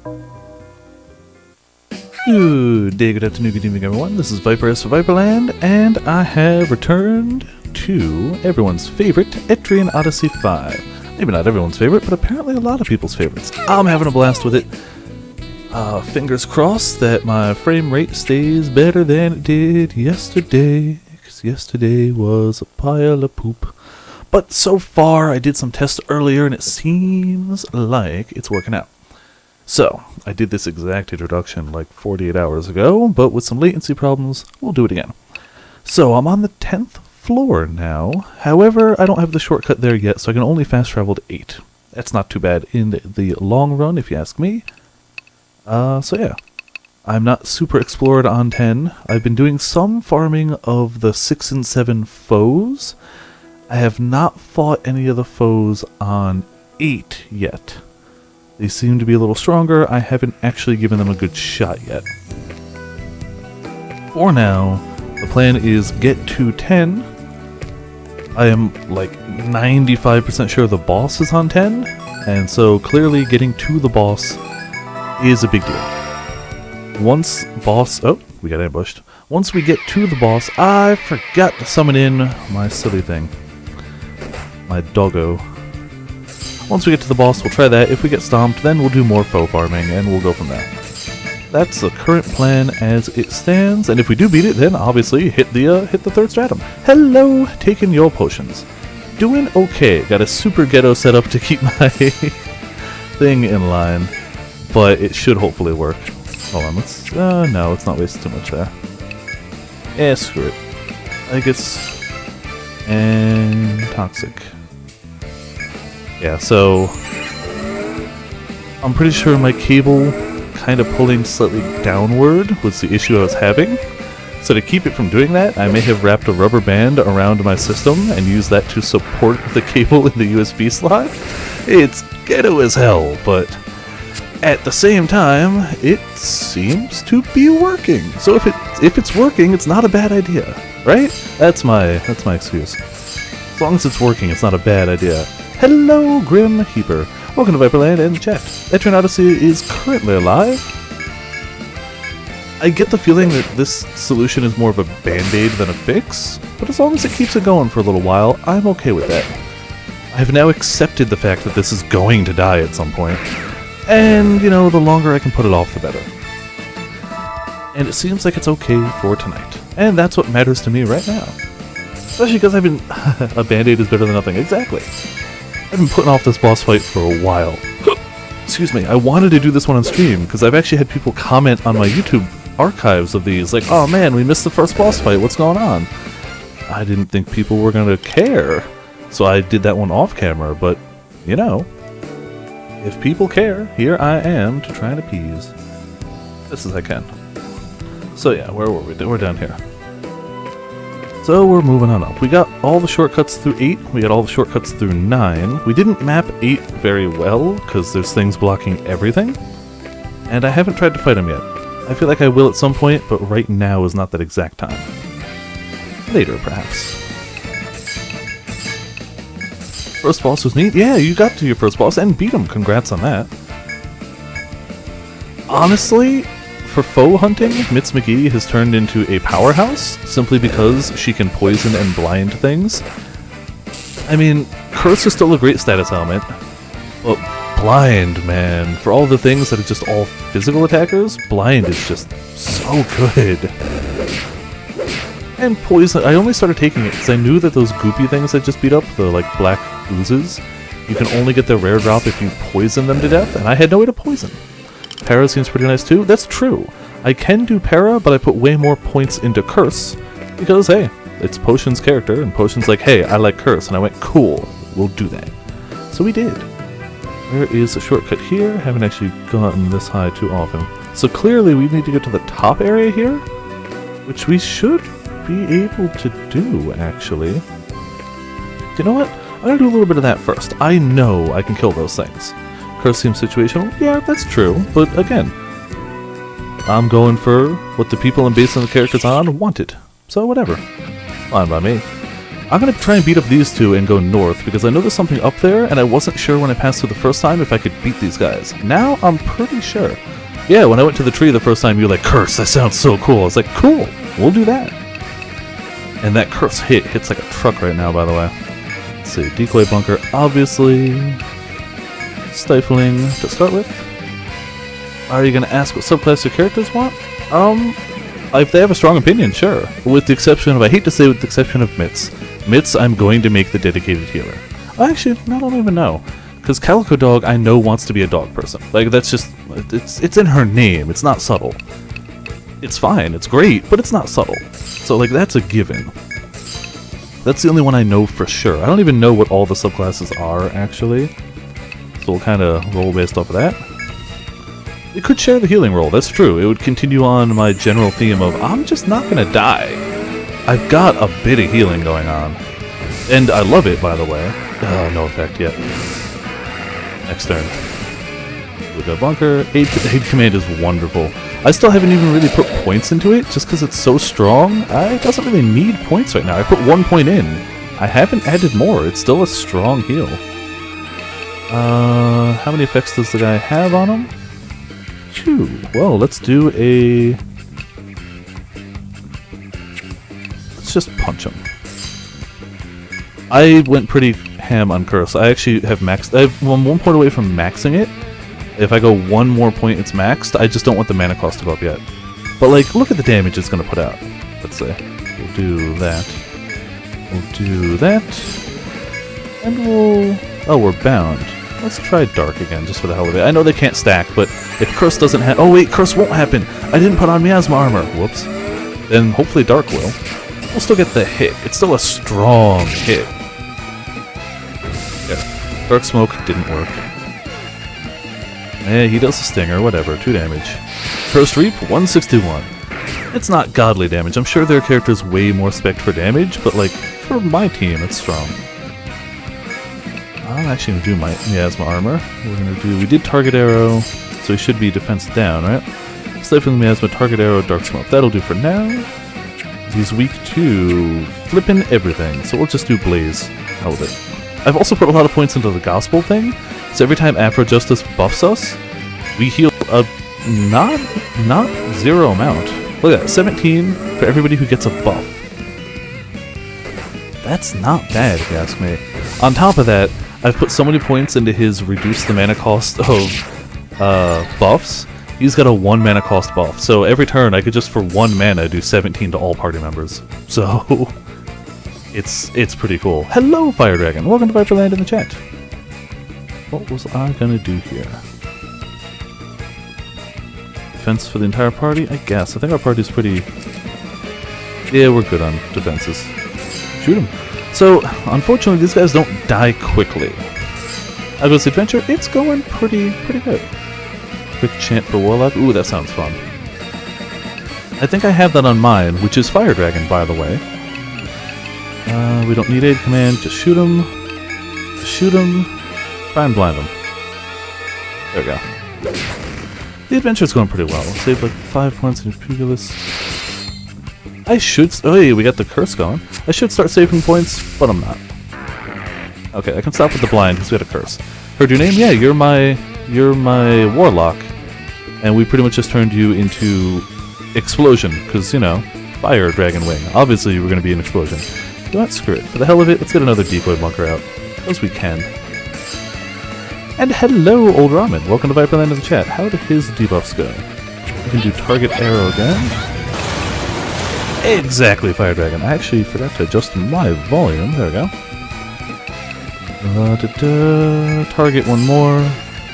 Good day, good afternoon, good evening everyone. This is Viper for Viperland, and I have returned to everyone's favorite Etrian Odyssey V. Maybe not everyone's favorite, but apparently a lot of people's favorites. I'm having a blast with it. Fingers crossed that my frame rate stays better than it did yesterday, because yesterday was a pile of poop. But so far, I did some tests earlier, and it seems like it's working out. So, I did this exact introduction like 48 hours ago, but with some latency problems, we'll do it again. So, I'm on the 10th floor now. However, I don't have the shortcut there yet, so I can only fast travel to 8. That's not too bad in the long run, if you ask me. So yeah. I'm not super explored on 10. I've been doing some farming of the 6 and 7 foes. I have not fought any of the foes on 8 yet. They seem to be a little stronger. I haven't actually given them a good shot yet. For now, the plan is get to 10. I am like 95% sure the boss is on 10, and so clearly getting to the boss is a big deal. Once boss... Oh, we got ambushed. Once we get to the boss, I forgot to summon in my silly thing. My doggo. Once we get to the boss, we'll try that. If we get stomped, then we'll do more foe farming, and we'll go from there. That's the current plan as it stands, and if we do beat it, then obviously hit the third stratum. Hello, taking your potions. Doing okay. Got a super ghetto setup to keep my thing in line, but it should hopefully work. Hold on, let's... no, let's not waste too much there. Eh, screw it. I guess... And... Toxic. Yeah, so... I'm pretty sure my cable kind of pulling slightly downward was the issue I was having. So to keep it from doing that, I may have wrapped a rubber band around my system and used that to support the cable in the USB slot. It's ghetto as hell, but at the same time, it seems to be working. So if it's working, it's not a bad idea, right? That's my excuse. As long as it's working, it's not a bad idea. Hello, Grim Heaper. Welcome to Viperland and chat. Etrian Odyssey is currently alive. I get the feeling that this solution is more of a band-aid than a fix, but as long as it keeps it going for a little while, I'm okay with that. I have now accepted the fact that this is going to die at some point, and, you know, the longer I can put it off, the better. And it seems like it's okay for tonight, and that's what matters to me right now. Especially because I've been... a band-aid is better than nothing. Exactly. I've been putting off this boss fight for a while. Excuse me, I wanted to do this one on stream, because I've actually had people comment on my YouTube archives of these, like, oh man, we missed the first boss fight, what's going on? I didn't think people were going to care, so I did that one off camera, but, you know, if people care, here I am to try and appease. Just as I can. So yeah, where were we? We're down here. So we're moving on up. We got all the shortcuts through 8, we got all the shortcuts through 9. We didn't map 8 very well, because there's things blocking everything. And I haven't tried to fight them yet. I feel like I will at some point, but right now is not that exact time. Later, perhaps. First boss was neat. Yeah, you got to your first boss and beat him. Congrats on that. Honestly, for foe hunting, Mitz McGee has turned into a powerhouse, simply because she can poison and blind things. I mean, Curse is still a great status element, but Blind, man, for all the things that are just all physical attackers, Blind is just so good. And Poison, I only started taking it because I knew that those goopy things I just beat up, the like black oozes, you can only get their rare drop if you poison them to death, and I had no way to poison. Para seems pretty nice too. That's true. I can do Para, but I put way more points into Curse, because hey, it's Potion's character, and Potion's like, hey, I like Curse, and I went, cool, we'll do that. So we did. There is a shortcut here. Haven't actually gotten this high too often. So clearly we need to get to the top area here, which we should be able to do, actually. You know what? I'm going to do a little bit of that first. I know I can kill those things. Curse seems situational. Yeah, that's true. But again, I'm going for what the people I'm basing the characters on wanted. So whatever. Fine by me. I'm going to try and beat up these two and go north, because I know there's something up there, and I wasn't sure when I passed through the first time if I could beat these guys. Now, I'm pretty sure. Yeah, when I went to the tree the first time, you were like, curse, that sounds so cool. I was like, cool, we'll do that. And that curse hits like a truck right now, by the way. Let's see, decoy bunker, obviously. Stifling to start with. Are you going to ask what subclass your characters want? If they have a strong opinion, sure. With the exception of, I hate to say with the exception of Mitz. Mitz, I'm going to make the dedicated healer. Actually, I don't even know. Because Calico Dog, I know, wants to be a dog person. Like, that's just, it's in her name. It's not subtle. It's fine, it's great, but it's not subtle. So, like, that's a given. That's the only one I know for sure. I don't even know what all the subclasses are, actually. So we'll kind of roll based off of that. It could share the healing roll, that's true. It would continue on my general theme of, I'm just not gonna die. I've got a bit of healing going on. And I love it, by the way. No effect yet. Next turn. We go bunker. Aid command is wonderful. I still haven't even really put points into it, just because it's so strong. It doesn't really need points right now. I put 1 point in. I haven't added more. It's still a strong heal. How many effects does the guy have on him? Phew. Well, let's do a... Let's just punch him. I went pretty ham on Curse. I actually have maxed... I'm 1 point away from maxing it. If I go 1 more point, it's maxed. I just don't want the mana cost to go up yet. But, like, look at the damage it's going to put out. Let's say. We'll do that. We'll do that. And we'll... Oh, we're bound. Let's try Dark again, just for the hell of it. I know they can't stack, but if Curse doesn't happen... Oh, wait, Curse won't happen! I didn't put on Miasma Armor! Whoops. Then hopefully Dark will. We'll still get the hit. It's still a strong hit. Yeah. Dark Smoke didn't work. He does a Stinger, whatever, 2 damage. Curse Reap, 161. It's not godly damage. I'm sure their character's way more spec'd for damage, but, like, for my team, it's strong. I'm actually going to do my Miasma Armor. We did Target Arrow, so he should be defense down, right? Stifling Miasma, Target Arrow, Dark Smoke. That'll do for now. He's weak to flipping everything, so we'll just do Blaze. Hell with it. I've also put a lot of points into the Gospel thing, so every time Afro Justice buffs us, we heal a not zero amount. Look at that, 17 for everybody who gets a buff. That's not bad, if you ask me. On top of that, I've put so many points into his reduce the mana cost of buffs. He's got a 1 mana cost buff, so every turn I could just for 1 mana do 17 to all party members. So it's pretty cool. Hello, Fire Dragon. Welcome to Viperland in the chat. What was I gonna do here? Defense for the entire party? I guess. I think our party's pretty... Yeah, we're good on defenses. Shoot him. So, unfortunately, these guys don't die quickly. Outgoes Adventure, it's going pretty good. Quick chant for Warlock. Ooh, that sounds fun. I think I have that on mine, which is Fire Dragon, by the way. We don't need aid command, just shoot him. Shoot him. Try and blind him. There we go. The adventure's going pretty well. Save like 5 points in Pugilist. I should... Oh, hey, we got the curse going. I should start saving points, but I'm not. Okay, I can stop with the blind because we had a curse. Heard your name? Yeah, you're my warlock. And we pretty much just turned you into explosion, because, you know, fire dragon wing. Obviously, you were going to be an explosion. You know what? Screw it. For the hell of it, let's get another decoy bunker out. As we can. And hello, Old Ramen. Welcome to Viperland in the chat. How did his debuffs go? We can do target arrow again. Exactly, Fire Dragon. I actually forgot to adjust my volume. There we go. Target one more.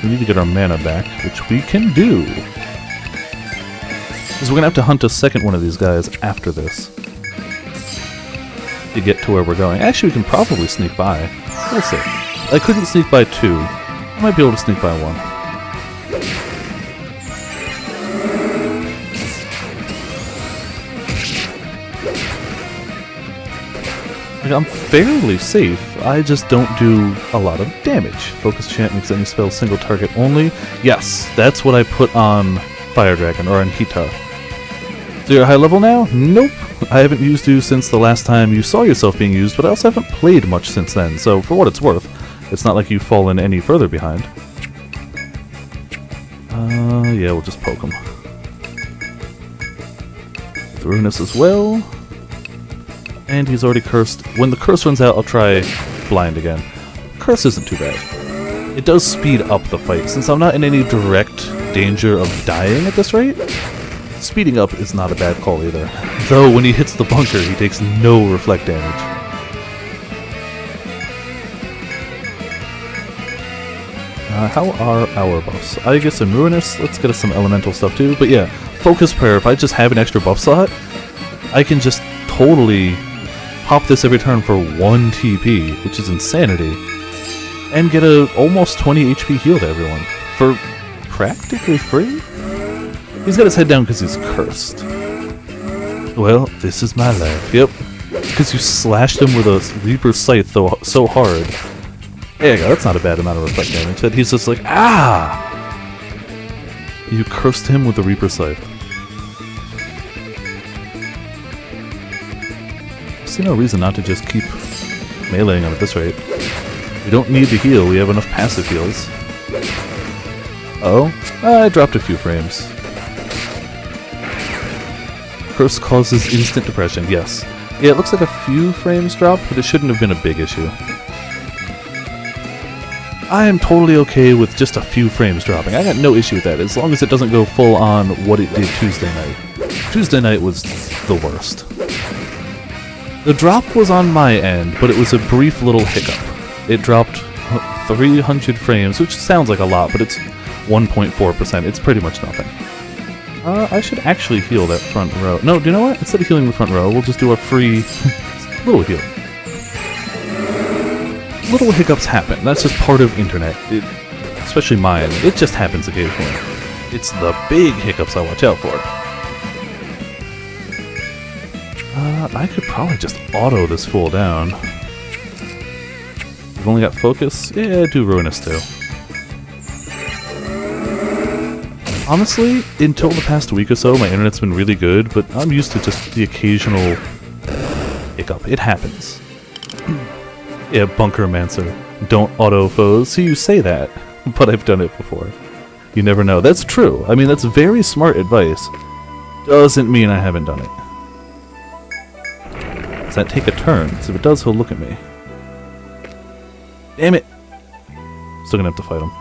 We need to get our mana back, which we can do. Because we're going to have to hunt a second one of these guys after this. To get to where we're going. Actually, we can probably sneak by. We'll see. I couldn't sneak by 2. I might be able to sneak by 1. I'm fairly safe, I just don't do a lot of damage. Focus chant makes any spell single target only. Yes, that's what I put on Fire Dragon, or on Hita. So you're high level now? Nope. I haven't used you since the last time you saw yourself being used, but I also haven't played much since then, so for what it's worth, it's not like you've fallen any further behind. Yeah, we'll just poke him. The Ruinous as well. And he's already cursed. When the curse runs out, I'll try blind again. Curse isn't too bad. It does speed up the fight. Since I'm not in any direct danger of dying at this rate, speeding up is not a bad call either. Though when he hits the bunker, he takes no reflect damage. How are our buffs? I get some Ruinous, let's get us some elemental stuff too, but yeah, Focus Prayer, if I just have an extra buff slot, I can just totally pop this every turn for 1 TP, which is insanity, and get a almost 20 HP heal to everyone, for practically free? He's got his head down because he's cursed. Well, this is my life, yep, because you slashed him with a Reaper's Scythe so hard. There you go, that's not a bad amount of reflect damage. And he's just like, ah! You cursed him with the Reaper Scythe. I see no reason not to just keep meleeing him at this rate. We don't need to heal, we have enough passive heals. Oh, I dropped a few frames. Curse causes instant depression, yes. Yeah, it looks like a few frames dropped, but it shouldn't have been a big issue. I am totally okay with just a few frames dropping. I got no issue with that, as long as it doesn't go full on what it did Tuesday night. Tuesday night was the worst. The drop was on my end, but it was a brief little hiccup. It dropped 300 frames, which sounds like a lot, but it's 1.4%. It's pretty much nothing. I should actually heal that front row. No, do you know what? Instead of healing the front row, we'll just do a free little heal. Little hiccups happen. That's just part of internet. Especially mine. It just happens occasionally. It's the big hiccups I watch out for. I could probably just auto this fool down. You've only got focus? Yeah, do Ruinous too. Honestly, until the past week or so, my internet's been really good, but I'm used to just the occasional hiccup. It happens. Yeah, Bunkermancer. Don't auto foes. See, you say that, but I've done it before. You never know. That's true. I mean, that's very smart advice. Doesn't mean I haven't done it. Does that take a turn? So if it does, he'll look at me. Damn it! Still gonna have to fight him.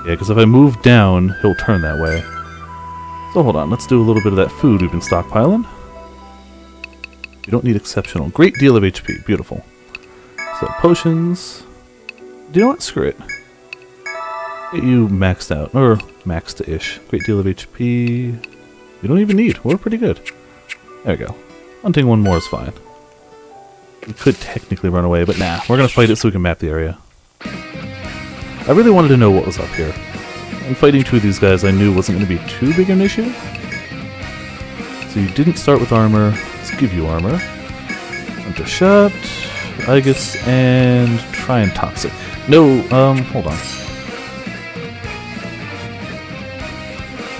Yeah, because if I move down, he'll turn that way. So hold on, let's do a little bit of that food we've been stockpiling. You don't need exceptional. Great deal of HP. Beautiful. So, potions. Do you know what? Screw it. Get you maxed out. Or maxed-ish. Great deal of HP. You don't even need. We're pretty good. There we go. Hunting one more is fine. We could technically run away, but nah. We're going to fight it so we can map the area. I really wanted to know what was up here. And fighting two of these guys I knew wasn't going to be too big an issue. So you didn't start with armor. Let's give you armor. Hunter Shot, Aegis, and try and Toxic. No, hold on.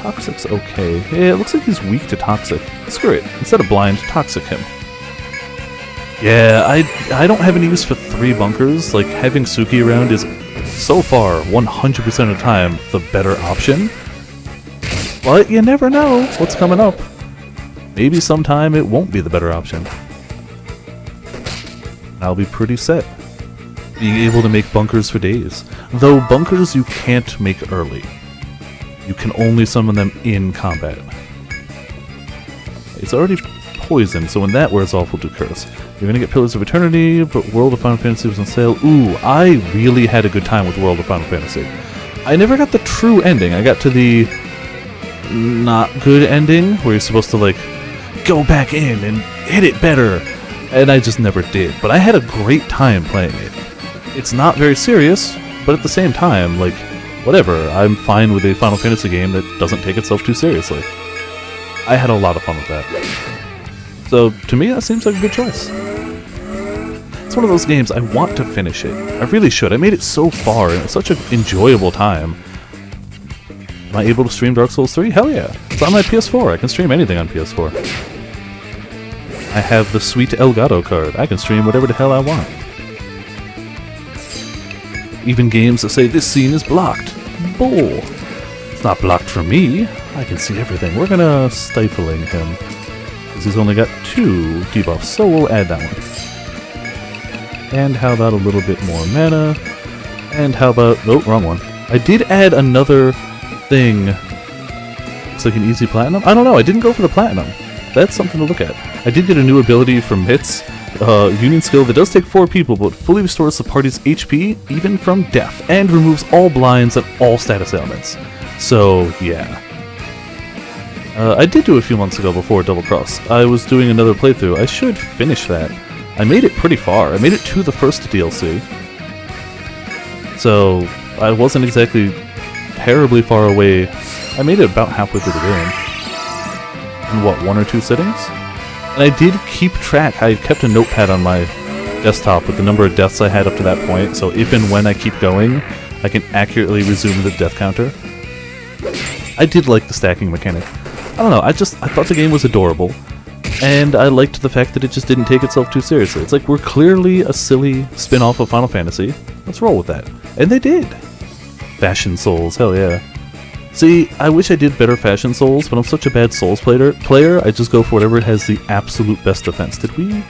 Toxic's okay. Yeah, it looks like he's weak to Toxic. Screw it. Instead of blind, Toxic him. Yeah, I don't have any use for 3 bunkers. Like, having Suki around is, so far, 100% of the time, the better option. But you never know what's coming up. Maybe sometime it won't be the better option. I'll be pretty set. Being able to make bunkers for days. Though bunkers you can't make early. You can only summon them in combat. It's already poisoned, so when that wears off, we'll do Curse. You're gonna get Pillars of Eternity, but World of Final Fantasy was on sale. Ooh, I really had a good time with World of Final Fantasy. I never got the true ending. I got to the not good ending, where you're supposed to, like, go back in and hit it better. And I just never did. But I had a great time playing it. It's not very serious, but at the same time, like, whatever. I'm fine with a Final Fantasy game that doesn't take itself too seriously. I had a lot of fun with that. So, to me, that seems like a good choice. It's one of those games, I want to finish it. I really should. I made it so far, and it was such an enjoyable time. Am I able to stream Dark Souls 3? Hell yeah. It's on my PS4. I can stream anything on PS4. I have the sweet Elgato card. I can stream whatever the hell I want. Even games that say this scene is blocked. Bull. It's not blocked for me. I can see everything. We're gonna stifling him. Because he's only got 2 debuffs, so we'll add that one. And how about a little bit more mana? And how about... oh, wrong one. I did add another thing. It's like an easy platinum? I don't know, I didn't go for the platinum. That's something to look at. I did get a new ability from Mitz, Union Skill that does take 4 people, but fully restores the party's HP, even from death, and removes all blinds and all status ailments. So, yeah. I did do a few months ago before Double Cross. I was doing another playthrough. I should finish that. I made it pretty far. I made it to the first DLC. So, I wasn't exactly terribly far away. I made it about halfway through the game. In what, 1 or 2 sittings? And I did keep track. I kept a notepad on my desktop with the number of deaths I had up to that point, so if and when I keep going, I can accurately resume the death counter. I did like the stacking mechanic. I don't know, I thought the game was adorable, and I liked the fact that it just didn't take itself too seriously. It's like, we're clearly a silly spin-off of Final Fantasy. Let's roll with that. And they did! Fashion Souls, hell yeah. See, I wish I did better Fashion Souls, but I'm such a bad Souls player, I just go for whatever has the absolute best defense. Did we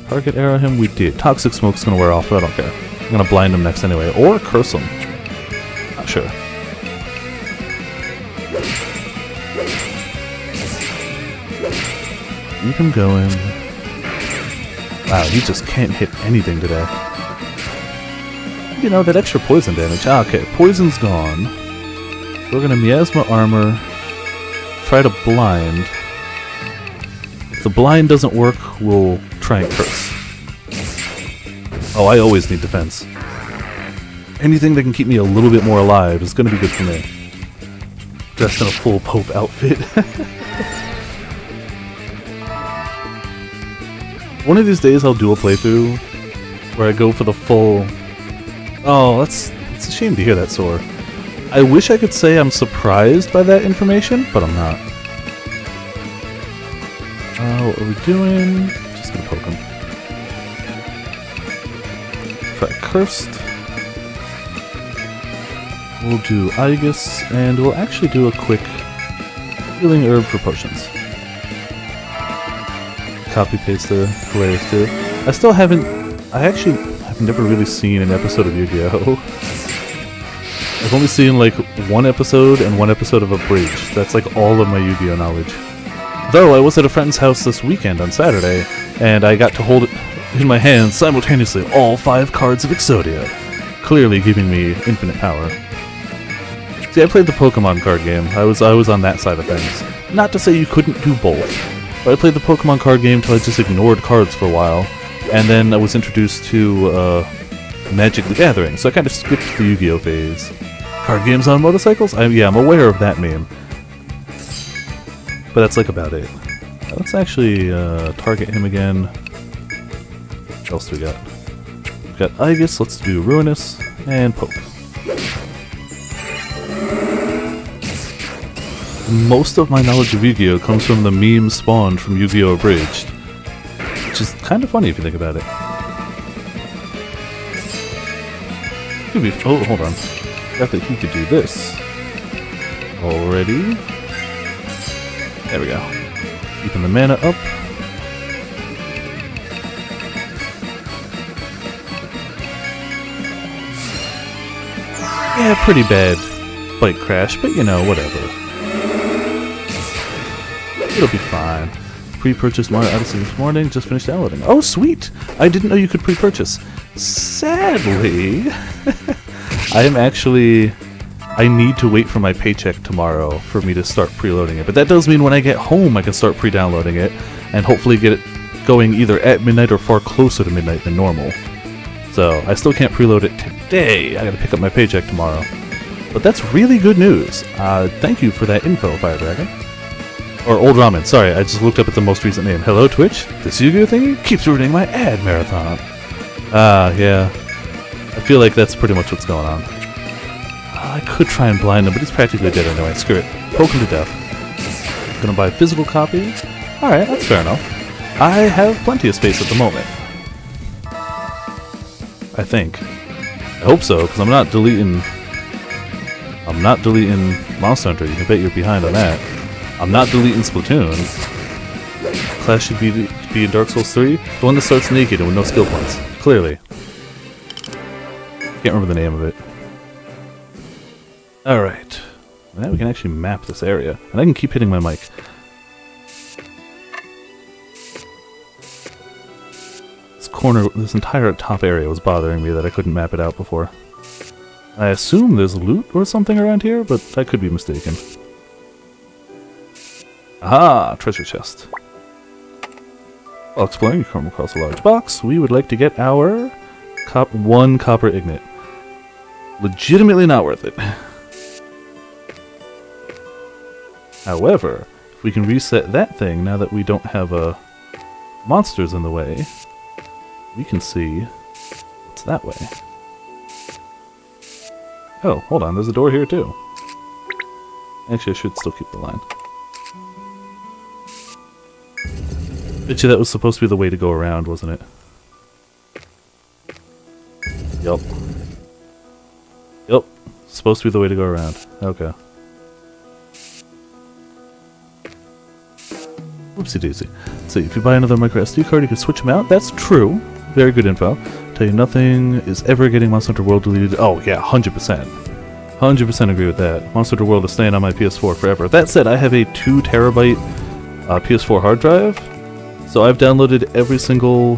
target arrow him? We did. Toxic Smoke's gonna wear off, but I don't care. I'm gonna blind him next anyway, or curse him. Not sure. Keep him going. Wow, he just can't hit anything today. You know, that extra poison damage. Ah, okay, poison's gone. We're gonna Miasma Armor, try to blind. If the blind doesn't work, we'll try and curse. Oh, I always need defense. Anything that can keep me a little bit more alive is gonna be good for me. Dressed in a full Pope outfit. One of these days I'll do a playthrough where I go for the full... oh, it's a shame to hear that, Sore. I wish I could say I'm surprised by that information, but I'm not. What are we doing? Just gonna poke him. Try Cursed. We'll do Aegis, and we'll actually do a quick healing herb for potions. Copy paste the hilarious too. I still haven't... I've never really seen an episode of Yu-Gi-Oh! I've only seen like 1 episode and 1 episode of Abridged. That's like all of my Yu-Gi-Oh! Knowledge. Though I was at a friend's house this weekend on Saturday, and I got to hold in my hands simultaneously all 5 cards of Exodia, clearly giving me infinite power. See, I played the Pokemon card game. I was on that side of things. Not to say you couldn't do both, but I played the Pokemon card game till I just ignored cards for a while, and then I was introduced to Magic the Gathering, so I kind of skipped the Yu-Gi-Oh! Phase. Card games on motorcycles? Yeah, I'm aware of that meme. But that's like about it. Let's actually target him again. What else do we got? We've got Aegis, let's do Ruinous, and Poke. Most of my knowledge of Yu-Gi-Oh! Comes from the meme spawned from Yu-Gi-Oh! Abridged. Which is kind of funny if you think about it. Oh, hold on. Forgot that he could do this. Already. There we go. Keeping the mana up. Yeah, pretty bad bike crash, but you know, whatever. It'll be fine. Pre-purchased Mario Odyssey this morning, just finished downloading. Oh, sweet! I didn't know you could pre-purchase. Sadly, I need to wait for my paycheck tomorrow for me to start preloading it. But that does mean when I get home I can start pre-downloading it, and hopefully get it going either at midnight or far closer to midnight than normal. So, I still can't preload it today. I gotta pick up my paycheck tomorrow. But that's really good news. Thank you for that info, Fire Dragon. Or Old Ramen, sorry, I just looked up at the most recent name. Hello, Twitch? This Yu-Gi-Oh! Thingy keeps ruining my ad marathon. Yeah. I feel like that's pretty much what's going on. I could try and blind him, but he's practically dead anyway. Screw it. Poke him to death. Gonna buy a physical copy. Alright, that's fair enough. I have plenty of space at the moment. I think. I hope so, because I'm not deleting Monster Hunter. You can bet you're behind on that. I'm not deleting Splatoon. Class should be in Dark Souls 3, the one that starts naked and with no skill points. Clearly. Can't remember the name of it. Alright. Now we can actually map this area. And I can keep hitting my mic. This entire top area was bothering me that I couldn't map it out before. I assume there's loot or something around here, but I could be mistaken. Aha! Treasure chest. While exploring, you come across a large box. We would like to get our one copper ignet. Legitimately not worth it. However, if we can reset that thing now that we don't have monsters in the way, we can see what's that way. Oh, hold on, there's a door here too. Actually, I should still keep the line. Bet you that was supposed to be the way to go around, wasn't it? Yup. Yup. Supposed to be the way to go around. Okay. Whoopsie daisy. So if you buy another micro SD card, you can switch them out. That's true. Very good info. Tell you nothing is ever getting Monster Hunter World deleted. Oh yeah, 100%. 100% agree with that. Monster Hunter World is staying on my PS4 forever. That said, I have a 2 terabyte PS4 hard drive. So I've downloaded every single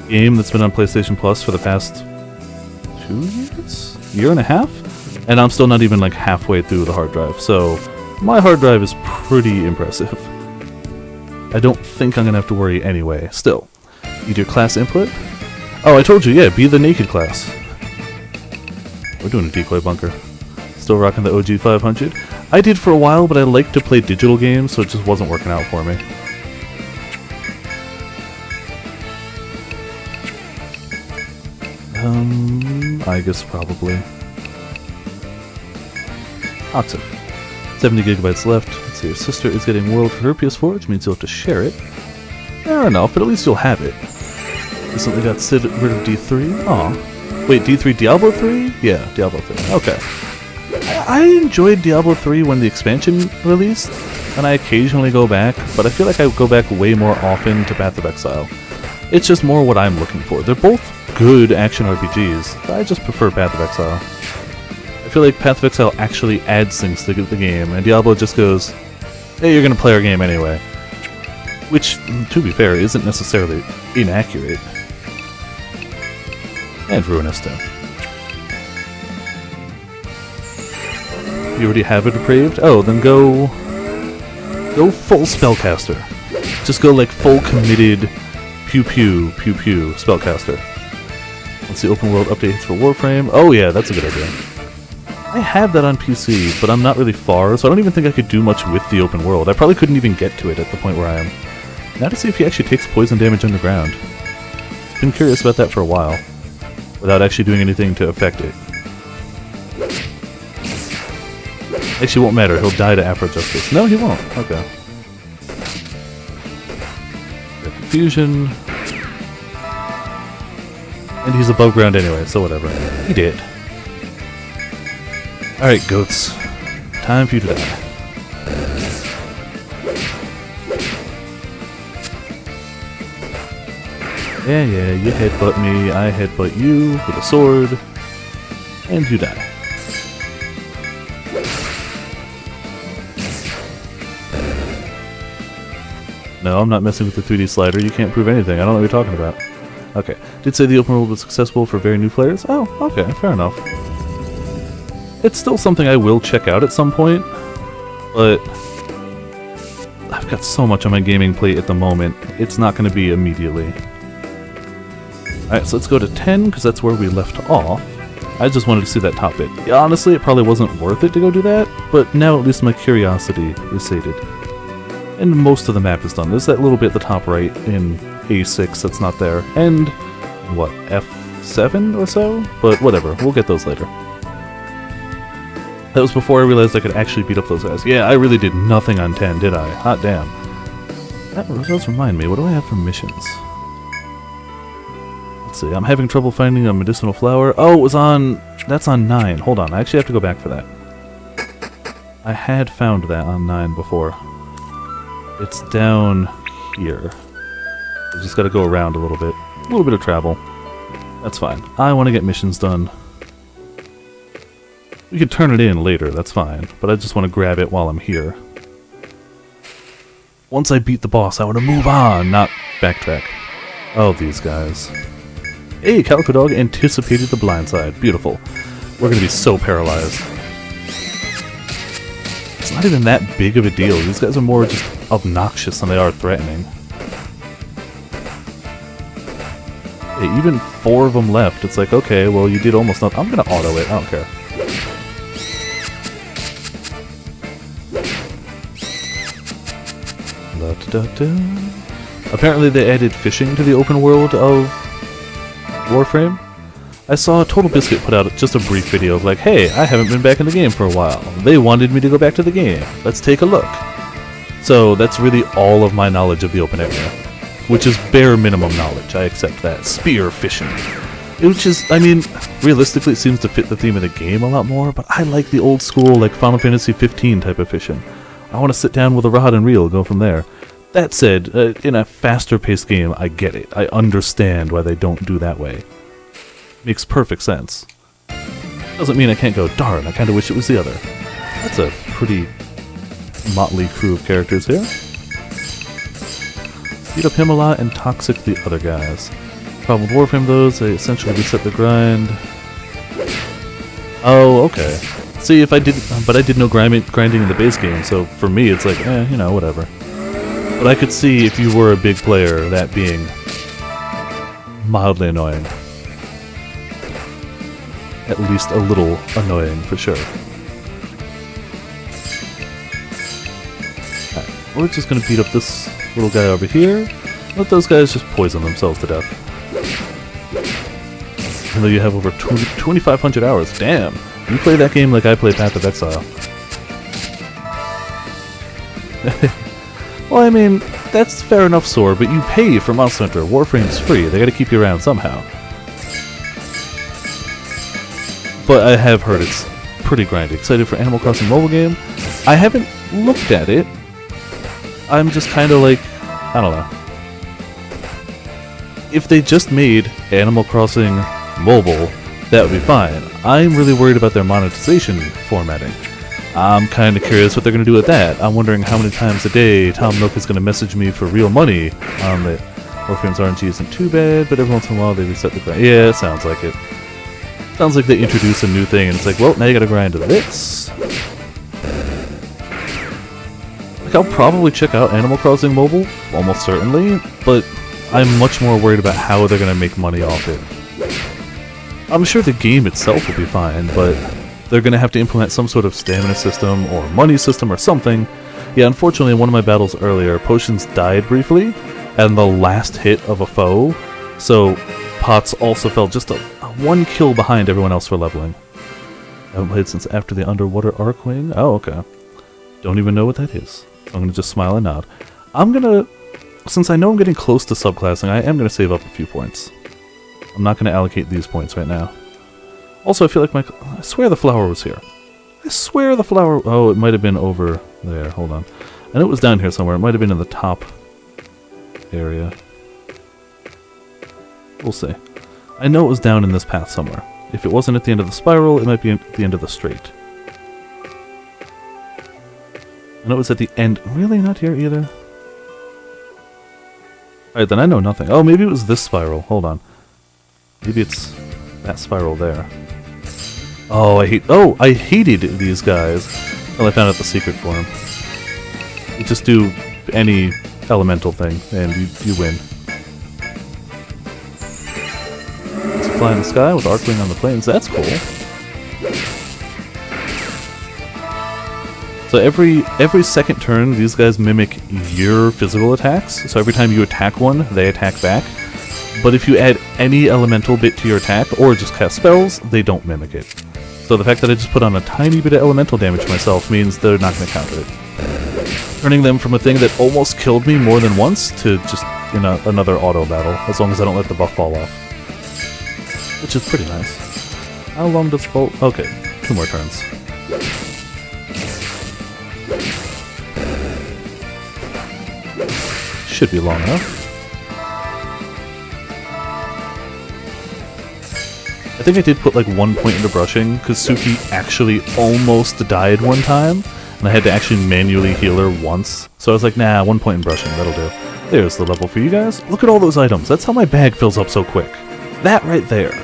game that's been on PlayStation Plus for the past 2 years? Year and a half? And I'm still not even like halfway through the hard drive. So my hard drive is pretty impressive. I don't think I'm going to have to worry anyway. Still. Need your class input? Oh, I told you, yeah, be the naked class. We're doing a decoy bunker. Still rocking the OG 500. I did for a while, but I like to play digital games, so it just wasn't working out for me. I guess probably. Oxen. 70 gigabytes left. Let's see, your sister is getting World for her PS4, which means you'll have to share it. Fair enough, but at least you'll have it. Recently got rid of D3. Aw. Wait, D3 Diablo 3? Yeah, Diablo 3. Okay. I enjoyed Diablo 3 when the expansion released, and I occasionally go back, but I feel like I go back way more often to Path of Exile. It's just more what I'm looking for. They're both good action RPGs, but I just prefer Path of Exile. I feel like Path of Exile actually adds things to the game, and Diablo just goes, hey, you're gonna play our game anyway. Which, to be fair, isn't necessarily inaccurate. And Ruinous too. You already have a Depraved? Oh, then go full Spellcaster. Just go like full committed pew pew Spellcaster. Once the open world update hits for Warframe. Oh yeah, that's a good idea. I have that on PC, but I'm not really far, so I don't even think I could do much with the open world. I probably couldn't even get to it at the point where I am. Now to see if he actually takes poison damage underground. Been curious about that for a while, without actually doing anything to affect it. Actually, won't matter. He'll die to Afro-Justice. No, he won't. Okay. Confusion. And he's above ground anyway, so whatever. He did. Alright, goats. Time for you to die. Yeah, you headbutt me, I headbutt you with a sword, and you die. No, I'm not messing with the 3D slider, you can't prove anything, I don't know what you're talking about. Okay, did say the open world was successful for very new players? Oh, okay, fair enough. It's still something I will check out at some point, but I've got so much on my gaming plate at the moment, it's not going to be immediately. Alright, so let's go to 10, because that's where we left off. I just wanted to see that top bit. Yeah, honestly, it probably wasn't worth it to go do that, but now at least my curiosity is sated. And most of the map is done. There's that little bit at the top right in A6 that's not there. And, what, F7 or so? But whatever, we'll get those later. That was before I realized I could actually beat up those guys. Yeah, I really did nothing on 10, did I? Hot damn. That does remind me, what do I have for missions? Let's see, I'm having trouble finding a medicinal flower. Oh, it was on... That's on 9. Hold on, I actually have to go back for that. I had found that on 9 before. It's down here. I just gotta go around a little bit. A little bit of travel. That's fine. I want to get missions done. We could turn it in later, that's fine. But I just want to grab it while I'm here. Once I beat the boss, I want to move on, not backtrack. Oh, these guys. Hey, Calico Dog anticipated the blindside. Beautiful. We're going to be so paralyzed. It's not even that big of a deal. These guys are more just obnoxious than they are threatening. Hey, even 4 of them left. It's like, okay, well, you did almost nothing. I'm going to auto it. I don't care. Apparently they added fishing to the open world of Warframe. I saw Total Biscuit put out just a brief video of like, hey, I haven't been back in the game for a while. They wanted me to go back to the game. Let's take a look. So that's really all of my knowledge of the open area. Which is bare minimum knowledge, I accept that. Spear fishing. Which is, I mean, realistically it seems to fit the theme of the game a lot more, but I like the old school, like Final Fantasy 15 type of fishing. I want to sit down with a rod and reel and go from there. That said, in a faster paced game, I get it. I understand why they don't do that way. Makes perfect sense. Doesn't mean I can't go, darn, I kind of wish it was the other. That's a pretty motley crew of characters here. Beat up him a lot and toxic the other guys. Problem with Warframe, those, they essentially reset the grind. Oh, okay. See, if I did, but I did no grinding in the base game, so for me it's like, you know, whatever. But I could see if you were a big player, that being mildly annoying. At least a little annoying, for sure. Alright, we're just gonna beat up this little guy over here. Let those guys just poison themselves to death. Even though you have over 2,500 hours. Damn! You play that game like I play Path of Exile. Well, I mean, that's fair enough, Sore, but you pay for Monster Hunter. Warframe's free. They gotta keep you around somehow. But I have heard it's pretty grindy. Excited for Animal Crossing mobile game? I haven't looked at it. I'm just kind of like, I don't know. If they just made Animal Crossing mobile, that would be fine. I'm really worried about their monetization formatting. I'm kind of curious what they're going to do with that. I'm wondering how many times a day Tom Nook is going to message me for real money on the Warframe's RNG isn't too bad, but every once in a while they reset the grind. Yeah, it sounds like it. Sounds like they introduce a new thing and it's like, well, now you got to grind to this. Like, I'll probably check out Animal Crossing mobile, almost certainly, but I'm much more worried about how they're going to make money off it. I'm sure the game itself will be fine, but they're going to have to implement some sort of stamina system or money system or something. Yeah, unfortunately, in one of my battles earlier, potions died briefly, and the last hit of a foe, so Potts also fell just a 1 kill behind everyone else for leveling. I haven't played since after the Underwater Arcwing. Oh, okay. Don't even know what that is. I'm going to just smile and nod. I'm going to, since I know I'm getting close to subclassing, I am going to save up a few points. I'm not going to allocate these points right now. Also, I feel like I swear the flower was here. I swear the flower... Oh, it might have been over there. Hold on. I know it was down here somewhere. It might have been in the top area. We'll see. I know it was down in this path somewhere. If it wasn't at the end of the spiral, it might be at the end of the straight. I know it was at the end... Really? Not here either? Alright, then I know nothing. Oh, maybe it was this spiral. Hold on. Maybe it's that spiral there. Oh, I hated these guys. Well, I found out the secret for them. You just do any elemental thing, and you win. Let's fly in the sky with Arcwing on the plains. That's cool. So every second turn, these guys mimic your physical attacks. So every time you attack one, they attack back. But if you add any elemental bit to your attack, or just cast spells, they don't mimic it. So the fact that I just put on a tiny bit of elemental damage myself means they're not going to counter it. Turning them from a thing that almost killed me more than once to just, you know, another auto battle, as long as I don't let the buff fall off. Which is pretty nice. How long does bolt? Okay, 2 more turns. Should be long enough. I think I did put like 1 point into brushing, because Suki actually almost died one time, and I had to actually manually heal her once. So I was like, nah, 1 point in brushing, that'll do. There's the level for you guys. Look at all those items. That's how my bag fills up so quick. That right there.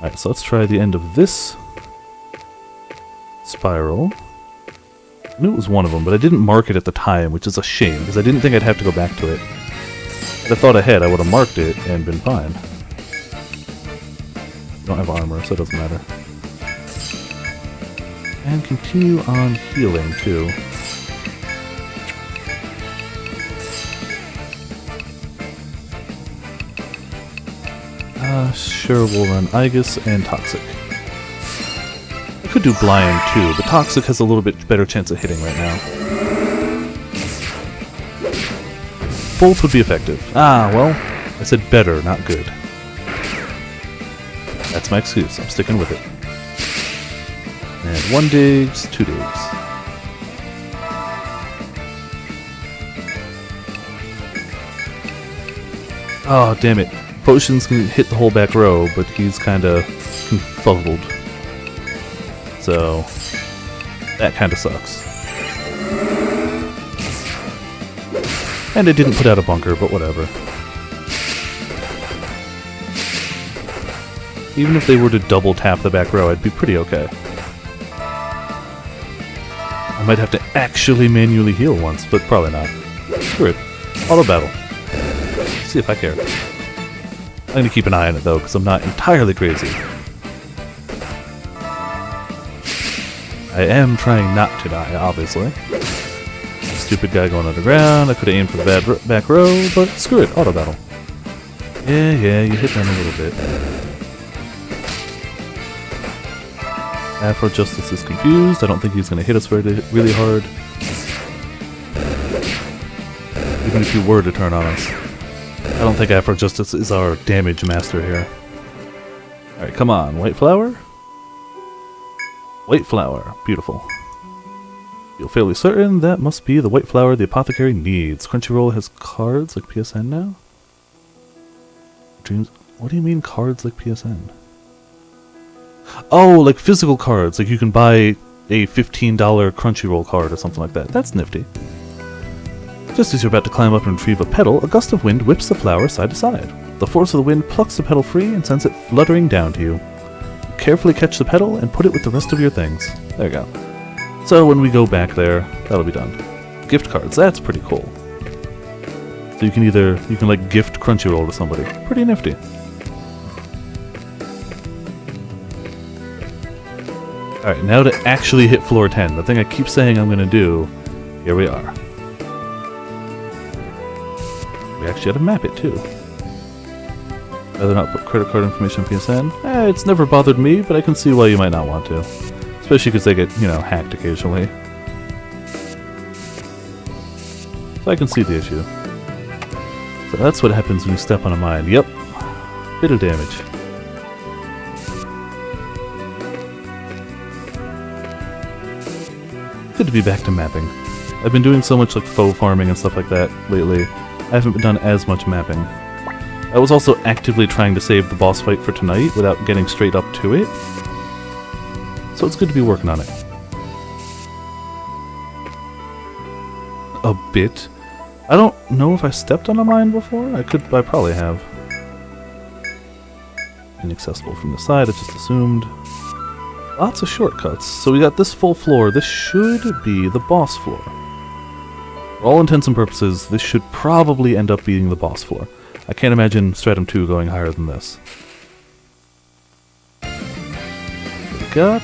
Alright, so let's try the end of this spiral. I knew it was one of them, but I didn't mark it at the time, which is a shame, because I didn't think I'd have to go back to it. If I thought ahead, I would have marked it and been fine. Don't have armor, so it doesn't matter. And continue on healing, too. Sure, we'll run Aegis and Toxic. I could do Blind, too, but Toxic has a little bit better chance of hitting right now. Both would be effective. Ah, well, I said better, not good. That's my excuse. I'm sticking with it. And 1 digs, 2 digs. Oh, damn it. Potions can hit the whole back row, but he's kinda confuzzled. So, that kinda sucks. And it didn't put out a bunker, but whatever. Even if they were to double tap the back row, I'd be pretty okay. I might have to actually manually heal once, but probably not. Screw it. Auto battle. See if I care. I'm gonna keep an eye on it though, because I'm not entirely crazy. I am trying not to die, obviously. Stupid guy going underground. I could have aimed for the back row, but screw it, auto battle. Yeah, you hit them a little bit. Afro Justice is confused. I don't think he's going to hit us really hard. Even if he were to turn on us. I don't think Afro Justice is our damage master here. Alright, come on. White flower? White flower. Beautiful. Feel fairly certain that must be the white flower the apothecary needs. Crunchyroll has cards like PSN now? Dreams? What do you mean cards like PSN? Oh, like physical cards. Like you can buy a $15 Crunchyroll card or something like that. That's nifty. Just as you're about to climb up and retrieve a petal, a gust of wind whips the flower side to side. The force of the wind plucks the petal free and sends it fluttering down to you. Carefully catch the petal and put it with the rest of your things. There you go. So when we go back there, that'll be done. Gift cards, that's pretty cool. So you can like gift Crunchyroll to somebody. Pretty nifty. Alright, now to actually hit floor 10. The thing I keep saying I'm gonna do. Here we are. We actually had to map it too. Rather not put credit card information on PSN. It's never bothered me, but I can see why you might not want to. Especially because they get, you know, hacked occasionally. So I can see the issue. So that's what happens when you step on a mine. Yep. Bit of damage. Good to be back to mapping. I've been doing so much like faux farming and stuff like that lately. I haven't done as much mapping. I was also actively trying to save the boss fight for tonight without getting straight up to it. So it's good to be working on it. A bit. I don't know if I stepped on a mine before. I probably have. Inaccessible from the side, I just assumed. Lots of shortcuts. So we got this full floor. This should be the boss floor. For all intents and purposes, this should probably end up being the boss floor. I can't imagine Stratum 2 going higher than this. Got...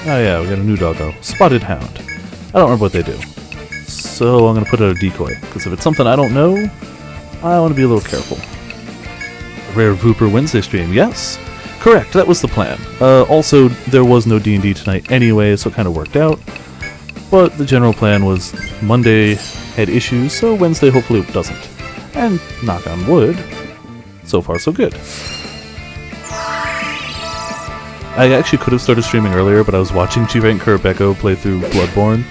Oh yeah, we got a new doggo. Spotted Hound. I don't remember what they do. So I'm going to put out a decoy, because if it's something I don't know, I want to be a little careful. Rare Vooper Wednesday stream. Yes, correct. That was the plan. Also, there was no D&D tonight anyway, so it kind of worked out. But the general plan was Monday had issues, so Wednesday hopefully it doesn't. And knock on wood, so far so good. I actually could have started streaming earlier, but I was watching G-Rank Kurabeko play through Bloodborne,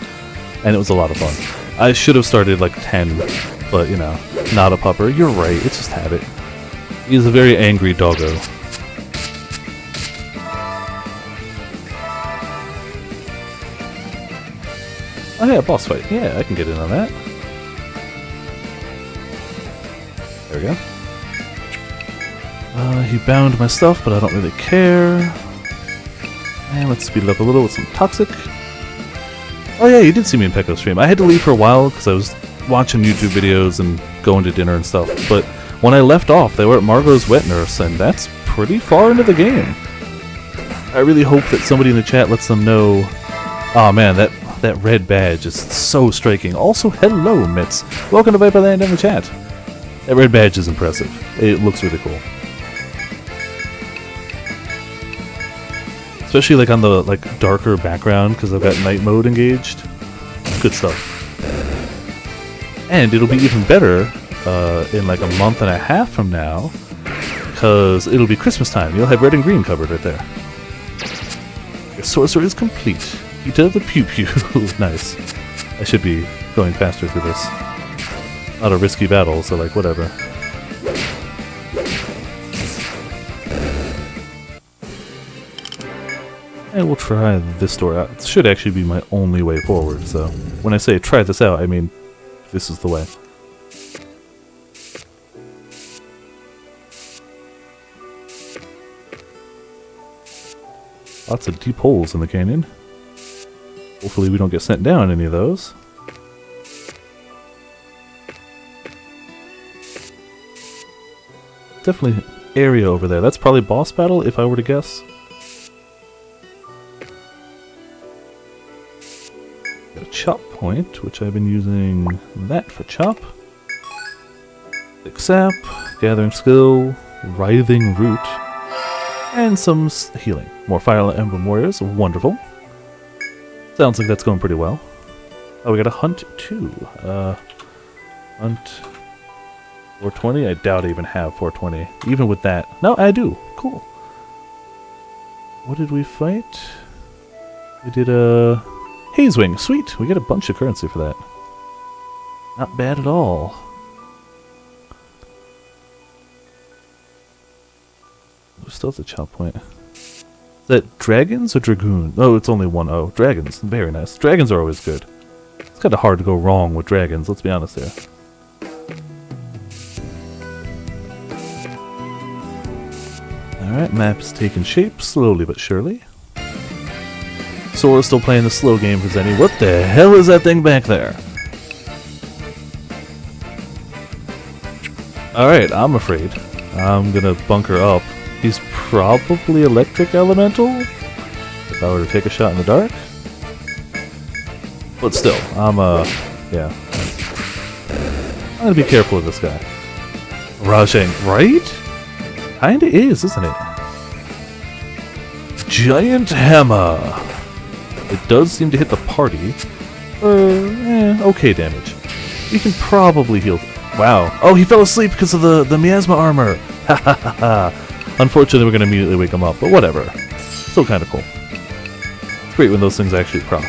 and it was a lot of fun. I should have started like 10, but you know, not a pupper. You're right, it's just habit. He's a very angry doggo. Oh yeah, boss fight. Yeah, I can get in on that. There we go. He bound my stuff, but I don't really care. And let's speed it up a little with some Toxic. Oh yeah, you did see me in Pecco's stream. I had to leave for a while because I was watching YouTube videos and going to dinner and stuff. But when I left off, they were at Margot's Wet Nurse, and that's pretty far into the game. I really hope that somebody in the chat lets them know. Oh man, that red badge is so striking. Also, hello, Mitz. Welcome to Viperland in the chat. That red badge is impressive. It looks really cool. Especially like on the darker background because I've got night mode engaged. Good stuff. And it'll be even better in like a month and a half from now because it'll be Christmas time. You'll have red and green covered right there. Your sorcerer is complete. Ita the Pew Pew. Nice. I should be going faster through this. Not a risky battle, so like whatever. And we'll try this door out. It should actually be my only way forward, so when I say try this out, I mean this is the way. Lots of deep holes in the canyon. Hopefully we don't get sent down any of those. Definitely area over there. That's probably boss battle if I were to guess. Got a chop point, which I've been using that for chop. Thick sap, gathering skill, writhing root, and some healing. More Fire Emblem Warriors, wonderful. Sounds like that's going pretty well. Oh, we got a hunt too. Hunt 420? I doubt I even have 420. Even with that. No, I do. Cool. What did we fight? We did a Hazewing. Sweet. We get a bunch of currency for that. Not bad at all. We're still at the chop point. Is that dragons or dragoon? Oh, it's only one O. Dragons. Very nice. Dragons are always good. It's kind of hard to go wrong with dragons, let's be honest here. Alright, map's taking shape, slowly but surely. Sora's still playing the slow game for Zenny. What the hell is that thing back there? Alright, I'm afraid. I'm gonna bunker up. He's probably electric elemental, if I were to take a shot in the dark. But still, yeah. I'm gonna be careful with this guy. Rajang, right? Kinda is, isn't it? Giant hammer! It does seem to hit the party for, okay damage. We can probably heal. Wow. Oh, he fell asleep because of the miasma armor! Ha ha ha ha! Unfortunately, we're going to immediately wake him up, but whatever. Still kind of cool. It's great when those things actually proc.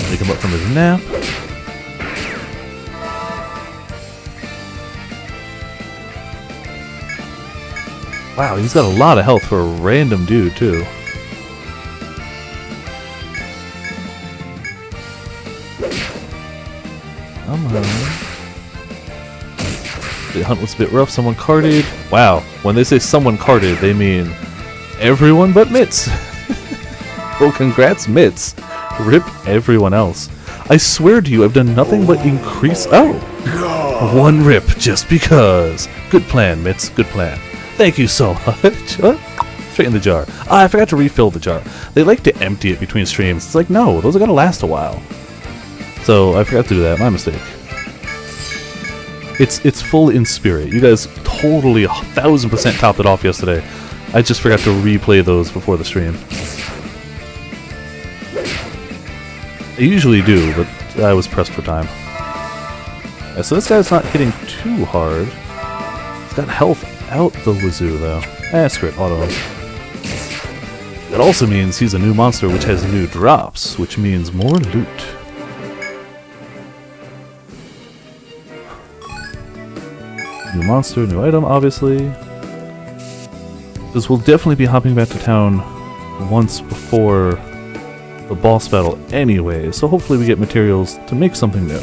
Wake him up from his nap. Wow, he's got a lot of health for a random dude, too. Come on. The hunt was a bit rough. Someone carded. Wow. When they say someone carded, they mean everyone but Mitz. Well, congrats, Mitz. Rip everyone else. I swear to you, I've done nothing but increase. Oh! One rip just because. Good plan, Mitz. Good plan. Thank you so much. Straight in the jar. Ah, I forgot to refill the jar. They like to empty it between streams. It's like, no, those are going to last a while. So I forgot to do that. My mistake. It's full in spirit. You guys totally 1000% topped it off yesterday. I just forgot to replay those before the stream. I usually do, but I was pressed for time. Yeah, so this guy's not hitting too hard. He's got health out the wazoo, though. Screw it, auto. That also means he's a new monster which has new drops, which means more loot. New monster, new item, obviously. Because we'll definitely be hopping back to town once before the boss battle anyway, so hopefully we get materials to make something new.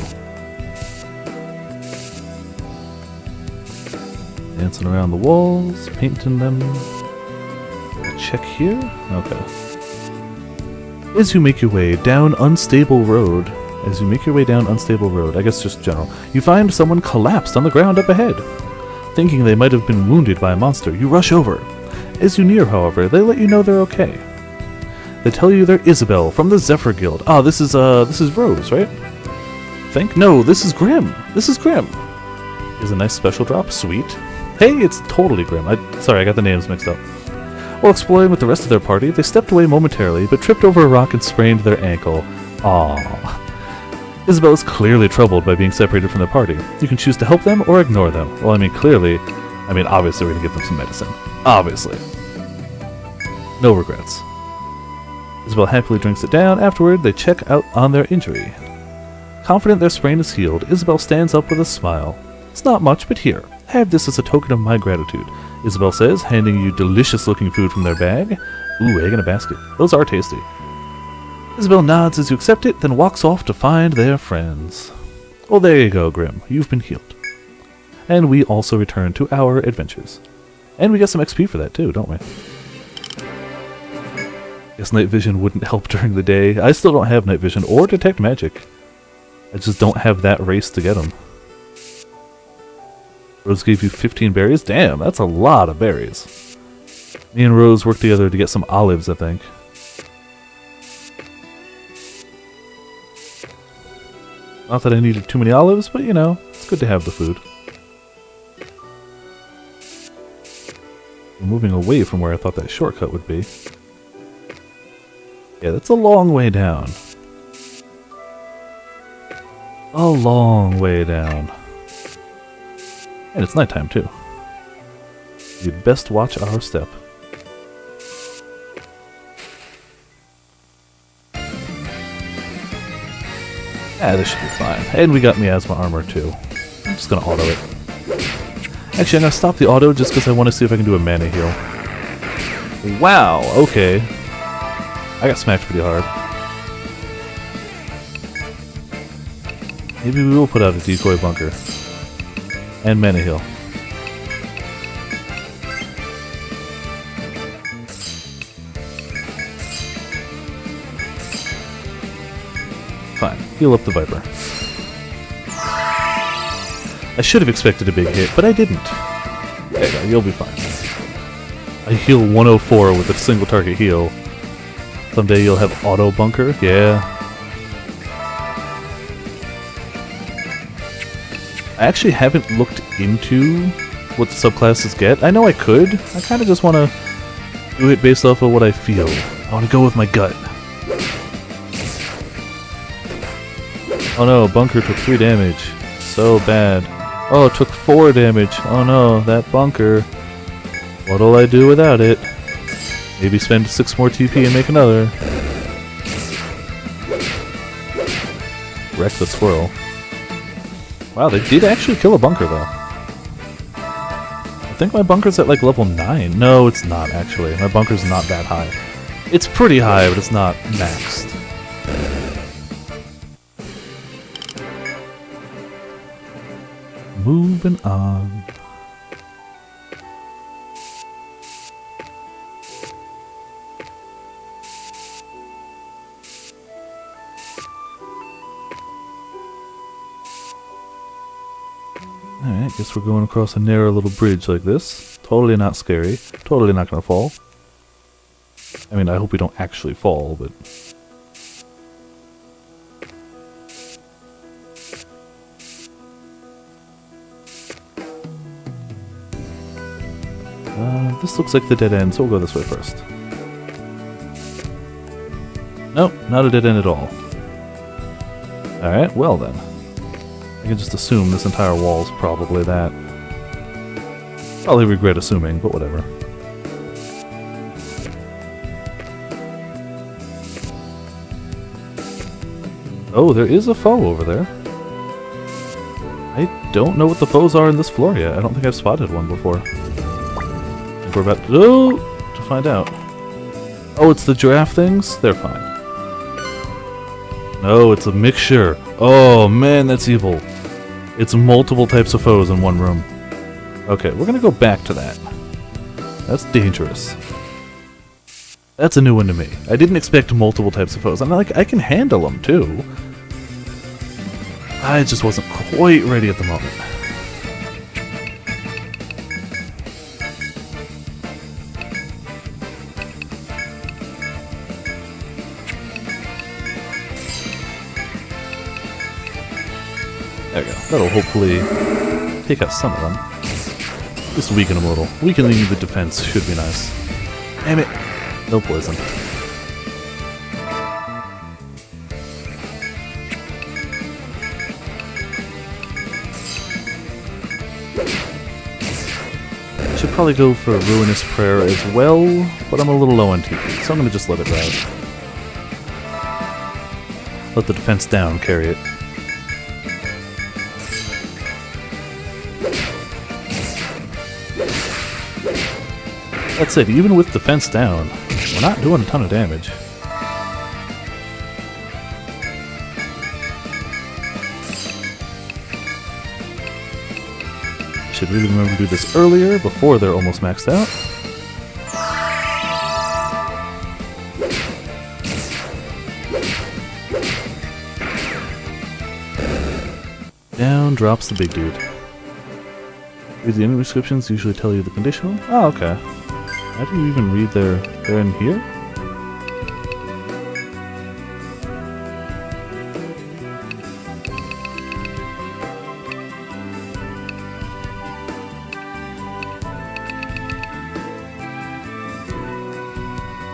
Dancing around the walls, painting them. Check here? Okay. As you make your way down unstable road, I guess just general, you find someone collapsed on the ground up ahead. Thinking they might have been wounded by a monster, you rush over. As you near, however, they let you know they're okay. They tell you they're Isabel from the Zephyr Guild. Ah, this is Rose, right? No, this is Grim. This is Grim. Here's a nice special drop. Sweet. Hey, it's totally Grim. Sorry, I got the names mixed up. While exploring with the rest of their party, they stepped away momentarily, but tripped over a rock and sprained their ankle. Aww. Isabel is clearly troubled by being separated from their party. You can choose to help them or ignore them. Well, I mean, obviously we're gonna give them some medicine. Obviously. No regrets. Isabel happily drinks it down. Afterward, they check out on their injury. Confident their sprain is healed, Isabel stands up with a smile. It's not much, but here, have this as a token of my gratitude, Isabel says, handing you delicious-looking food from their bag. Ooh, egg in a basket. Those are tasty. Isabel nods as you accept it, then walks off to find their friends. Well, there you go, Grim. You've been healed. And we also return to our adventures. And we get some XP for that, too, don't we? Guess night vision wouldn't help during the day. I still don't have night vision or detect magic. I just don't have that race to get them. Rose gave you 15 berries? Damn, that's a lot of berries. Me and Rose worked together to get some olives, I think. Not that I needed too many olives, but you know, it's good to have the food. We're moving away from where I thought that shortcut would be. Yeah, that's a long way down. A long way down. And it's nighttime, too. You'd best watch our step. This should be fine. And we got miasma armor, too. I'm just gonna auto it. Actually, I'm gonna stop the auto just because I want to see if I can do a mana heal. Wow, okay. I got smacked pretty hard. Maybe we will put out a decoy bunker. And mana heal. Fine. Heal up the Viper. I should have expected a big hit, but I didn't. There you go, you'll be fine. I heal 104 with a single target heal. Someday you'll have auto bunker, yeah. I actually haven't looked into what the subclasses get. I know I could. I kind of just want to do it based off of what I feel. I want to go with my gut. Oh no, bunker took 3 damage. So bad. Oh, it took 4 damage. Oh no, that bunker. What'll I do without it? Maybe spend 6 more TP and make another. Wreck the squirrel. Wow, they did actually kill a bunker, though. I think my bunker's at, like, level 9. No, it's not, actually. My bunker's not that high. It's pretty high, but it's not maxed. Moving on. Alright, guess we're going across a narrow little bridge like this. Totally not scary. Totally not gonna fall. I mean, I hope we don't actually fall, but... This looks like the dead end, so we'll go this way first. Nope, not a dead end at all. Alright, well then. I can just assume this entire wall's probably that. Probably regret assuming, but whatever. Oh, there is a foe over there. I don't know what the foes are in this floor yet. I don't think I've spotted one before. I think we're about to find out. Oh, it's the giraffe things? They're fine. No, it's a mixture. Oh man, that's evil. It's multiple types of foes in one room. Okay, we're gonna go back to that. That's dangerous. That's a new one to me. I didn't expect multiple types of foes. I'm like, I can handle them too. I just wasn't quite ready at the moment. There we go. That'll hopefully take out some of them. Just weaken them a little. Weakening the defense should be nice. Damn it! No poison. I should probably go for a Ruinous Prayer as well, but I'm a little low on TP, so I'm going to just let it ride. Let the defense down carry it. That's it, even with defense down, we're not doing a ton of damage. Should really remember to do this earlier, before they're almost maxed out. Down drops the big dude. Read the enemy descriptions usually tell you the conditional? Oh, okay. How do you even read they're in here?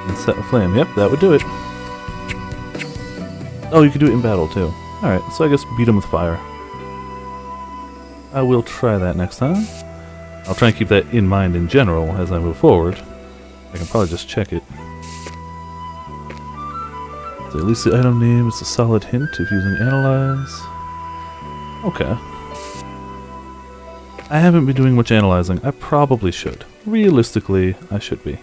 And set a flame. Yep, that would do it. Oh, you could do it in battle too. Alright, so I guess beat him with fire. I will try that next time. I'll try and keep that in mind in general as I move forward. I can probably just check it. So at least the item name is a solid hint if using analyze. Okay. I haven't been doing much analyzing. I probably should. Realistically, I should be.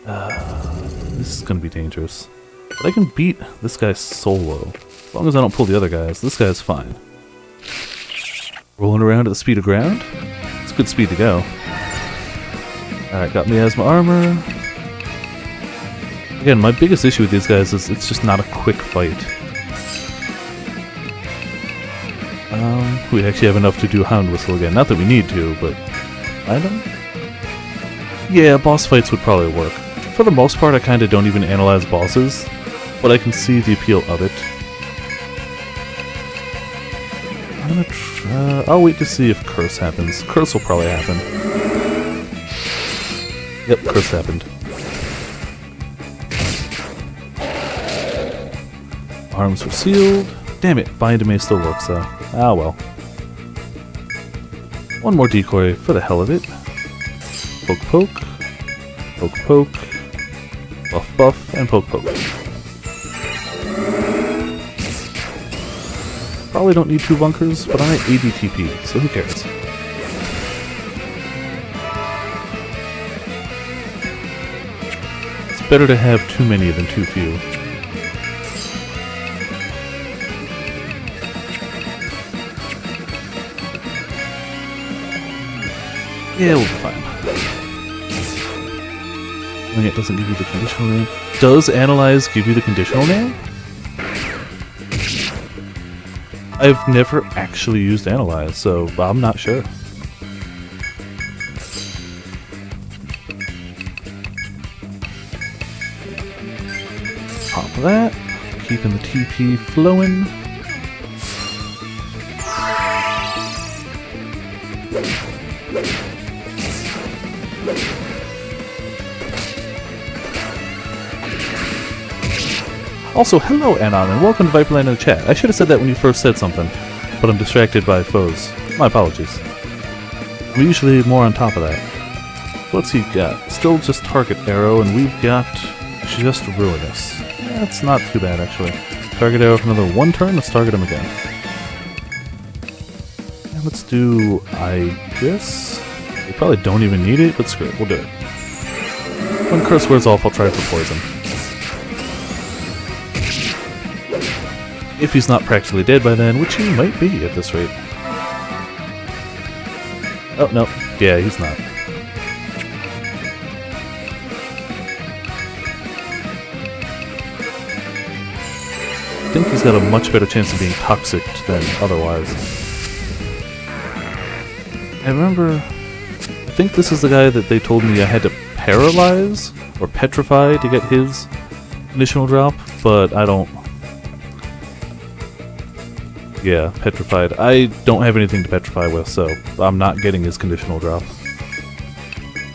This is going to be dangerous. But I can beat this guy solo. As long as I don't pull the other guys, this guy's fine. Rolling around at the speed of ground. It's good speed to go. Alright, got miasma armor. Again, my biggest issue with these guys is it's just not a quick fight. We actually have enough to do Hound Whistle again. Not that we need to, but... item? Yeah, boss fights would probably work. For the most part, I kinda don't even analyze bosses, but I can see the appeal of it. I'm gonna try... I'll wait to see if Curse happens. Curse will probably happen. Yep, Curse happened. Arms were sealed. Damn it, Bind may still works though. Ah well. One more decoy for the hell of it. Poke poke. Poke poke. Buff buff, and poke poke. Probably don't need 2 bunkers, but I'm at 80 TP, so who cares? It's better to have too many than too few. Yeah, we'll be fine. And it doesn't give you the conditional name. Does Analyze give you the conditional name? I've never actually used Analyze, so I'm not sure. Pop that. Keeping the TP flowing. Also, hello Anon, and welcome to Viperland in the chat. I should have said that when you first said something, but I'm distracted by foes. My apologies. I'm usually more on top of that. What's he got? Still just target arrow, and we've got just ruinous. That's not too bad, actually. Target arrow for another 1 turn, let's target him again. And let's do Ibis. We probably don't even need it, but screw it, we'll do it. When curse wears off, I'll try for poison. If he's not practically dead by then, which he might be at this rate. Oh, no. Yeah, he's not. I think he's got a much better chance of being toxic than otherwise. I remember... I think this is the guy that they told me I had to paralyze or petrify to get his conditional drop, but I don't... Yeah, petrified. I don't have anything to petrify with, so I'm not getting his conditional drop.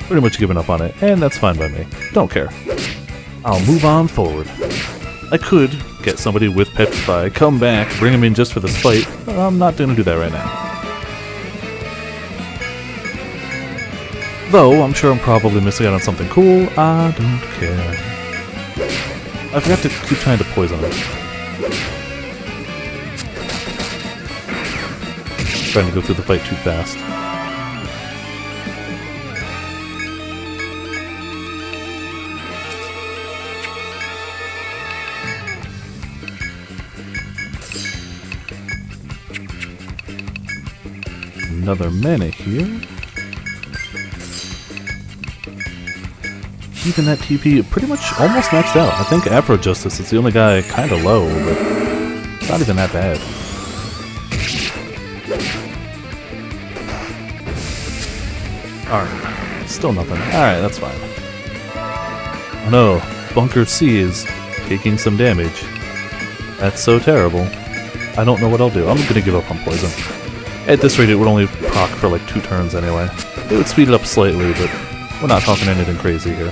Pretty much given up on it, and that's fine by me. Don't care. I'll move on forward. I could get somebody with petrify, come back, bring him in just for this fight, but I'm not going to do that right now. Though, I'm sure I'm probably missing out on something cool. I don't care. I forgot to keep trying to poison him. Trying to go through the fight too fast. Another mana here. Keeping that TP pretty much almost maxed out. I think Afro Justice is the only guy kind of low, but it's not even that bad. Alright, still nothing. Alright, that's fine. Oh no, Bunker C is taking some damage. That's so terrible. I don't know what I'll do. I'm gonna give up on poison. At this rate, it would only proc for like 2 turns anyway. It would speed it up slightly, but we're not talking anything crazy here.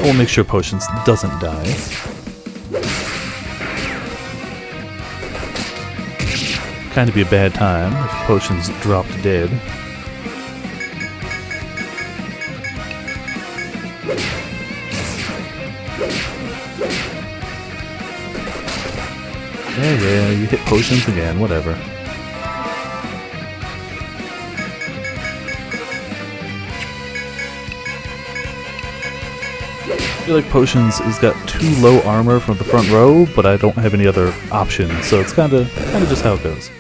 We'll make sure Potions doesn't die. Kind of be a bad time if Potions dropped dead. Yeah, you hit Potions again, whatever. I feel like Potions has got too low armor from the front row, but I don't have any other options, so it's kinda just how it goes.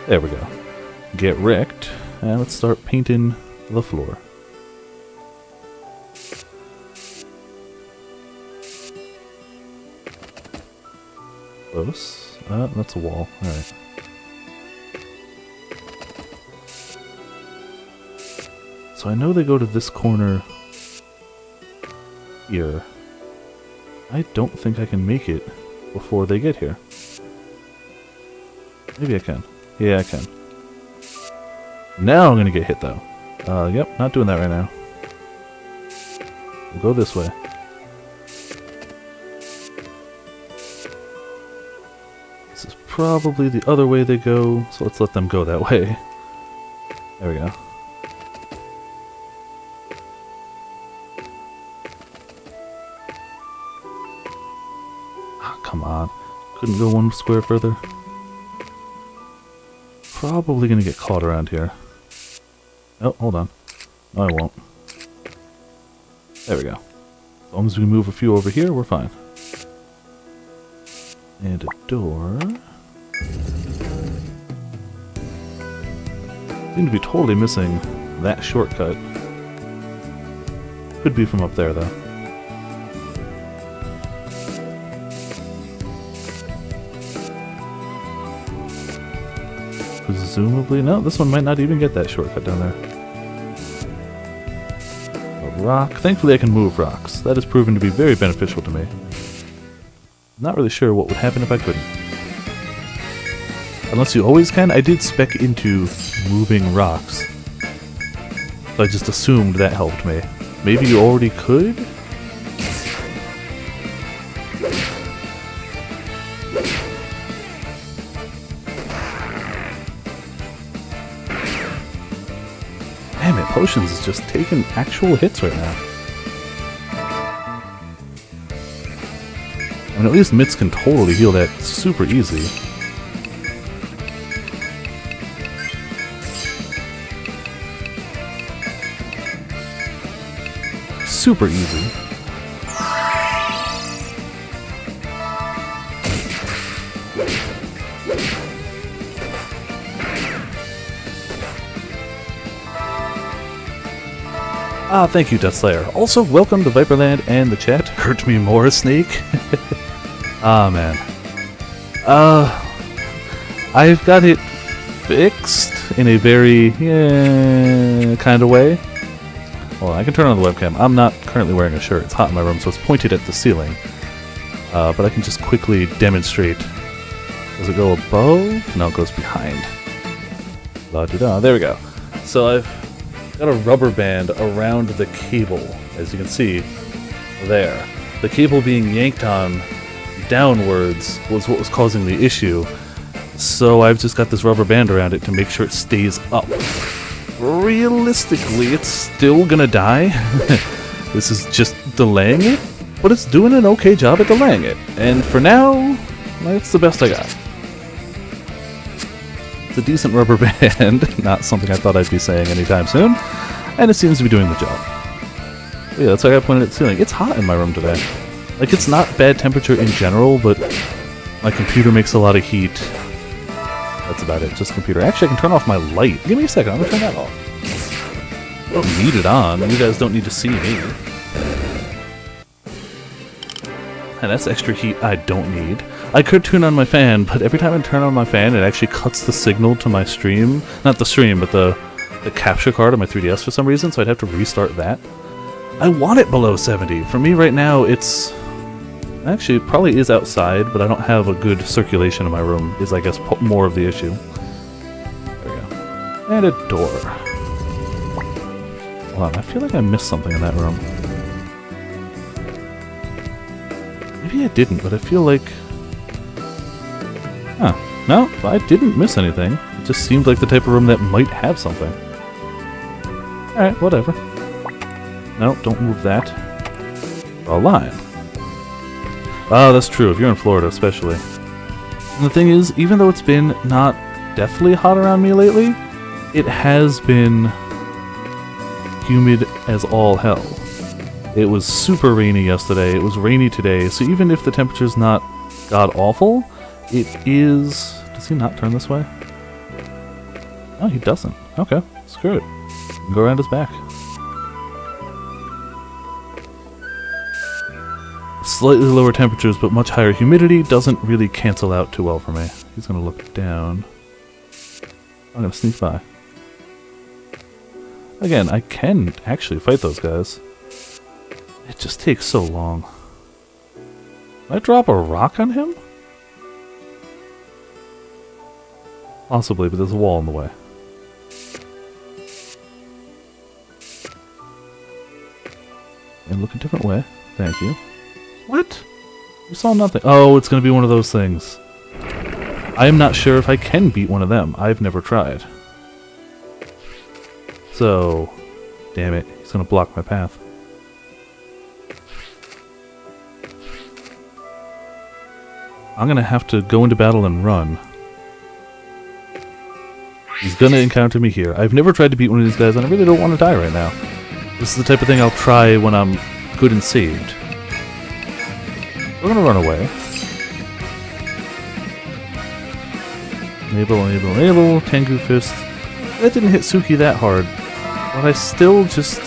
There we go. Get wrecked, and let's start painting the floor. Close. That's a wall. Alright. So I know they go to this corner here. I don't think I can make it before they get here. Maybe I can. Yeah, I can. Now I'm gonna get hit though. Yep, not doing that right now. We'll go this way. This is probably the other way they go, so let's let them go that way. There we go. Ah, come on. Couldn't go 1 square further. Probably gonna get caught around here. Oh, hold on. No, I won't. There we go. As long as we move a few over here, we're fine. And a door. Seem to be totally missing that shortcut. Could be from up there, though. Presumably, no, this one might not even get that shortcut down there. A rock. Thankfully I can move rocks. That has proven to be very beneficial to me. Not really sure what would happen if I couldn't. Unless you always can. I did spec into moving rocks. So I just assumed that helped me. Maybe you already could? Damn it, Potions is just taking actual hits right now. I mean, at least Mitts can totally heal that super easy. Super easy. Ah, thank you, Deathslayer. Also, welcome to Viperland and the chat. Hurt me more, Snake. Ah, man. I've got it fixed in a very, kind of way. Well, I can turn on the webcam. I'm not currently wearing a shirt. It's hot in my room, so it's pointed at the ceiling. But I can just quickly demonstrate. Does it go above? No, it goes behind. La-da-da. There we go. So I've got a rubber band around the cable, as you can see there. The cable being yanked on downwards was what was causing the issue. So I've just got this rubber band around it to make sure it stays up. Realistically, it's still gonna die. This is just delaying it, but it's doing an okay job at delaying it. And for now, that's the best I got. It's a decent rubber band, not something I thought I'd be saying anytime soon, and it seems to be doing the job. But yeah, that's why I pointed at the ceiling. It's hot in my room today. Like, it's not bad temperature in general, but my computer makes a lot of heat. That's about it, just computer. Actually, I can turn off my light. Give me a second, I'm gonna turn that off. I don't need it on. You guys don't need to see me. And that's extra heat I don't need. I could turn on my fan, but every time I turn on my fan, it actually cuts the signal to my stream. Not the stream, but the capture card on my 3DS for some reason, so I'd have to restart that. I want it below 70. For me right now, it's... Actually, it probably is outside, but I don't have a good circulation in my room, is I guess more of the issue. There we go. And a door. Hold on, I feel like I missed something in that room. Maybe I didn't, but I feel like... Huh. No, I didn't miss anything. It just seemed like the type of room that might have something. Alright, whatever. No, don't move that. Draw a line. Oh, that's true, if you're in Florida especially. And the thing is, even though it's been not deathly hot around me lately, it has been humid as all hell. It was super rainy yesterday, it was rainy today, so even if the temperature's not god-awful, it is... Does he not turn this way? No, he doesn't. Okay, screw it. You can go around his back. Slightly lower temperatures, but much higher humidity doesn't really cancel out too well for me. He's gonna look down. I'm gonna sneak by. Again, I can actually fight those guys. It just takes so long. Did I drop a rock on him? Possibly, but there's a wall in the way. And look a different way. Thank you. What? You saw nothing. Oh, it's going to be one of those things. I am not sure if I can beat one of them. I've never tried. So, damn it. He's going to block my path. I'm going to have to go into battle and run. He's going to encounter me here. I've never tried to beat one of these guys, and I really don't want to die right now. This is the type of thing I'll try when I'm good and saved. We're gonna run away. Enable, Tengu Fist. That didn't hit Suki that hard. But I still just...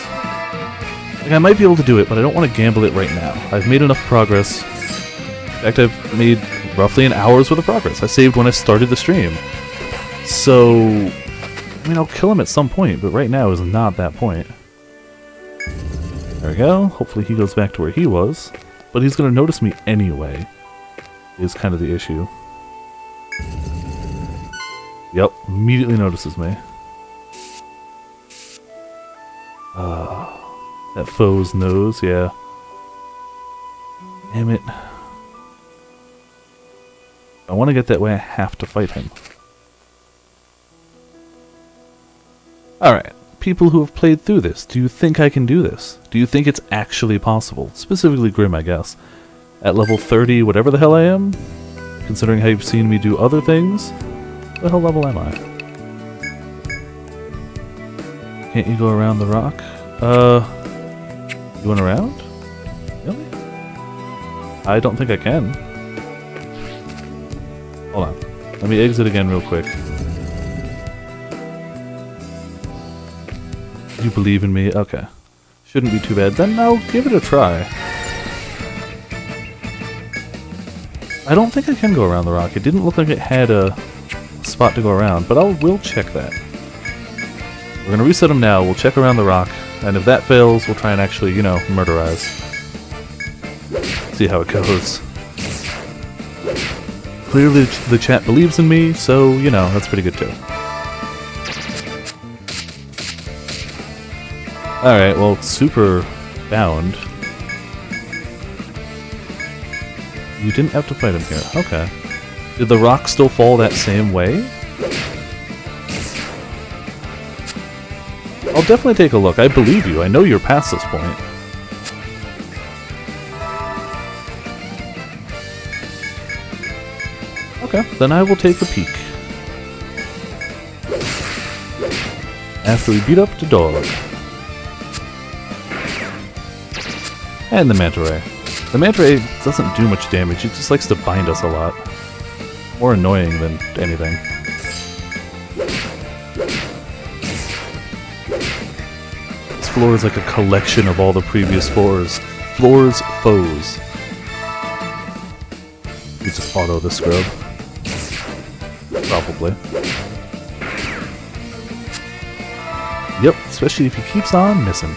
Like, I might be able to do it, but I don't want to gamble it right now. I've made enough progress. In fact, I've made roughly an hour's worth of progress. I saved when I started the stream. So... I mean, I'll kill him at some point, but right now is not that point. There we go. Hopefully he goes back to where he was. But he's going to notice me anyway, is kind of the issue. Yep, immediately notices me. That foe's nose, yeah. Damn it. I want to get that way, I have to fight him. Alright, people who have played through this, do you think I can do this? Do you think it's actually possible? Specifically Grim, I guess. At level 30, whatever the hell I am? Considering how you've seen me do other things? What the hell level am I? Can't you go around the rock? You went around? Really? I don't think I can. Hold on. Let me exit again real quick. You believe in me? Okay. Shouldn't be too bad. Then I'll give it a try. I don't think I can go around the rock. It didn't look like it had a spot to go around, but we'll check that. We're gonna reset him now, we'll check around the rock, and if that fails, we'll try and actually, you know, murderize. See how it goes. Clearly the chat believes in me, so, you know, that's pretty good too. Alright, well, super bound. You didn't have to fight him here. Okay. Did the rock still fall that same way? I'll definitely take a look. I believe you. I know you're past this point. Okay, then I will take a peek. After we beat up the dog. And the manta ray. The manta ray doesn't do much damage, it just likes to bind us a lot. More annoying than anything. This floor is like a collection of all the previous floors. Floor's foes. You just auto the scrub. Probably. Yep, especially if he keeps on missing.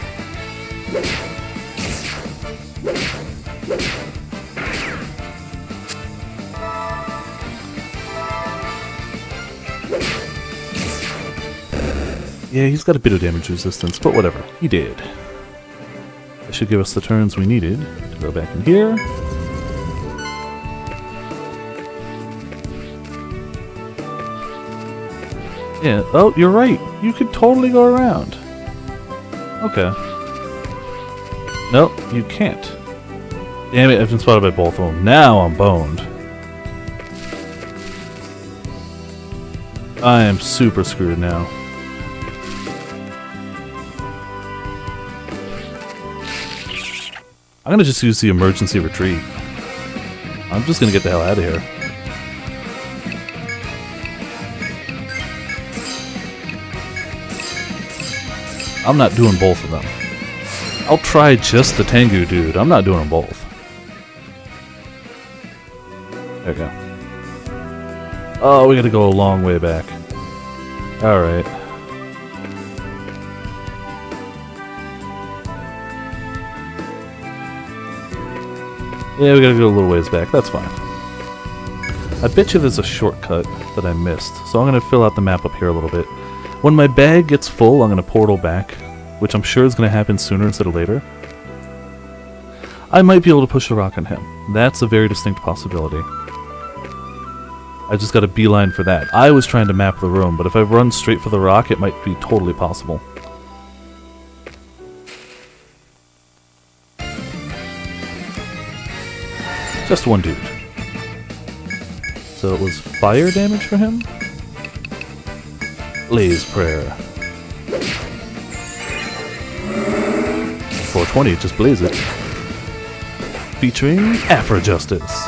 Yeah, he's got a bit of damage resistance, but whatever. He did. That should give us the turns we needed to go back in here. Yeah, oh, you're right. You could totally go around. Okay. Nope, you can't. Damn it, I've been spotted by both of them. Now I'm boned. I am super screwed now. I'm gonna just use the emergency retreat. I'm just gonna get the hell out of here. I'm not doing both of them. I'll try just the Tengu dude. I'm not doing them both. There we go. Oh, we gotta go a long way back. Alright. Yeah, we gotta go a little ways back. That's fine. I bet you there's a shortcut that I missed, so I'm gonna fill out the map up here a little bit. When my bag gets full, I'm gonna portal back, which I'm sure is gonna happen sooner instead of later. I might be able to push a rock on him. That's a very distinct possibility. I just got a beeline for that. I was trying to map the room, but if I run straight for the rock, it might be totally possible. Just one dude. So it was fire damage for him? Blaze Prayer. 420, just blaze it. Featuring Afro Justice.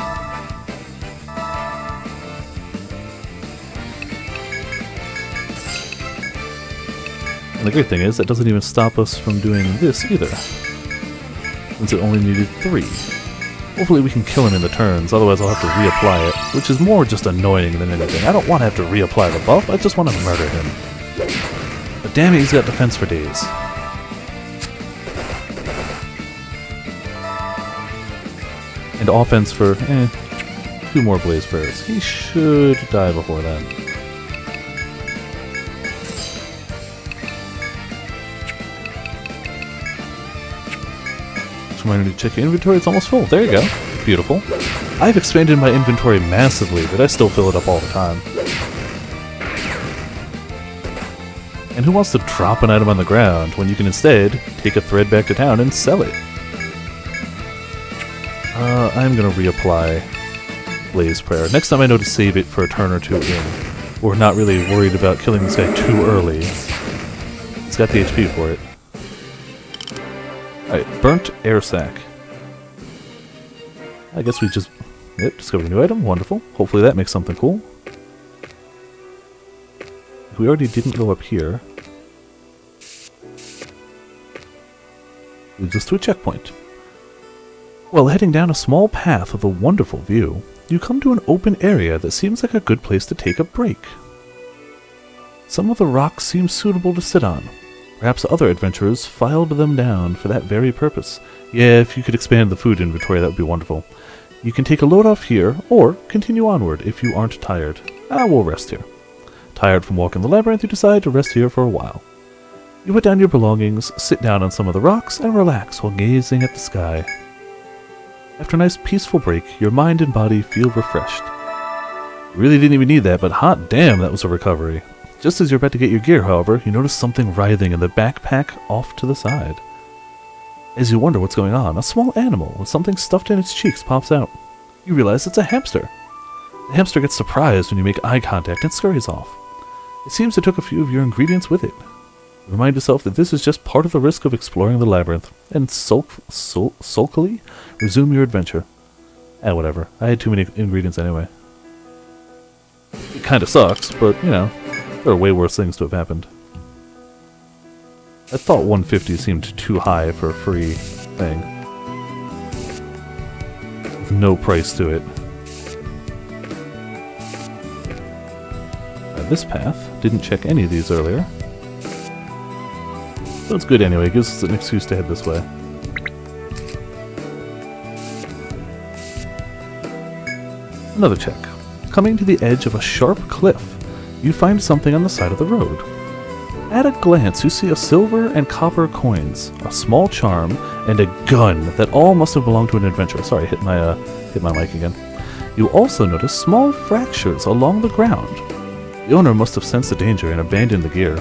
And the great thing is, that doesn't even stop us from doing this either. Since it only needed 3. Hopefully we can kill him in the turns, otherwise I'll have to reapply it, which is more just annoying than anything. I don't want to have to reapply the buff, I just want to murder him. But damn it, he's got defense for days. And offense for, 2 more Blaze Prayers. He should die before then. reminder to check your inventory. It's almost full. There you go. Beautiful. I've expanded my inventory massively, but I still fill it up all the time. And who wants to drop an item on the ground when you can instead take a thread back to town and sell it? I'm gonna reapply Blaze Prayer. Next time I know to save it for a turn or two in. We're not really worried about killing this guy too early. He's got the HP for it. Alright, Burnt Air Sac. I guess we just... Yep, discovered a new item. Wonderful. Hopefully that makes something cool. We already didn't go up here. Leads us to a checkpoint. While heading down a small path with a wonderful view, you come to an open area that seems like a good place to take a break. Some of the rocks seem suitable to sit on. Perhaps other adventurers filed them down for that very purpose. Yeah, if you could expand the food inventory, that would be wonderful. You can take a load off here, or continue onward if you aren't tired. We'll rest here. Tired from walking the labyrinth, you decide to rest here for a while. You put down your belongings, sit down on some of the rocks, and relax while gazing at the sky. After a nice peaceful break, your mind and body feel refreshed. You really didn't even need that, but hot damn, that was a recovery. Just as you're about to get your gear, however, you notice something writhing in the backpack off to the side. As you wonder what's going on, a small animal with something stuffed in its cheeks pops out. You realize it's a hamster. The hamster gets surprised when you make eye contact and scurries off. It seems it took a few of your ingredients with it. You remind yourself that this is just part of the risk of exploring the labyrinth, and sulkily resume your adventure. Whatever. I had too many ingredients anyway. It kinda sucks, but, you know, there are way worse things to have happened. I thought 150 seemed too high for a free thing. With no price to it. This path didn't check any of these earlier. But it's good anyway, it gives us an excuse to head this way. Another check. Coming to the edge of a sharp cliff, you find something on the side of the road. At a glance, you see a silver and copper coins, a small charm, and a gun that all must have belonged to an adventurer. Sorry, hit my mic again. You also notice small fractures along the ground. The owner must have sensed the danger and abandoned the gear.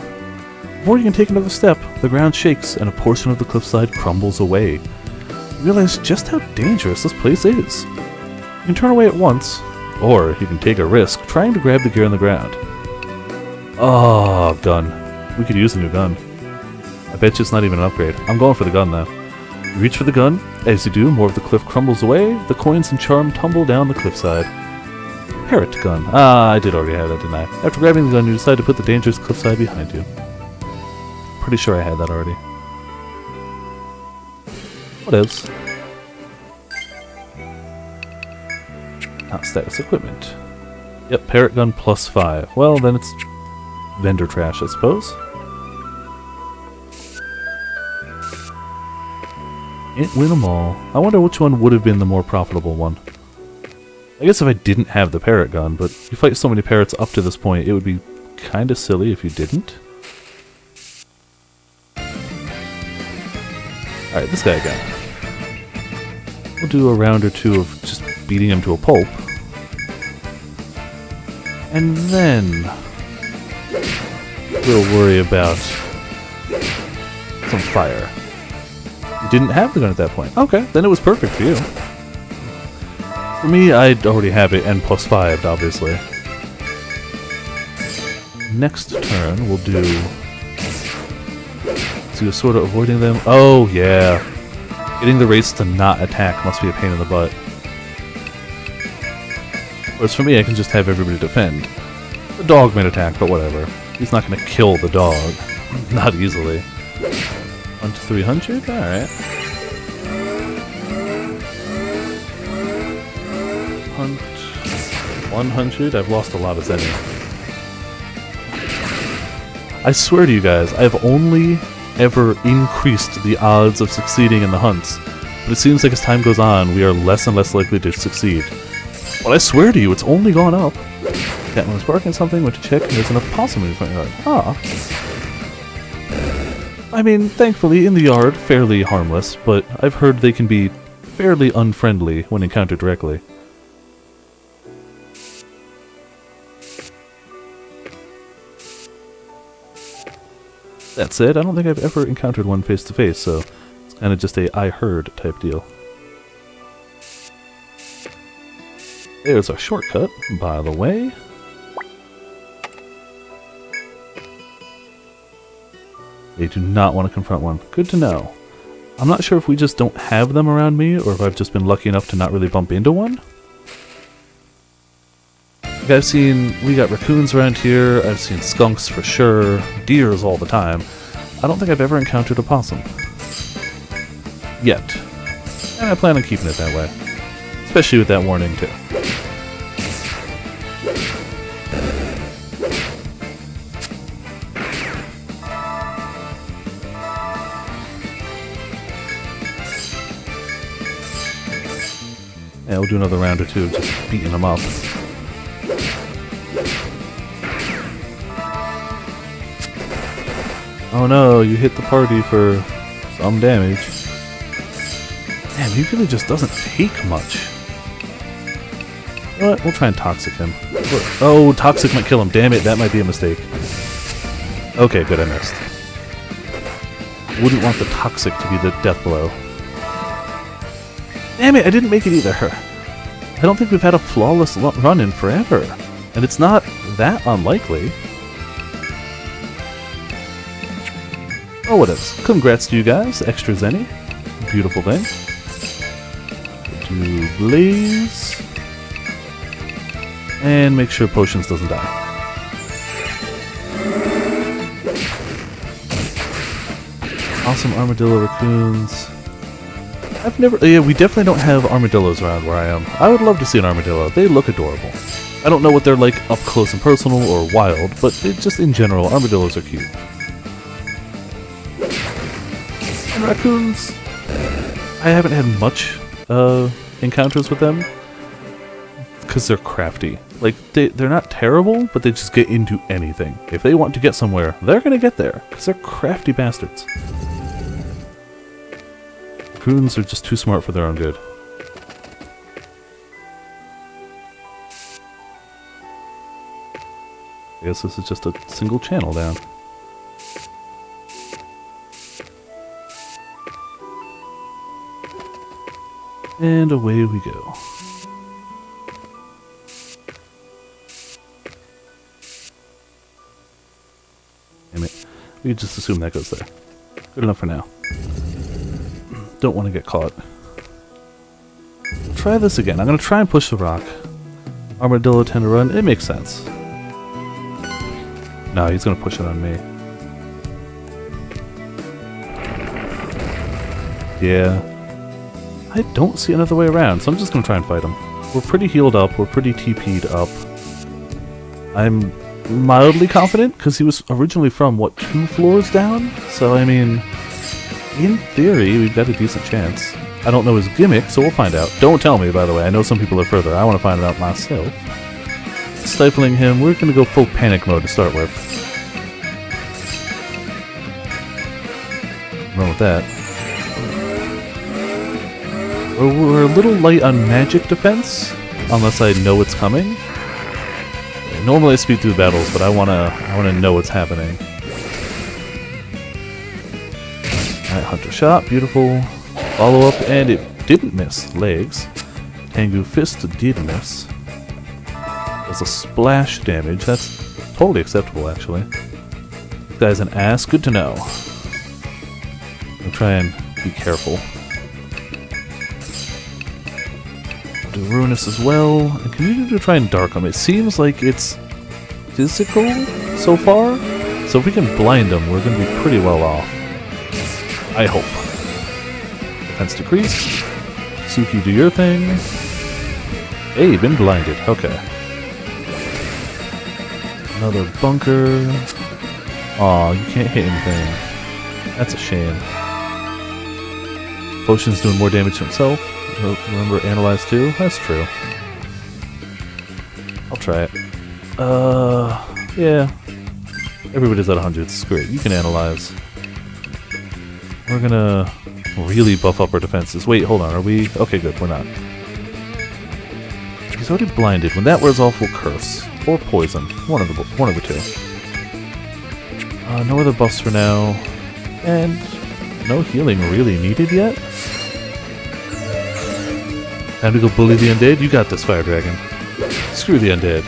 Before you can take another step, the ground shakes and a portion of the cliffside crumbles away. You realize just how dangerous this place is. You can turn away at once, or you can take a risk trying to grab the gear on the ground. Oh, gun. We could use a new gun. I bet you it's not even an upgrade. I'm going for the gun though. You reach for the gun. As you do, more of the cliff crumbles away. The coins and charm tumble down the cliffside. Parrot gun. I did already have that, didn't I? After grabbing the gun, you decide to put the dangerous cliffside behind you. Pretty sure I had that already. Whatevs. Status equipment. Yep, parrot gun plus 5. Well, then it's vendor trash, I suppose. Can't win them all. I wonder which one would have been the more profitable one. I guess if I didn't have the parrot gun, but you fight so many parrots up to this point, it would be kinda silly if you didn't. Alright, this guy again. We'll do a round or two of just beating him to a pulp. And then we'll worry about some fire. You didn't have the gun at that point. Okay, then it was perfect for you. For me, I'd already have it, and plus 5, obviously. Next turn, we'll do... So you're sort of avoiding them. Oh, yeah. Getting the race to not attack must be a pain in the butt. Whereas for me, I can just have everybody defend. The dog may attack, but whatever. He's not going to kill the dog. Not easily. 1 to 300? Alright. 100? I've lost a lot of Zenny. I swear to you guys, I've only ever increased the odds of succeeding in the hunts. But it seems like as time goes on, we are less and less likely to succeed. But I swear to you, it's only gone up. Catman was barking at something, went to check, and there's an opossum in the front yard. Ah. I mean, thankfully, in the yard, fairly harmless, but I've heard they can be fairly unfriendly when encountered directly. That said, I don't think I've ever encountered one face-to-face, so it's kind of just a I heard type deal. There's our shortcut, by the way. They do not want to confront one. Good to know. I'm not sure if we just don't have them around me, or if I've just been lucky enough to not really bump into one. Like we got raccoons around here, I've seen skunks for sure, deers all the time. I don't think I've ever encountered a possum. Yet. And I plan on keeping it that way. Especially with that warning, too. Yeah, we'll do another round or two, just beating them up. Oh no, you hit the party for some damage. Man, he really just doesn't take much. You know what? We'll try and Toxic him. Oh, Toxic might kill him. Damn it, that might be a mistake. Okay, good, I missed. Wouldn't want the Toxic to be the death blow. Damn it, I didn't make it either. I don't think we've had a flawless run in forever. And it's not that unlikely. Oh, what else? Congrats to you guys. Extra Zenny. Beautiful thing. Do Blaze. And make sure Potions doesn't die. Awesome Armadillo Raccoons. I've never... Yeah, we definitely don't have armadillos around where I am. I would love to see an armadillo. They look adorable. I don't know what they're like up close and personal or wild, but just in general, armadillos are cute. And raccoons... I haven't had much encounters with them. Because they're crafty. Like, they're not terrible, but they just get into anything. If they want to get somewhere, they're gonna get there. Because they're crafty bastards. Raccoons are just too smart for their own good. I guess this is just a single channel down. And away we go. Damn it. We could just assume that goes there. Good enough for now. Don't want to get caught. Try this again. I'm going to try and push the rock. Armadillo tend to run. It makes sense. No, he's going to push it on me. Yeah. I don't see another way around, so I'm just going to try and fight him. We're pretty healed up. We're pretty TP'd up. I'm mildly confident, because he was originally from, what, 2 floors down? So, I mean... in theory, we've got a decent chance. I don't know his gimmick, so we'll find out. Don't tell me, by the way. I know some people are further. I want to find it out myself. Stifling him, we're going to go full panic mode to start with. Run with that. We're a little light on magic defense, unless I know it's coming. Normally I speed through battles, but I wanna know what's happening. Alright, Hunter Shot, beautiful. Follow up, and it didn't miss. Legs. Tengu Fist did miss. Does a splash damage. That's totally acceptable, actually. This guy's an ass. Good to know. I'll try and be careful. Do Ruinous as well. And continue to try and dark him. It seems like it's physical so far. So if we can blind him, we're going to be pretty well off. I hope. Defense decrease. Suki, do your thing. Hey, you've been blinded. Okay. Another bunker. Aw, you can't hit anything. That's a shame. Potion's doing more damage to himself. Remember Analyze too? That's true. I'll try it. Yeah. Everybody's at 100. Screw it. You can Analyze. We're gonna really buff up our defenses. Wait, hold on, are we... Okay, good, we're not. He's already blinded. When that wears off, we'll curse. Or poison. One of the two. No other buffs for now. And no healing really needed yet. Time to go bully the undead? You got this, Fire Dragon. Screw the undead.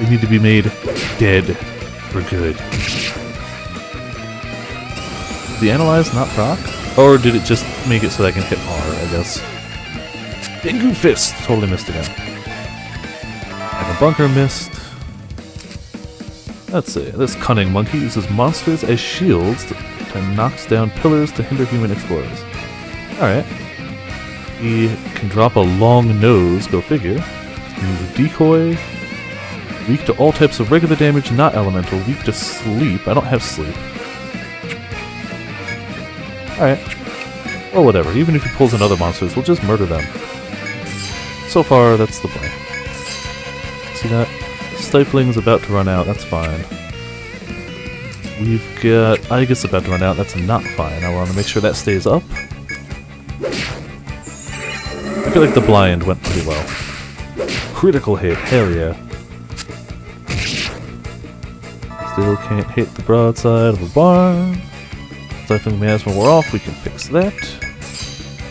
They need to be made dead for good. Did the Analyze not proc? Or did it just make it so that I can hit R, I guess? Tengu Fist! Totally missed again. And a Bunker missed. Let's see. This cunning monkey uses monsters as shields and knocks down pillars to hinder human explorers. Alright. He can drop a long nose, go figure. He can use a decoy. Weak to all types of regular damage, not elemental. Weak to sleep. I don't have sleep. Alright. Well, whatever. Even if he pulls in other monsters, we'll just murder them. So far, that's the plan. See that? Stifling's about to run out. That's fine. We've got Aegis about to run out. That's not fine. I want to make sure that stays up. I feel like the blind went pretty well. Critical hit. Hell yeah. Still can't hit the broadside of the barn. Stifling miasma wore off. We can fix that.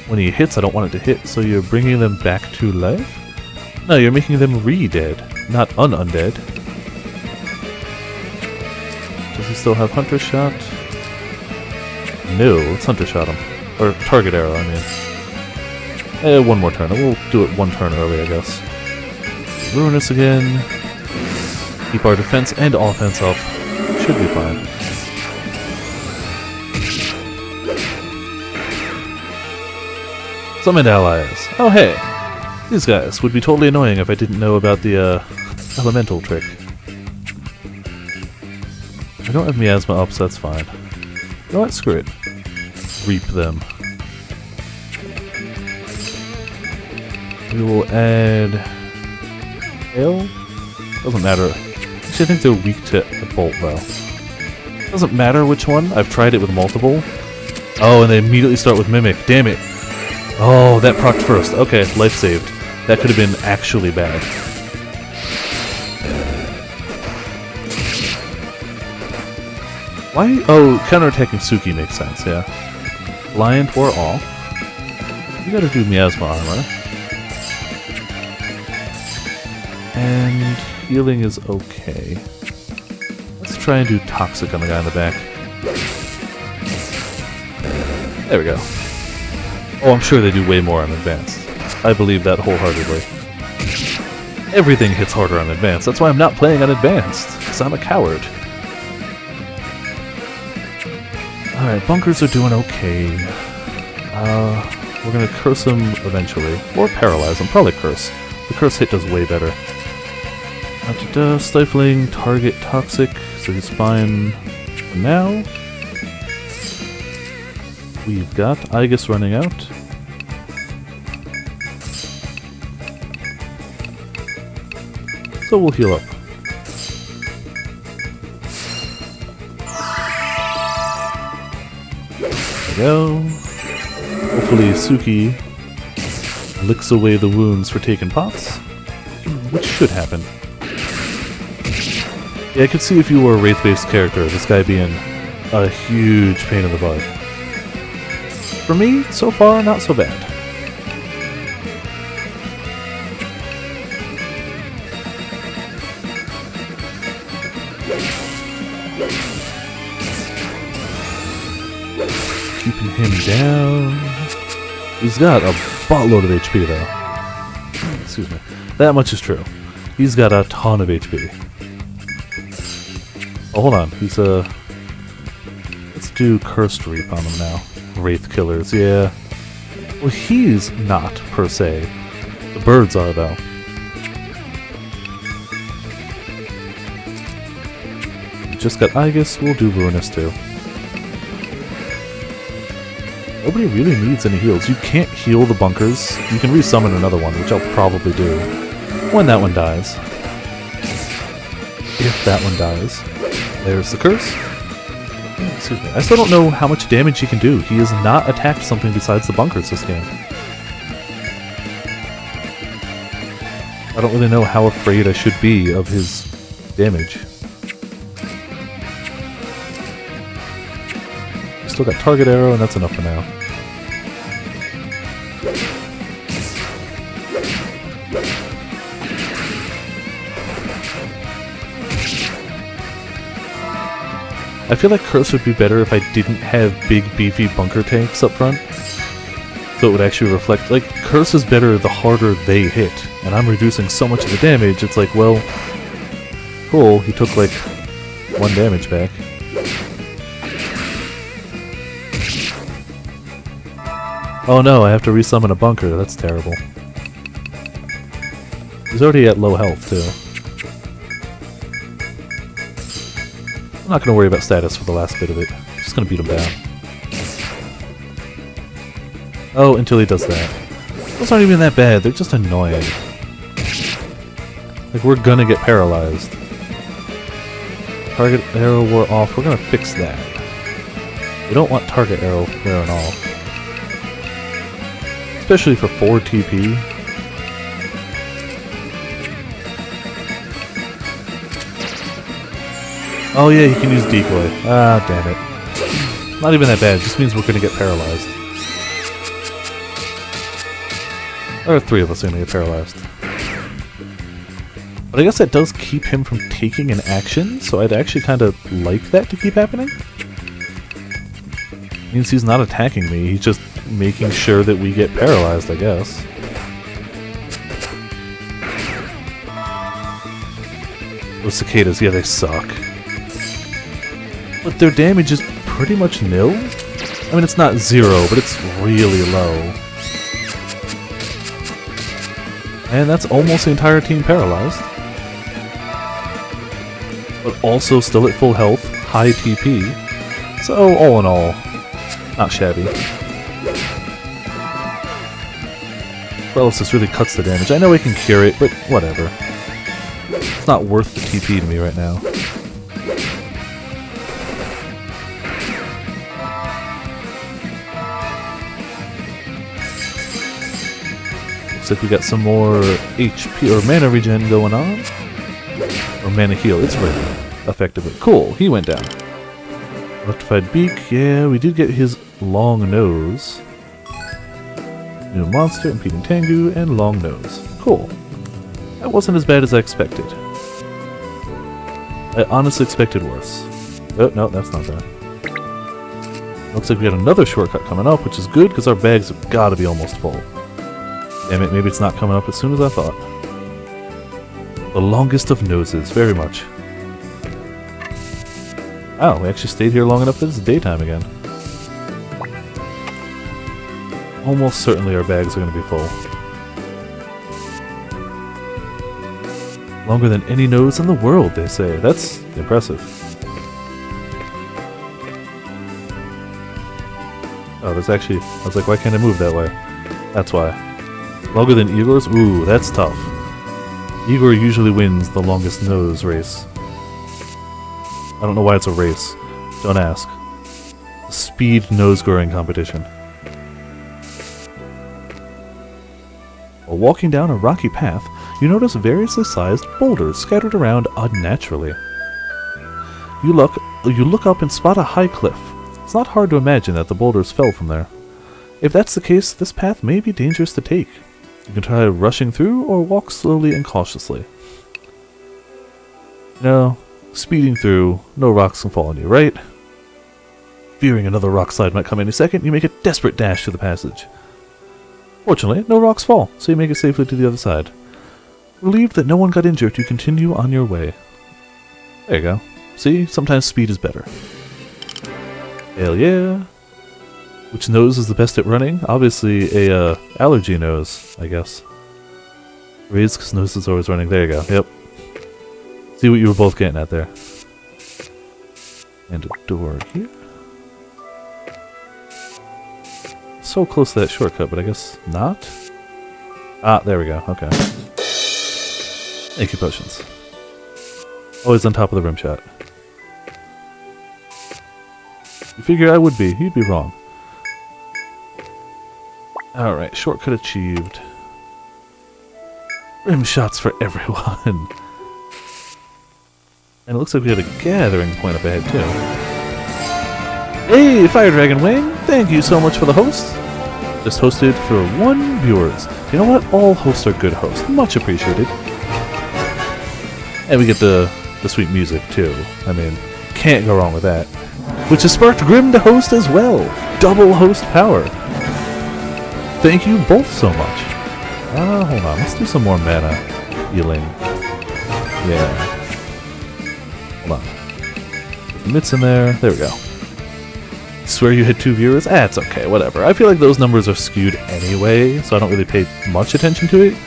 When he hits, I don't want it to hit, so you're bringing them back to life? No, you're making them re-dead, not un-undead. Does he still have Hunter Shot? No, let's Hunter Shot him. Or Target Arrow, I mean. One more turn. We'll do it one turn early, I guess. Ruinous again. Keep our defense and offense up. Should be fine. Summoned allies. Oh hey! These guys would be totally annoying if I didn't know about the, elemental trick. I don't have miasma up, so that's fine. You know what? Screw it. Reap them. We will add... Hail? Doesn't matter. Actually, I think they're weak to a bolt, though. Doesn't matter which one. I've tried it with multiple. Oh, and they immediately start with Mimic. Damn it. Oh, that procced first. Okay, life saved. That could have been actually bad. Why? Oh, counterattacking Suki makes sense, yeah. Blind or off. You gotta do miasma armor. And healing is okay. Let's try and do toxic on the guy in the back. There we go. Oh, I'm sure they do way more on advanced. I believe that wholeheartedly. Everything hits harder on advanced. That's why I'm not playing on advanced, because I'm a coward. Alright, bunkers are doing okay. We're gonna curse him eventually. Or paralyze him. Probably curse. The curse hit does way better. Stifling, target toxic, so he's fine for now. We've got Aegis running out. So we'll heal up. There we go. Hopefully Suki licks away the wounds for taking pots, which should happen. Yeah, I could see if you were a Wraith-based character, this guy being a huge pain in the butt. For me, so far, not so bad. Keeping him down. He's got a buttload of HP, though. Excuse me. That much is true. He's got a ton of HP. Oh, hold on. He's Let's do Cursed Reap on him now. Wraith Killers, yeah. Well, he's not, per se. The birds are, though. We just got Aegis, we'll do Ruinous, too. Nobody really needs any heals. You can't heal the bunkers. You can resummon another one, which I'll probably do when that one dies. If that one dies. There's the curse. Excuse me. I still don't know how much damage he can do. He has not attacked something besides the bunkers this game. I don't really know how afraid I should be of his damage. Still got target arrow, and that's enough for now. I feel like Curse would be better if I didn't have big beefy bunker tanks up front. So it would actually reflect, like, Curse is better the harder they hit, and I'm reducing so much of the damage, it's like, well, cool, he took like 1 damage back. Oh no, I have to resummon a bunker, that's terrible. He's already at low health, too. I'm not going to worry about status for the last bit of it. Just going to beat him down. Oh, until he does that. Those aren't even that bad, they're just annoying. Like, we're gonna get paralyzed. Target arrow wore off, we're gonna fix that. We don't want target arrow wearing off. Especially for 4 TP. Oh yeah, he can use decoy. Ah, damn it. Not even that bad, just means we're gonna get paralyzed. Or 3 of us are gonna get paralyzed. But I guess that does keep him from taking an action, so I'd actually kind of like that to keep happening. Means he's not attacking me, he's just making sure that we get paralyzed, I guess. Those cicadas, yeah, they suck. But their damage is pretty much nil. I mean, it's not 0, but it's really low. And that's almost the entire team paralyzed. But also still at full health, high TP. So, all in all, not shabby. Paralysis really cuts the damage. I know we can cure it, but whatever. It's not worth the TP to me right now. Looks like we got some more HP or mana regen going on. Or mana heal, it's ready. Effectively. Cool, he went down. Electrified beak, yeah, we did get his long nose. New monster, impeding Tengu, and long nose. Cool. That wasn't as bad as I expected. I honestly expected worse. Oh, no, that's not that. Looks like we got another shortcut coming up, which is good because our bags have got to be almost full. Damn it, maybe it's not coming up as soon as I thought. The longest of noses, very much. Wow, we actually stayed here long enough that it's daytime again. Almost certainly our bags are going to be full. Longer than any nose in the world, they say. That's impressive. Oh, there's actually... I was like, why can't I move that way? That's why. Longer than Igor's? Ooh, that's tough. Igor usually wins the longest nose race. I don't know why it's a race. Don't ask. A speed nose-growing competition. While walking down a rocky path, you notice variously sized boulders scattered around unnaturally. You look up and spot a high cliff. It's not hard to imagine that the boulders fell from there. If that's the case, this path may be dangerous to take. You can try rushing through or walk slowly and cautiously. No, speeding through, no rocks can fall on you, right? Fearing another rock slide might come any second, you make a desperate dash to the passage. Fortunately, no rocks fall, so you make it safely to the other side. Relieved that no one got injured, you continue on your way. There you go. See, sometimes speed is better. Hell yeah! Which nose is the best at running? Obviously a allergy nose, I guess. Raised because nose is always running. There you go. Yep. See what you were both getting at there. And a door here. So close to that shortcut, but I guess not? Ah, there we go. Okay. Thank you, potions. Always on top of the rim shot. You figure I would be. You'd be wrong. Alright, shortcut achieved. Rim shots for everyone. And it looks like we got a gathering point up ahead, too. Hey, Fire Dragon Wing! Thank you so much for the host. Just hosted for 1 viewers. You know what? All hosts are good hosts. Much appreciated. And we get the sweet music, too. I mean, can't go wrong with that. Which has sparked Grim to host as well. Double host power. Thank you both so much. Hold on. Let's do some more mana healing. Yeah. Hold on. Put the mitts in there. There we go. Swear you hit 2 viewers? It's okay. Whatever. I feel like those numbers are skewed anyway, so I don't really pay much attention to it.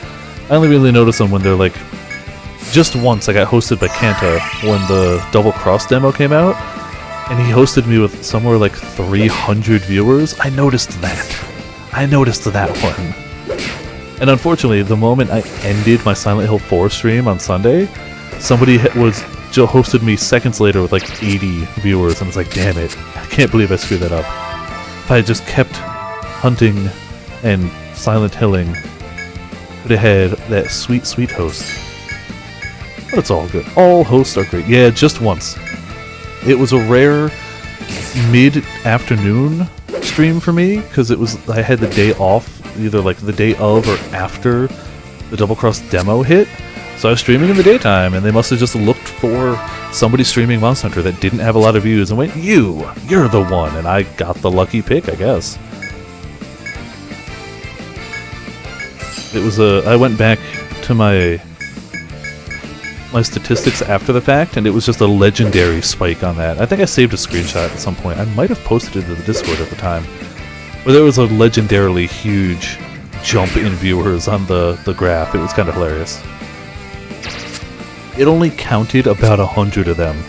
I only really notice them when they're like... Just once I got hosted by Kanta when the Double Cross demo came out, and he hosted me with somewhere like 300 viewers. I noticed that. I noticed that one. And unfortunately, the moment I ended my Silent Hill 4 stream on Sunday, somebody hosted me seconds later with like 80 viewers, and it's like, damn it, I can't believe I screwed that up. If I had just kept hunting and Silent Hilling, could have had that sweet, sweet host. But it's all good. All hosts are great. Yeah, just once. It was a rare mid-afternoon stream for me, because I had the day off, either like the day of or after the Double Cross demo hit. So I was streaming in the daytime, and they must have just looked for somebody streaming Monster Hunter that didn't have a lot of views and went, you're the one, and I got the lucky pick, I guess. It was I went back to my statistics after the fact, and it was just a legendary spike on that. I think I saved a screenshot at some point. I might have posted it to the Discord at the time, where there was a legendarily huge jump in viewers on the graph. It was kind of hilarious. It only counted about 100 of them,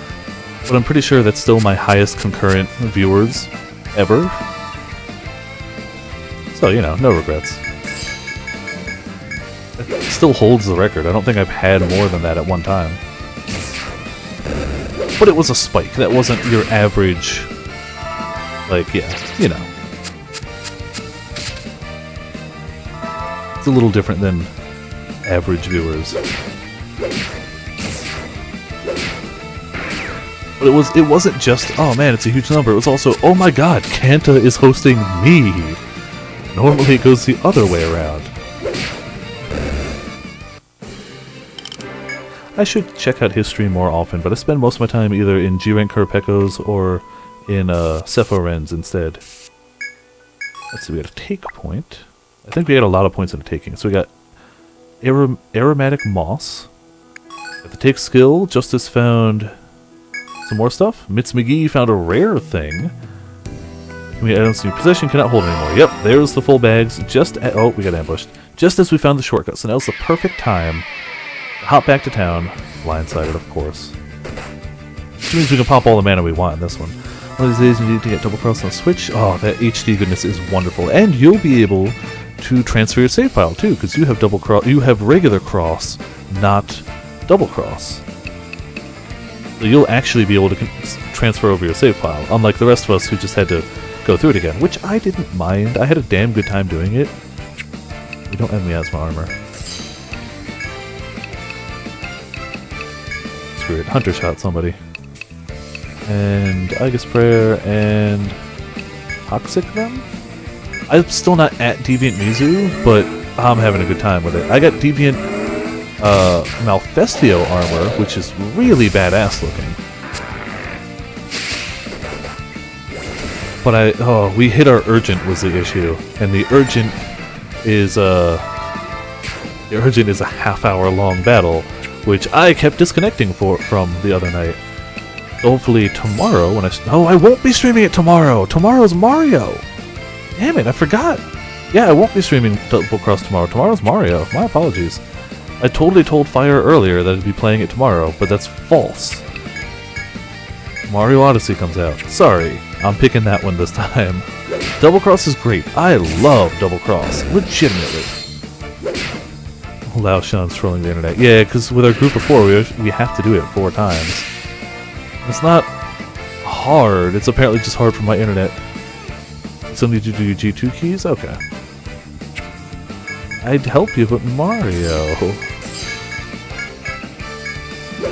but I'm pretty sure that's still my highest concurrent viewers ever. So, you know, no regrets. It still holds the record. I don't think I've had more than that at one time. But it was a spike. That wasn't your average, like, yeah, you know. It's a little different than average viewers. But it wasn't just, oh man, it's a huge number. It was also, oh my god, Kanta is hosting me. Normally it goes the other way around. I should check out his stream more often, but I spend most of my time either in G-Rank Kurapekos or in Sephoren's instead. Let's see, we got a take point. I think we got a lot of points in the taking. So we got Aromatic Moss. Got the take skill. Justice found some more stuff. Mitz McGee found a rare thing. We add on some new possession, cannot hold anymore. Yep, there's the full bags. Oh, we got ambushed. Just as we found the shortcut, so now's the perfect time. Hop back to town, blindsided of course. Which means we can pop all the mana we want in this one. One of these days you need to get double cross on the Switch. Oh, that HD goodness is wonderful. And you'll be able to transfer your save file too, because you have double cross, you have regular cross, not double cross. So you'll actually be able to transfer over your save file, unlike the rest of us who just had to go through it again, which I didn't mind. I had a damn good time doing it. We don't have miasma armor. Screw it, Hunter shot somebody. And Aegis Prayer and Toxic them? I'm still not at Deviant Mizu, but I'm having a good time with it. I got Deviant Malfestio armor, which is really badass looking. But we hit our Urgent was the issue, and the Urgent is a half-hour long battle, which I kept disconnecting from the other night. Hopefully tomorrow when I won't be streaming it tomorrow. Tomorrow's Mario. Damn it, I forgot. Yeah, I won't be streaming Double Cross tomorrow. Tomorrow's Mario. My apologies. I totally told Fire earlier that I'd be playing it tomorrow, but that's false. Mario Odyssey comes out. Sorry, I'm picking that one this time. Double Cross is great. I love Double Cross. Legitimately. Lao Shan's trolling the internet. Yeah, because with our group of 4, we have to do it 4 times. It's not hard. It's apparently just hard for my internet. Still need to do your G2 keys? Okay. I'd help you, but Mario...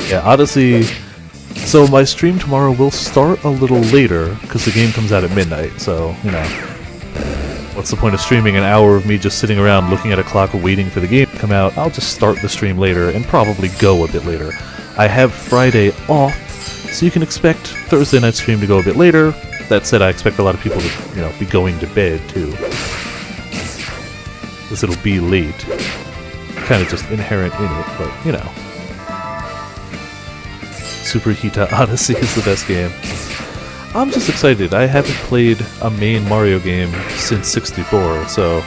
Yeah, Odyssey... So my stream tomorrow will start a little later, because the game comes out at midnight, so, you know. What's the point of streaming an hour of me just sitting around looking at a clock waiting for the game to come out? I'll just start the stream later, and probably go a bit later. I have Friday off, so you can expect Thursday night stream to go a bit later. That said, I expect a lot of people to, you know, be going to bed, too. Because it'll be late. Kind of just inherent in it, but, you know. Super Hita Odyssey is the best game. I'm just excited. I haven't played a main Mario game since 64, so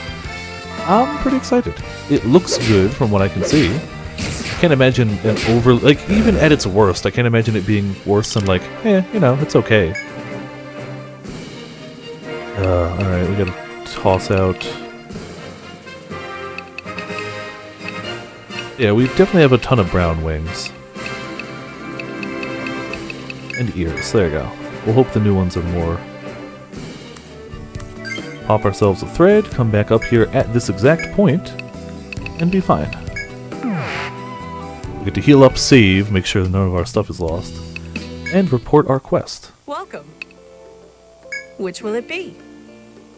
I'm pretty excited. It looks good from what I can see. I can't imagine an like, even at its worst, I can't imagine it being worse than, like, you know, it's okay. Alright, we gotta toss out... Yeah, we definitely have a ton of brown wings. And ears, there you go. We'll hope the new ones are more. Pop ourselves a thread, come back up here at this exact point, and be fine. We get to heal up, save, make sure that none of our stuff is lost, and report our quest. Welcome. Which will it be?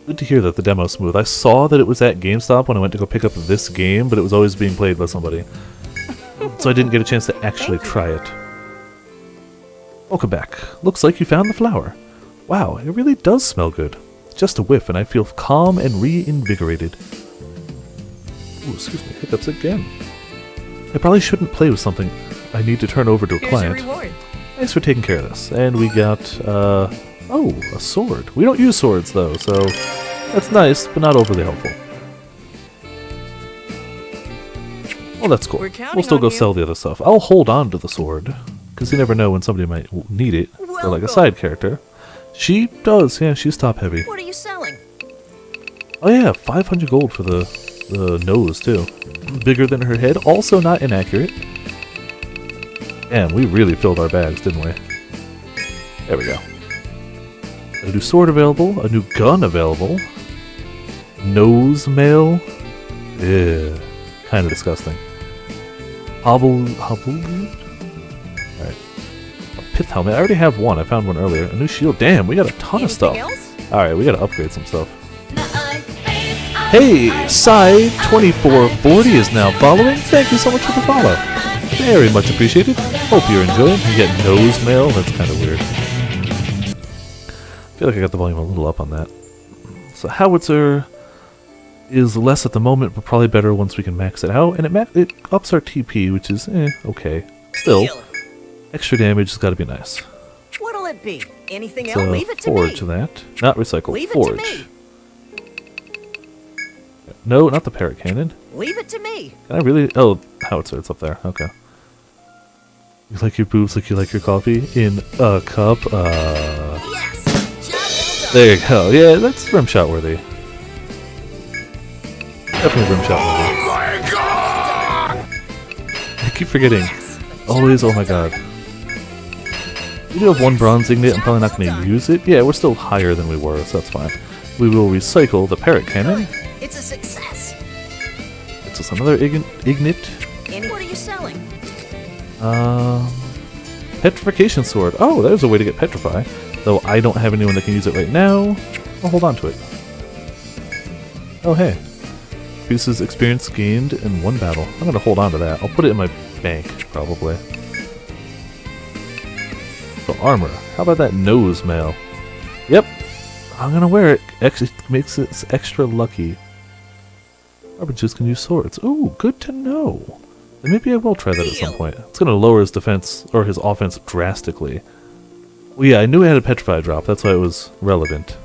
Good to hear that the demo's smooth. I saw that it was at GameStop when I went to go pick up this game, but it was always being played by somebody. So I didn't get a chance to actually try it. Welcome back. Looks like you found the flower. Wow, it really does smell good. Just a whiff and I feel calm and reinvigorated. Ooh, excuse me, hiccups again. I probably shouldn't play with something I need to turn over to a client. Here's your reward. Thanks for taking care of this. And we got, oh, a sword. We don't use swords though, so that's nice, but not overly helpful. Well, that's cool. We'll still go sell the other stuff. I'll hold on to the sword. Because you never know when somebody might need it for like a side character. She does, yeah, she's top heavy. What are you selling? Oh yeah, 500 gold for the nose too. Bigger than her head, also not inaccurate. Damn, we really filled our bags, didn't we? There we go. A new sword available, a new gun available. Nose mail. Yeah, kind of disgusting. Hobble. Alright. A pith helmet. I already have one. I found one earlier. A new shield. Damn, we got a ton of stuff. Alright, we gotta upgrade some stuff. Hey! Sai2440 is now following. Thank you so much for the follow. Very much appreciated. Hope you're enjoying. You get nose mail. That's kind of weird. I feel like I got the volume a little up on that. So howitzer is less at the moment, but probably better once we can max it out. And it ups our TP, which is, okay. Still. Extra damage has got to be nice. What'll it be? Anything So else? Leave it to me. forge that. Not recycle. Leave Forge. it to me. No, not the parrot cannon. Leave it to me. Can I really? Oh, howitzer. It's up there. Okay. You like your boobs like you like your coffee in a cup. Yes. Job well done. There you go. Yeah, that's rimshot worthy. Definitely rimshot worthy. Oh my god! I keep forgetting. Always. Oh my god. We do have one bronze ignet. I'm probably not going to use it. Yeah, we're still higher than we were, so that's fine. We will recycle the parrot cannon. It's a success. It's just another ignet. What are you selling? Petrification sword. Oh, there's a way to get petrify. Though I don't have anyone that can use it right now. I'll hold on to it. Oh, hey. Increases experience gained in one battle. I'm going to hold on to that. I'll put it in my bank, probably. So armor. How about that nose mail? Yep. I'm going to wear it. Actually, makes it extra lucky. Arbiges can use swords. Ooh, good to know. And maybe I will try that at some point. It's going to lower his defense, or his offense, drastically. Well, yeah, I knew it had a petrify drop. That's why it was relevant.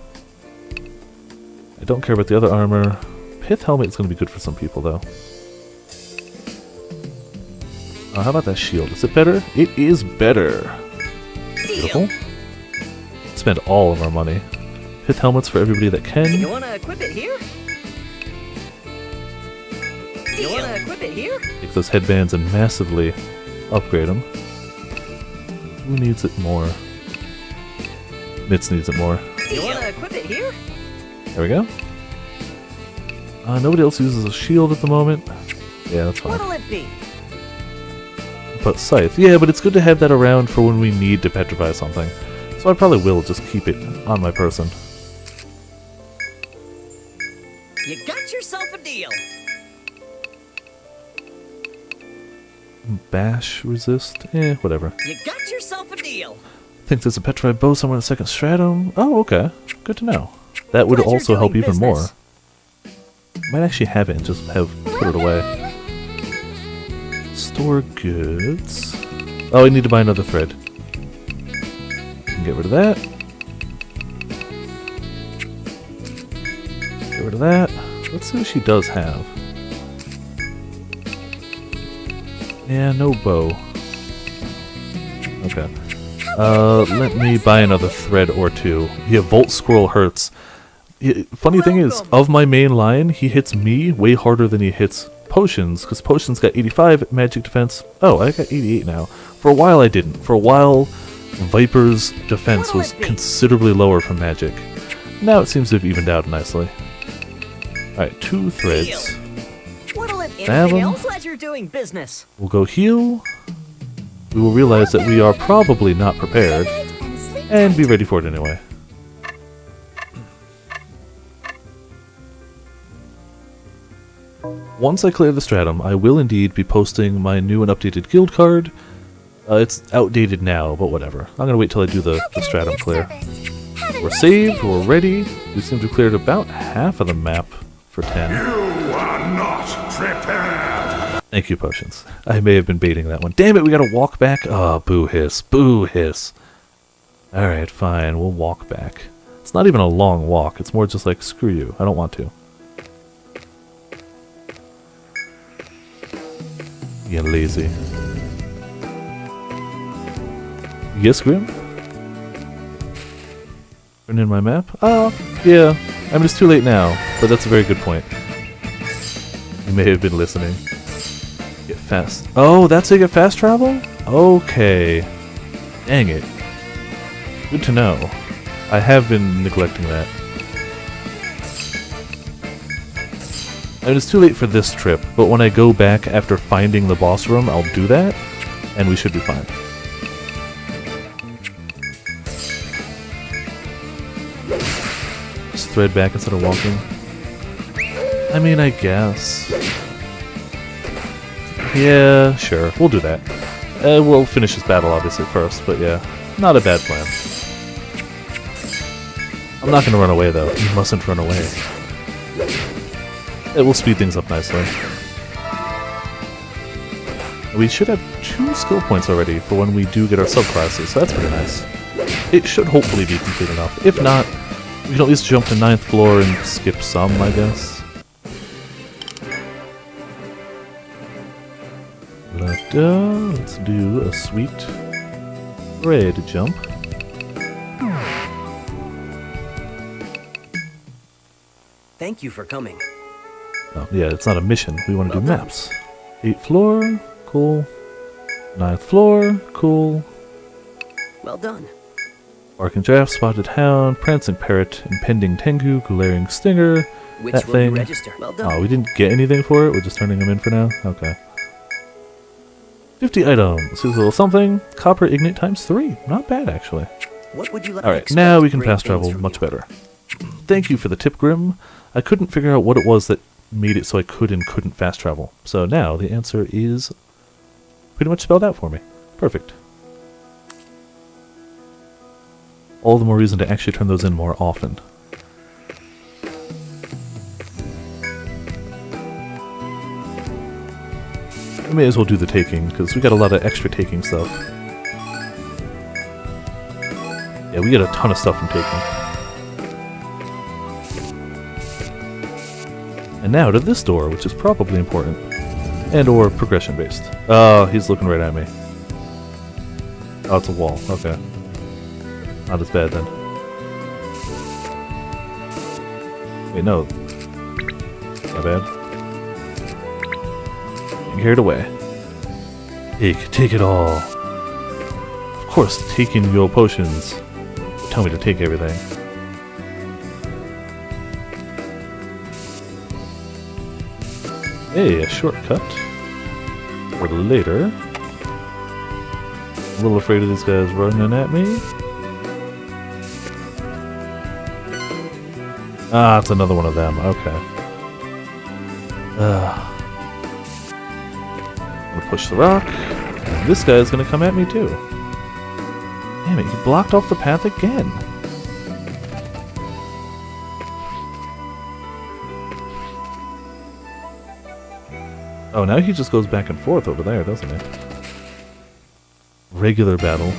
I don't care about the other armor. Pith helmet is going to be good for some people, though. How about that shield? Is it better? It is better. Beautiful. Spend all of our money. Pith helmets for everybody that can. You want to equip it here? You want to equip it here? Take those headbands and massively upgrade them. Who needs it more? Mitz needs it more. You wanna equip it here? There we go. Nobody else uses a shield at the moment. Yeah, that's fine. What'll it be? But Scythe. Yeah, but it's good to have that around for when we need to petrify something. So I probably will just keep it on my person. You got yourself a deal. Bash, resist, whatever. You got yourself a deal. Think there's a petrified bow somewhere in the second stratum. Oh, okay. Good to know. That would Glad you're also help doing even more. business. Might actually have it and just have put it away. Store goods. Oh, I need to buy another thread. Can get rid of that. Get rid of that. Let's see what she does have. Yeah, no bow. Okay. Let me buy another thread or two. Yeah, Volt Squirrel hurts. Funny thing is, of my main line, he hits me way harder than he hits Potions, because Potions got 85 magic defense. Oh, I got 88 now. For a while I didn't. For a while, Viper's defense was considerably lower from magic. Now it seems to have evened out nicely. Alright, 2 threads. What'll it Have 'em. anything else? Glad you're doing business. We'll go heal. We will realize that we are probably not prepared, and be ready for it anyway. Once I clear the stratum, I will indeed be posting my new and updated guild card. It's outdated now, but whatever. I'm gonna wait till I do the stratum clear. We're saved, we're ready. We seem to have cleared about half of the map for 10. You are not prepared. Thank you, Potions. I may have been baiting that one. Damn it, we gotta walk back? Oh, boo hiss, boo hiss. Alright, fine, we'll walk back. It's not even a long walk, it's more just like, screw you, I don't want to. You lazy. Yes, Grim? Turn in my map? Oh, yeah. I mean, it's too late now, but that's a very good point. You may have been listening. Get fast. Oh, that's how you get fast travel? Okay. Dang it. Good to know. I have been neglecting that. I mean, it's too late for this trip, but when I go back after finding the boss room, I'll do that, and we should be fine. Just thread back instead of walking. I mean, I guess. Yeah, sure, we'll do that. We'll finish this battle, obviously, first, but yeah, not a bad plan. I'm not gonna run away, though. You mustn't run away. It will speed things up nicely. We should have 2 skill points already for when we do get our subclasses, so that's pretty nice. It should hopefully be complete enough. If not, we can at least jump to 9th floor and skip some, I guess. Let's do a sweet raid jump. Thank you for coming. Oh, yeah, it's not a mission. We want to do maps. 8th floor, cool. 9th floor, cool. Well done. Barking Giraffe, Spotted Hound, Prancing Parrot, Impending Tengu, Glaring Stinger, Which that will thing. you register? Well done. Oh, we didn't get anything for it? We're just turning them in for now? Okay. 50 items. Here's a little something. Copper Ignite times 3. Not bad, actually. What would you like? Alright, now we can fast travel much better. Thank you for the tip, Grim. I couldn't figure out what it was that made it so I could and couldn't fast travel. So now the answer is pretty much spelled out for me. Perfect. All the more reason to actually turn those in more often. We may as well do the taking, because we got a lot of extra taking stuff. Yeah, we get a ton of stuff from taking. And now to this door, which is probably important. And or progression based. Oh, he's looking right at me. Oh, it's a wall. Okay. Not as bad then. Wait, no. My bad. Carried away. Take it all. Of course, taking your potions. tell me to take everything. Hey, a shortcut. For later. A little afraid of these guys running at me. Ah, it's another one of them. Okay. I'm gonna push the rock. And this guy's gonna come at me too. Damn it, you blocked off the path again. Oh, now he just goes back and forth over there, doesn't he? Regular battle.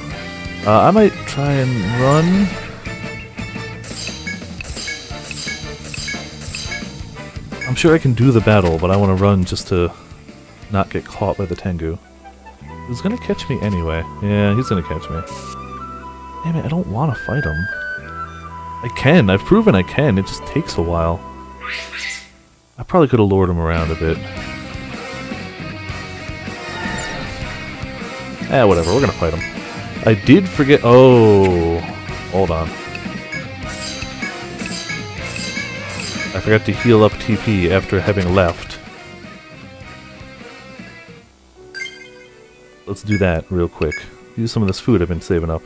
I might try and run. I'm sure I can do the battle, but I want to run just to not get caught by the Tengu. He's gonna catch me anyway. Yeah, he's gonna catch me. Damn it, I don't want to fight him. I can. I've proven I can. It just takes a while. I probably could have lured him around a bit. Whatever, we're gonna fight him. I did forget. Oh, hold on. I forgot to heal up TP after having left. Let's do that real quick. Use some of this food I've been saving up.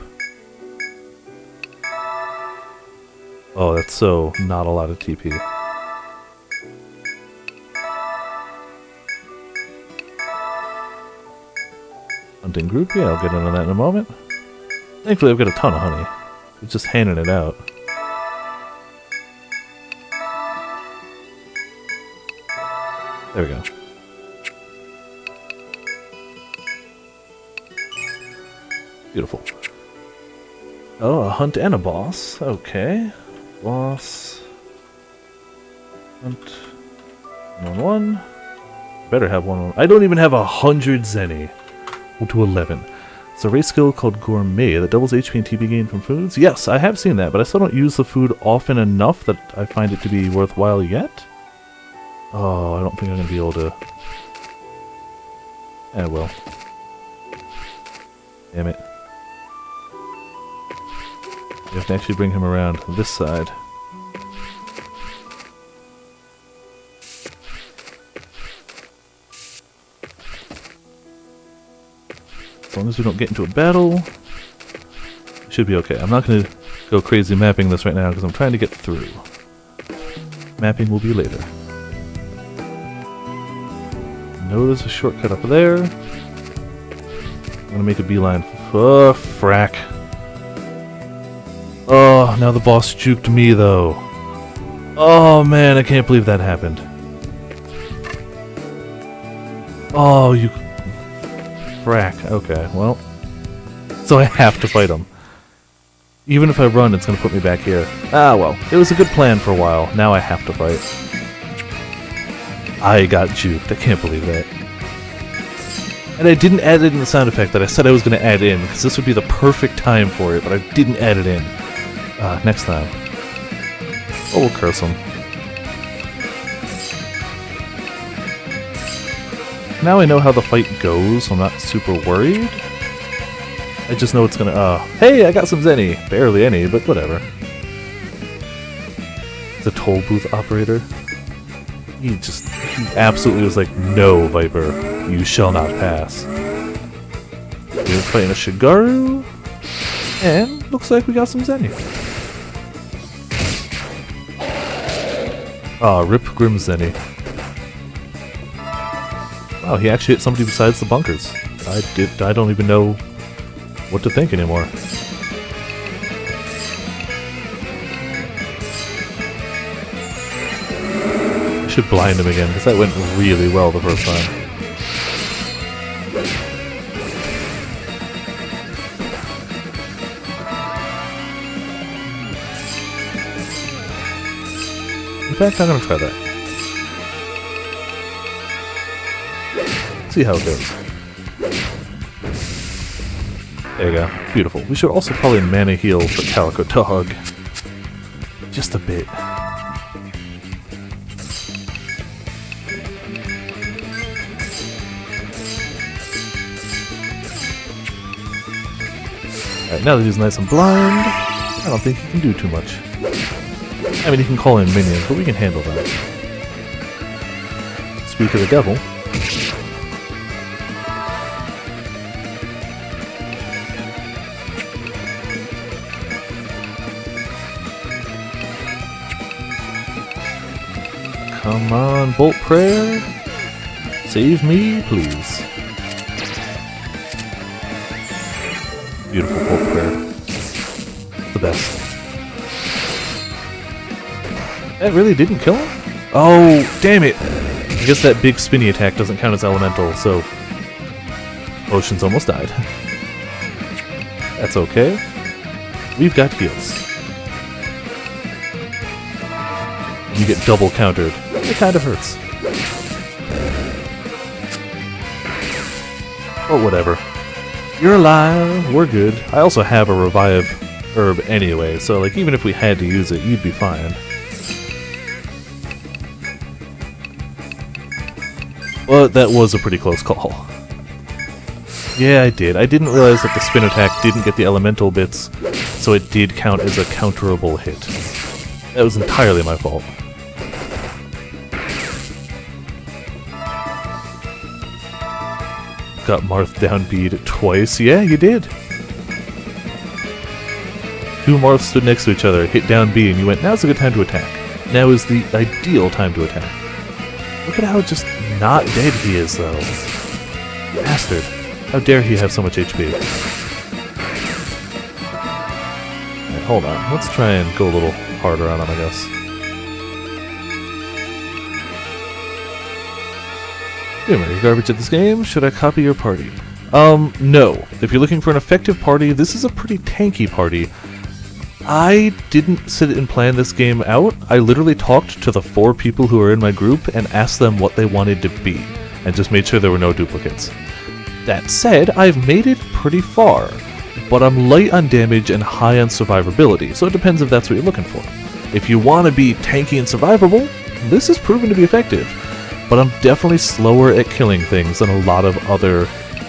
Oh, that's so not a lot of TP. Hunting group, yeah, I'll get into that in a moment. Thankfully, I've got a ton of honey. It's just handing it out. There we go. Beautiful. Oh, a hunt and a boss. Okay. Boss. Hunt. 1-1. Better have 1-1. I don't even have 100 Zenny. To 11. It's a race skill called Gourmet that doubles HP and TP gain from foods. Yes, I have seen that, but I still don't use the food often enough that I find it to be worthwhile yet. Oh, I don't think I'm going to be able to... well. Damn it. You have to actually bring him around this side. As long as we don't get into a battle, it should be okay. I'm not going to go crazy mapping this right now because I'm trying to get through. Mapping will be later. No, there's a shortcut up there. I'm going to make a beeline. Oh, frack. Oh, now the boss juked me, though. Oh, man, I can't believe that happened. Oh, you... Frack. Okay, well. So I have to fight him. Even if I run, it's going to put me back here. Ah, well. It was a good plan for a while. Now I have to fight. I got juked. I can't believe that. And I didn't add it in the sound effect that I said I was going to add in, because this would be the perfect time for it, but I didn't add it in. Next time. Oh, we'll curse him. Now I know how the fight goes, so I'm not super worried. I just know it's gonna, hey, I got some Zenny! Barely any, but whatever. The toll booth operator. He absolutely was like, no, Viper, you shall not pass. We're fighting a Shigaru, and looks like we got some Zenny. Rip Grim Zenny. Wow, he actually hit somebody besides the bunkers. I don't even know what to think anymore. I should blind him again, because that went really well the first time. In fact, I'm going to try that. See how it goes. There you go. Beautiful. We should also probably mana heal for Calico Dog. Just a bit. Alright, now that he's nice and blind, I don't think he can do too much. I mean, he can call in minions, but we can handle that. Speak of the devil. Come on, Bolt Prayer. Save me, please. Beautiful Bolt Prayer. The best. That really didn't kill him? Oh, damn it! I guess that big spinny attack doesn't count as elemental, so... Potions almost died. That's okay. We've got heals. You get double countered. It kind of hurts. But whatever. You're alive, we're good. I also have a revive herb anyway, so like even if we had to use it, you'd be fine. But that was a pretty close call. Yeah, I did. I didn't realize that the spin attack didn't get the elemental bits, so it did count as a counterable hit. That was entirely my fault. Got Marth down bead twice. Yeah, you did. Two Marths stood next to each other, hit down B, and you went, now's a good time to attack. Now is the ideal time to attack. Look at how just not dead he is, though. Bastard. How dare he have so much HP. Alright, hold on. Let's try and go a little harder on him, I guess. Are you garbage at this game? Should I copy your party? No. If you're looking for an effective party, this is a pretty tanky party. I didn't sit and plan this game out. I literally talked to the 4 people who are in my group and asked them what they wanted to be, and just made sure there were no duplicates. That said, I've made it pretty far, but I'm light on damage and high on survivability, so it depends if that's what you're looking for. If you want to be tanky and survivable, this is proven to be effective. But I'm definitely slower at killing things than a lot of other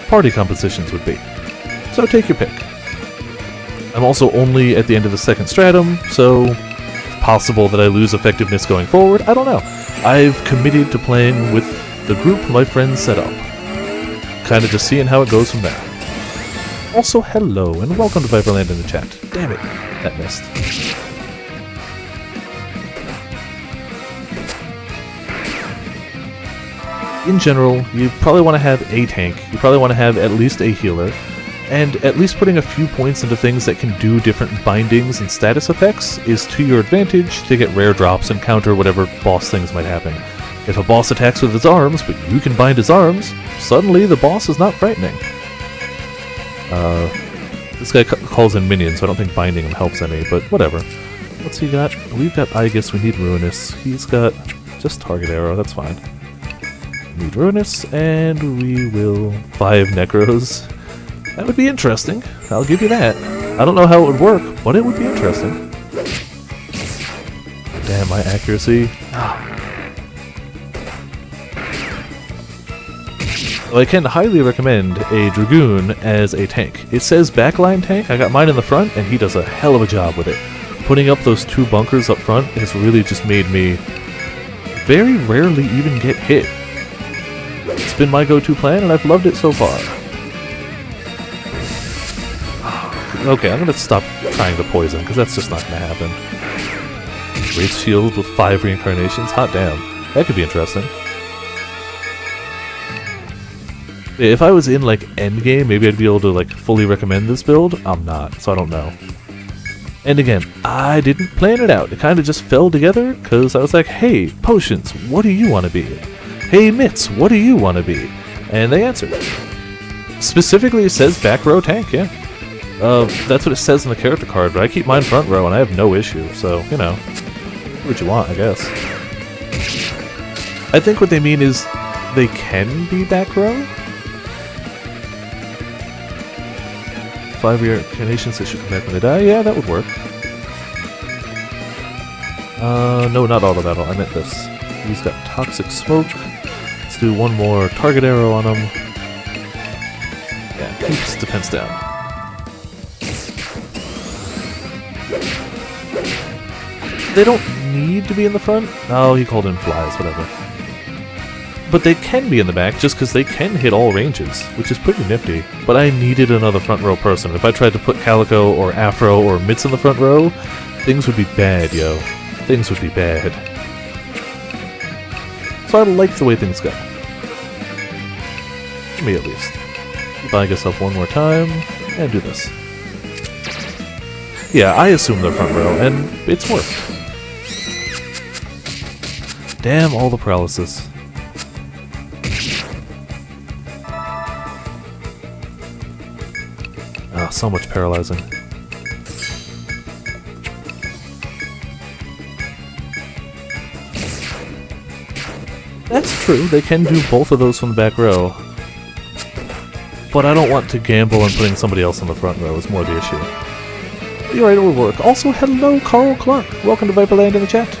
party compositions would be. So take your pick. I'm also only at the end of the 2nd stratum, so it's possible that I lose effectiveness going forward. I don't know. I've committed to playing with the group my friends set up. Kinda just seeing how it goes from there. Also, hello, and welcome to Viperland in the chat. Damn it, that missed. In general, you probably want to have a tank, you probably want to have at least a healer, and at least putting a few points into things that can do different bindings and status effects is to your advantage to get rare drops and counter whatever boss things might happen. If a boss attacks with his arms, but you can bind his arms, suddenly the boss is not frightening. This guy calls in minions, so I don't think binding him helps any, but whatever. What's he got? We've got Aegis, we need Ruinous. He's got just Target Arrow, that's fine. Need Ruinous, and we will 5 Necros. That would be interesting. I'll give you that. I don't know how it would work, but it would be interesting. Damn, my accuracy. Well, I can highly recommend a Dragoon as a tank. It says backline tank. I got mine in the front, and he does a hell of a job with it. Putting up those 2 bunkers up front has really just made me very rarely even get hit. It's been my go-to plan, and I've loved it so far. Okay, I'm gonna stop trying to poison, because that's just not gonna happen. Wraith Shield with 5 reincarnations? Hot damn. That could be interesting. If I was in, like, endgame, maybe I'd be able to, like, fully recommend this build. I'm not, so I don't know. And again, I didn't plan it out. It kind of just fell together, because I was like, hey, Potions, what do you want to be? Hey, Mitts, what do you want to be? And they answered. Specifically, it says back row tank, yeah. That's what it says on the character card, but I keep mine front row, and I have no issue, so, you know. Do what you want, I guess. I think what they mean is they can be back row? 5 reincarnations that should come back when they die? Yeah, that would work. No, not auto battle. I meant this. He's got Toxic Smoke. Let's do 1 more Target Arrow on him. Yeah, keeps defense down. They don't need to be in the front. Oh, he called in flies, whatever. But they can be in the back just because they can hit all ranges, which is pretty nifty. But I needed another front row person. If I tried to put Calico or Afro or Mitz in the front row, things would be bad, yo. Things would be bad. So I like the way things go. For me, at least. Buy yourself one more time, and do this. Yeah, I assume they're front row, and it's worked. Damn all the paralysis. Ah, so much paralyzing. That's true, they can do both of those from the back row. But I don't want to gamble on putting somebody else in the front row, is more the issue. But you're right, it will work. Also, hello, Carl Clark. Welcome to Viperland in the chat.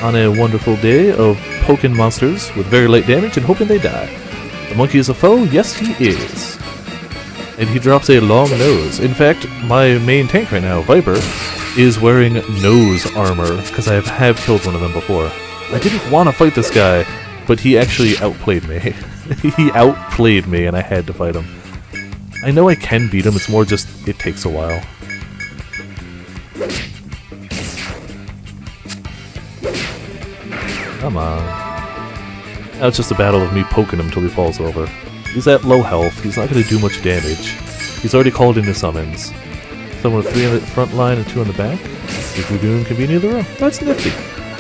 On a wonderful day of poking monsters with very light damage and hoping they die. The monkey is a foe? Yes, he is. And he drops a long nose. In fact, my main tank right now, Viper, is wearing nose armor, because I have killed one of them before. I didn't want to fight this guy, but he actually outplayed me. He outplayed me, and I had to fight him. I know I can beat him, it's more just, it takes a while. Come on. Now it's just a battle of me poking him until he falls over. He's at low health, he's not going to do much damage. He's already called in his summons. Someone with 3 on the front line and 2 on the back. The Dragoon can be in either row. That's nifty.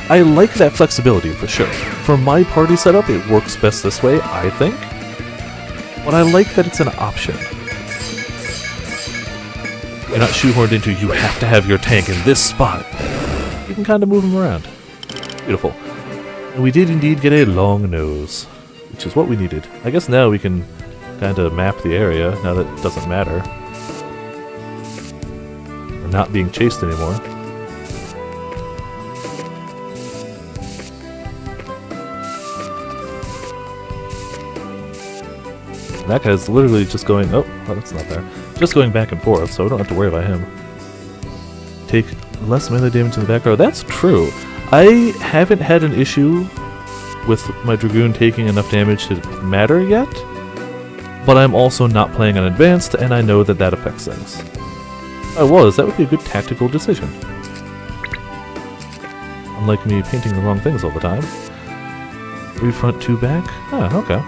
I like that flexibility for sure. For my party setup, it works best this way, I think. But I like that it's an option. You're not shoehorned into, you have to have your tank in this spot. You can kind of move him around. Beautiful. And we did indeed get a long nose, which is what we needed. I guess now we can kind of map the area, now that it doesn't matter. We're not being chased anymore. And that guy's literally just going, oh, that's not there. Just going back and forth, so we don't have to worry about him. Take less melee damage in the back row. That's true. I haven't had an issue with my Dragoon taking enough damage to matter yet, but I'm also not playing on advanced, and I know that that affects things. That would be a good tactical decision. Unlike me painting the wrong things all the time. 3 front, 2 back? Ah, okay.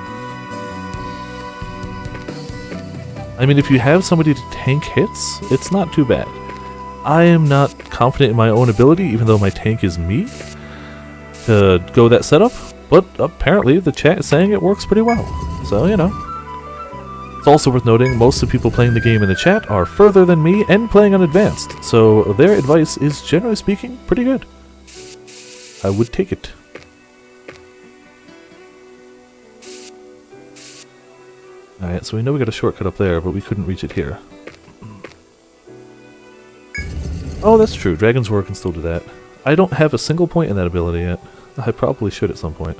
I mean, if you have somebody to tank hits, it's not too bad. I am not confident in my own ability, even though my tank is me, to go that setup, but apparently the chat is saying it works pretty well. So, you know. It's also worth noting, most of the people playing the game in the chat are further than me and playing on advanced, so their advice is, generally speaking, pretty good. I would take it. Alright, so we know we got a shortcut up there, but we couldn't reach it here. Oh, that's true. Dragon's Roar can still do that. I don't have a single point in that ability yet. I probably should at some point.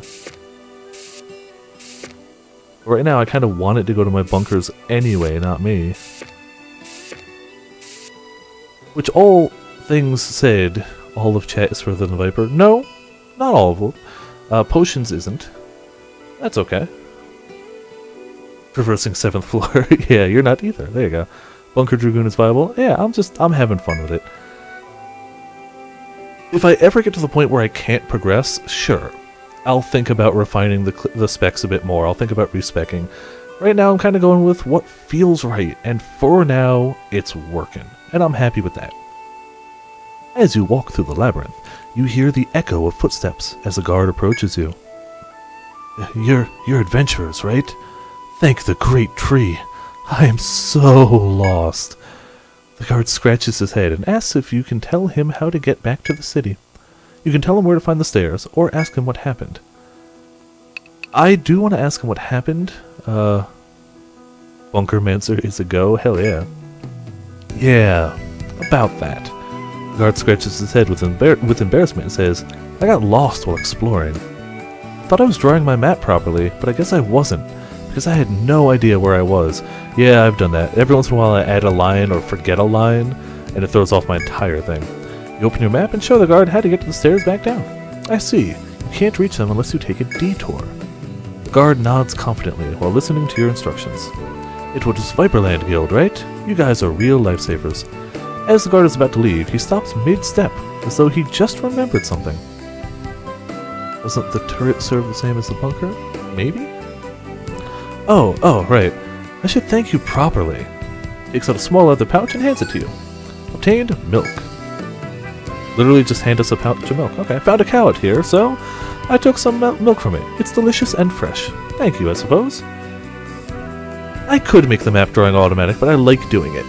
But right now, I kind of want it to go to my bunkers anyway, not me. Which, all things said, all of chat is further than Viper. No, not all of them. Potions isn't. That's okay. Traversing 7th floor. Yeah, you're not either. There you go. Bunker Dragoon is viable. Yeah, I'm having fun with it. If I ever get to the point where I can't progress, sure. I'll think about refining the specs a bit more. I'll think about respecking. Right now I'm kind of going with what feels right, and for now, it's working. And I'm happy with that. As you walk through the labyrinth, you hear the echo of footsteps as a guard approaches you. You're adventurers, right? Thank the great tree. I am so lost. The guard scratches his head and asks if you can tell him how to get back to the city. You can tell him where to find the stairs, or ask him what happened. I do want to ask him what happened. Bunkermancer is a go? Hell yeah. Yeah, about that. The guard scratches his head with embarrassment and says, I got lost while exploring. Thought I was drawing my map properly, but I guess I wasn't, because I had no idea where I was. Yeah, I've done that. Every once in a while I add a line or forget a line, and it throws off my entire thing. You open your map and show the guard how to get to the stairs back down. I see. You can't reach them unless you take a detour. The guard nods confidently while listening to your instructions. It was Viperland Guild, right? You guys are real lifesavers. As the guard is about to leave, he stops mid-step, as though he just remembered something. Doesn't the turret serve the same as the bunker? Maybe? Oh, right. I should thank you properly. Takes out a small leather pouch and hands it to you. Obtained milk. Literally just hand us a pouch of milk. Okay, I found a cow out here, so I took some milk from it. It's delicious and fresh. Thank you, I suppose. I could make the map drawing automatic, but I like doing it.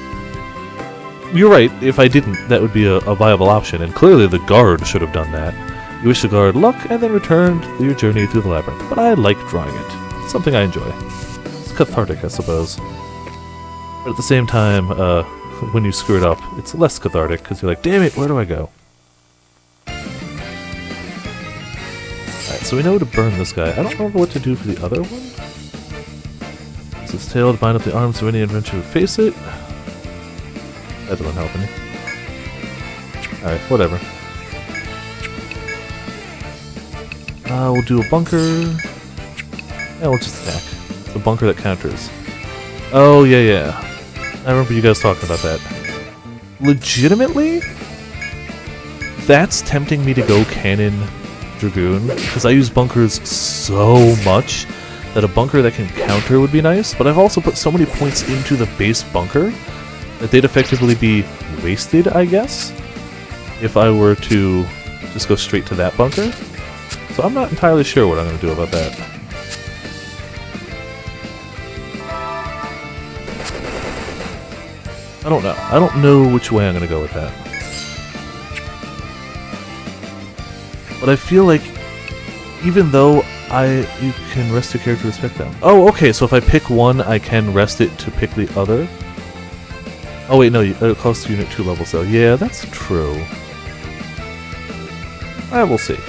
You're right, if I didn't, that would be a viable option, and clearly the guard should have done that. You wish the guard luck, and then returned your journey through the labyrinth, but I like drawing it. It's something I enjoy. It's cathartic, I suppose. But at the same time, when you screw it up, it's less cathartic, because you're like, damn it, where do I go? Alright, so we know to burn this guy. I don't remember what to do for the other one. Use its tail to bind up the arms of any adventurer who face it. That doesn't help any. Alright, whatever. We'll do a bunker. Yeah, we'll just attack. It's a bunker that counters. Oh, yeah. I remember you guys talking about that. Legitimately? That's tempting me to go Cannon Dragoon, because I use bunkers so much that a bunker that can counter would be nice, but I've also put so many points into the base bunker that they'd effectively be wasted, I guess, if I were to just go straight to that bunker. So I'm not entirely sure what I'm going to do about that. I don't know. I don't know which way I'm going to go with that. But I feel like, even though you can rest your character to respect them. Oh, okay, so if I pick one, I can rest it to pick the other? Oh wait, no, it costs unit 2 levels though. Yeah, that's true. Alright, we'll see.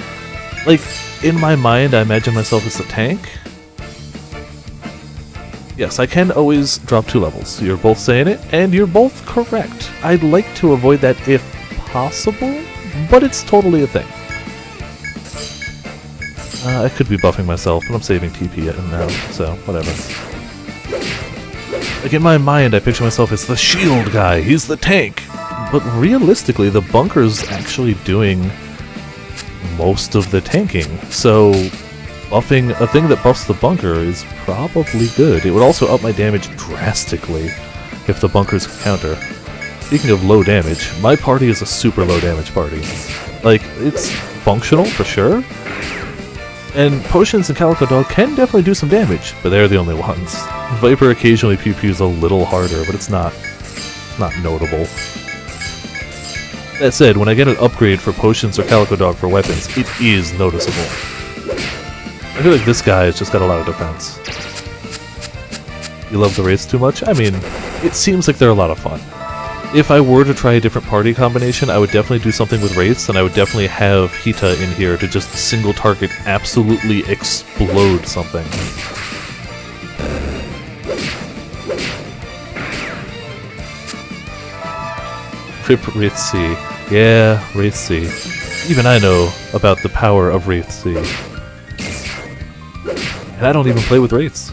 Like, in my mind, I imagine myself as the tank. Yes, I can always drop 2 levels. You're both saying it, and you're both correct. I'd like to avoid that if possible, but it's totally a thing. I could be buffing myself, but I'm saving TP now, so whatever. Like, in my mind, I picture myself as the shield guy, he's the tank! But realistically, the bunker's actually doing most of the tanking, so buffing a thing that buffs the bunker is probably good. It would also up my damage drastically if the bunkers counter. Speaking of low damage, my party is a super low damage party. Like, it's functional for sure, and Potions and Calico Dog can definitely do some damage, but they're the only ones. Viper occasionally pew-pews a little harder, but it's not notable. That said, when I get an upgrade for Potions or Calico Dog for weapons, it is noticeable. I feel like this guy has just got a lot of defense. You love the Wraiths too much? I mean, it seems like they're a lot of fun. If I were to try a different party combination, I would definitely do something with Wraiths, and I would definitely have Hita in here to just single target absolutely explode something. Crip Wraith C. Yeah, Wraith C. Even I know about the power of Wraith C. And I don't even play with Wraiths.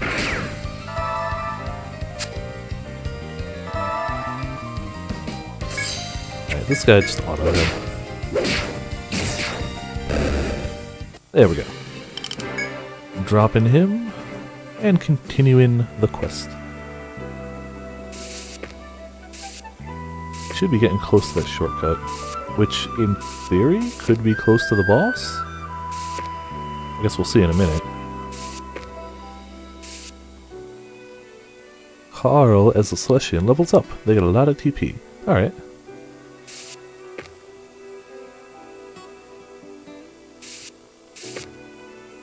Alright, this guy just auto him. There we go. Dropping him, and continuing the quest. Should be getting close to that shortcut, which in theory could be close to the boss. I guess we'll see in a minute. Carl as the Celestian levels up. They get a lot of TP. Alright.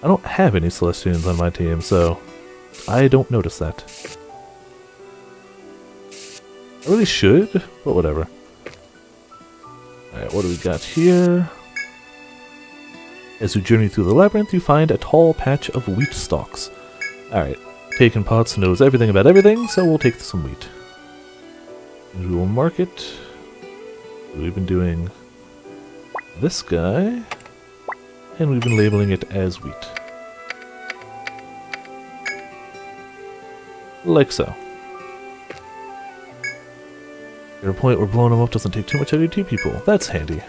I don't have any Celestians on my team, so I don't notice that. I really should, but whatever. Alright, what do we got here? As you journey through the labyrinth, you find a tall patch of wheat stalks. Alright, Taken Pots knows everything about everything, so we'll take some wheat. And we will mark it. We've been doing this guy, and we've been labeling it as wheat. Like so. At a point where blowing them up doesn't take too much out of your TP pool. That's handy.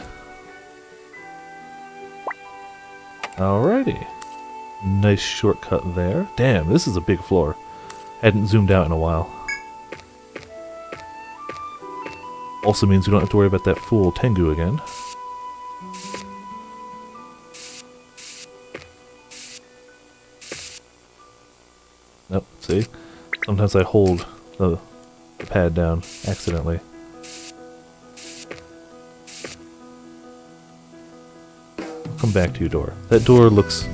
Alrighty. Nice shortcut there. Damn, this is a big floor. Hadn't zoomed out in a while. Also means we don't have to worry about that fool Tengu again. Nope, see? Sometimes I hold the pad down accidentally. I'll come back to your door. That door looks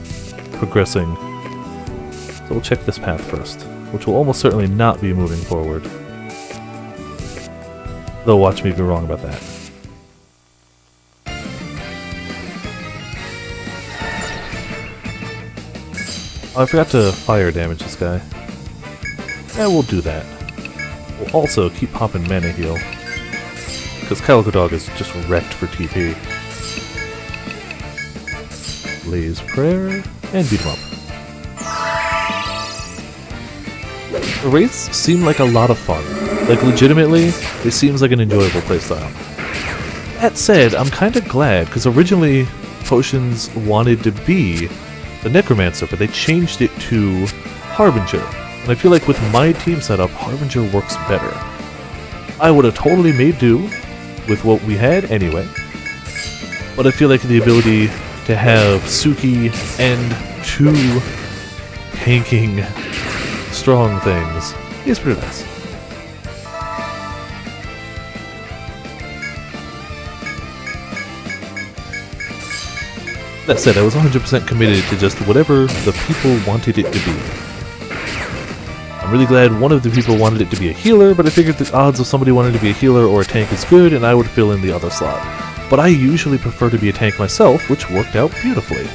progressing. So we'll check this path first, which will almost certainly not be moving forward. Though watch me be wrong about that. Oh, I forgot to fire damage this guy. Yeah, we'll do that. We'll also keep popping mana heal, because Calico Dog is just wrecked for TP. Blaze Prayer, and beat him up. The Wraiths seem like a lot of fun. Like, legitimately, it seems like an enjoyable playstyle. That said, I'm kinda glad, because originally Potions wanted to be the Necromancer, but they changed it to Harbinger. And I feel like with my team setup, Harbinger works better. I would have totally made do with what we had anyway, but I feel like the ability to have Suki and two tanking strong things is pretty nice. That said, I was 100% committed to just whatever the people wanted it to be. I'm really glad one of the people wanted it to be a healer, but I figured the odds of somebody wanting to be a healer or a tank is good, and I would fill in the other slot. But I usually prefer to be a tank myself, which worked out beautifully.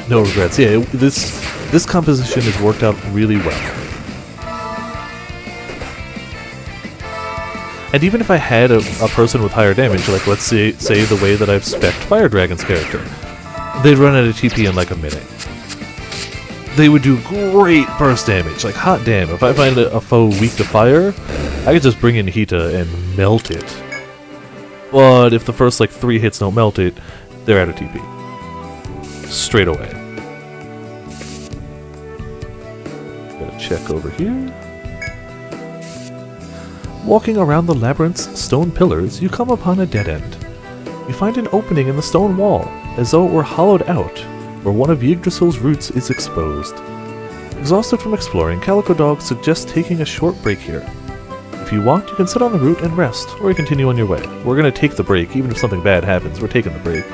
No regrets. Yeah, this composition has worked out really well. And even if I had a person with higher damage, like let's say the way that I've spec'd Fire Dragon's character, they'd run out of TP in like a minute. They would do great burst damage, like hot damn. If I find a foe weak to fire, I could just bring in Hita and melt it. But if the first like 3 hits don't melt it, they're out of TP. Straight away. Gotta check over here. Walking around the labyrinth's stone pillars, you come upon a dead end. You find an opening in the stone wall, as though it were hollowed out, where one of Yggdrasil's roots is exposed. Exhausted from exploring, Calico Dog suggests taking a short break here. If you want, you can sit on the root and rest, or you continue on your way. We're gonna take the break, even if something bad happens, we're taking the break.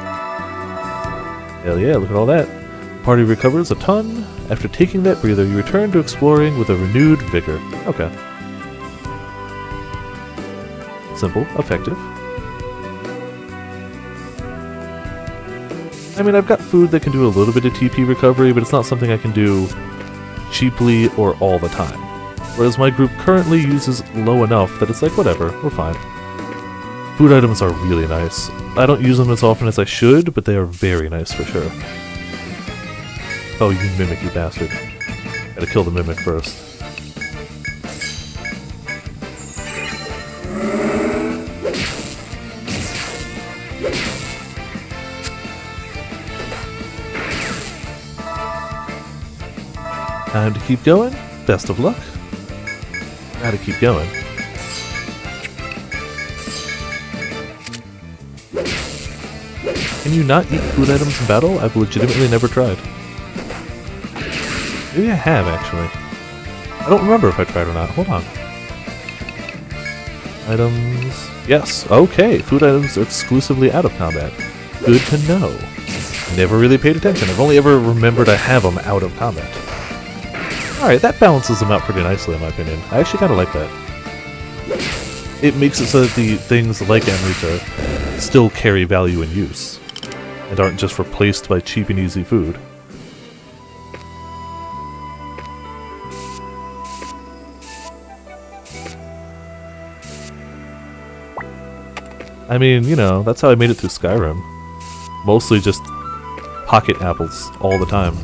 Hell yeah, look at all that. The party recovers a ton. After taking that breather, you return to exploring with a renewed vigor. Okay. Simple, effective. I mean, I've got food that can do a little bit of TP recovery, but it's not something I can do cheaply or all the time. Whereas my group currently uses low enough that it's like, whatever, we're fine. Food items are really nice. I don't use them as often as I should, but they are very nice for sure. Oh, you mimic, you bastard. Gotta kill the mimic first. Time to keep going. Best of luck. Gotta keep going. Can you not eat food items in battle? I've legitimately never tried. Maybe I have, actually. I don't remember if I tried or not. Hold on. Items... Yes, okay. Food items are exclusively out of combat. Good to know. Never really paid attention. I've only ever remembered I have them out of combat. Alright, that balances them out pretty nicely in my opinion. I actually kind of like that. It makes it so that the things like Amrita still carry value in use, and aren't just replaced by cheap and easy food. I mean, you know, that's how I made it through Skyrim. Mostly just pocket apples all the time.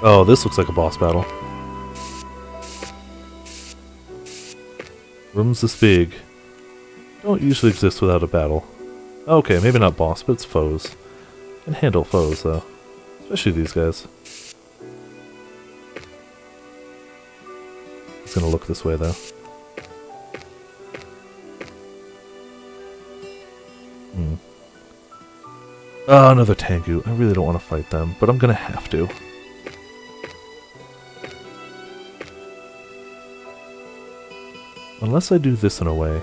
Oh, this looks like a boss battle. Rooms this big don't usually exist without a battle. Okay, maybe not boss, but it's foes. Can handle foes, though. Especially these guys. It's gonna look this way, though. Oh, another Tengu. I really don't want to fight them, but I'm gonna have to. Unless I do this in a way.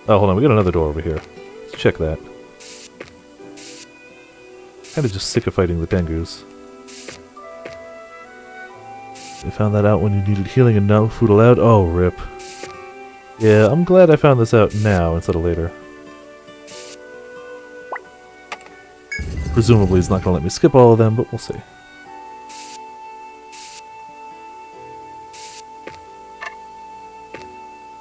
Oh, hold on, we got another door over here. Let's check that. Kinda just sick of fighting the Tengus. You found that out when you needed healing and no food allowed? Oh, rip. Yeah, I'm glad I found this out now instead of later. Presumably he's not gonna let me skip all of them, but we'll see.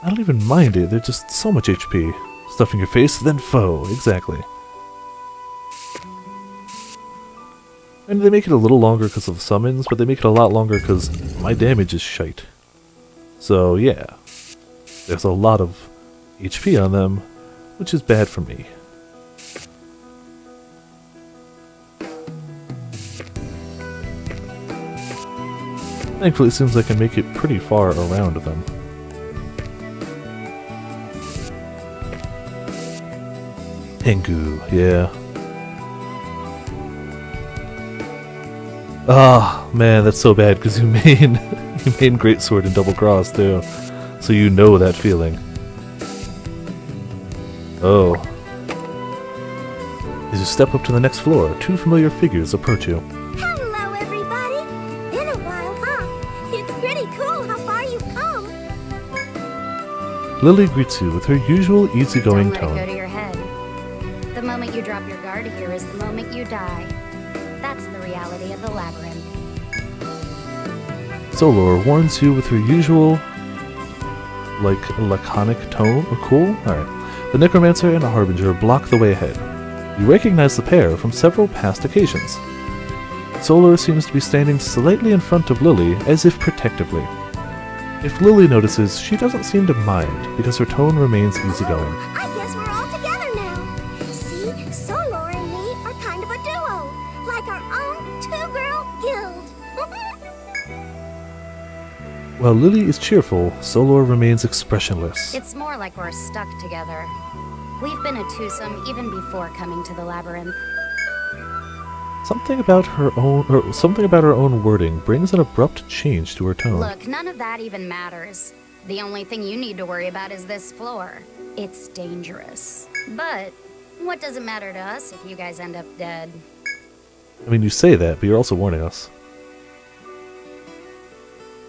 I don't even mind it, they're just so much HP. Stuff in your face, then foe, exactly. And they make it a little longer because of the summons, but they make it a lot longer because my damage is shite. So yeah, there's a lot of HP on them, which is bad for me. Thankfully it seems I can make it pretty far around them. Tengu, yeah. Ah, man, that's so bad because you main Greatsword and Double Cross too, so you know that feeling. Oh. As you step up to the next floor, two familiar figures approach you. Hello, everybody! Been a while, huh? It's pretty cool how far you've come. Lily greets you with her usual easygoing Don't let it go tone. to your head. The moment you drop your guard here is the moment you die. That's the reality of the labyrinth. Solor warns you with her usual, laconic tone. Oh, cool? Alright. The Necromancer and the Harbinger block the way ahead. You recognize the pair from several past occasions. Solor seems to be standing slightly in front of Lily, as if protectively. If Lily notices, she doesn't seem to mind, because her tone remains easygoing. I guess we're all together now. See, Solor and me are kind of a duo, like our own two-girl guild. While Lily is cheerful, Solor remains expressionless. It's more like we're stuck together. We've been a twosome even before coming to the labyrinth. Something about her own wording brings an abrupt change to her tone. Look, none of that even matters. The only thing you need to worry about is this floor. It's dangerous. But what does it matter to us if you guys end up dead? I mean, you say that, but you're also warning us.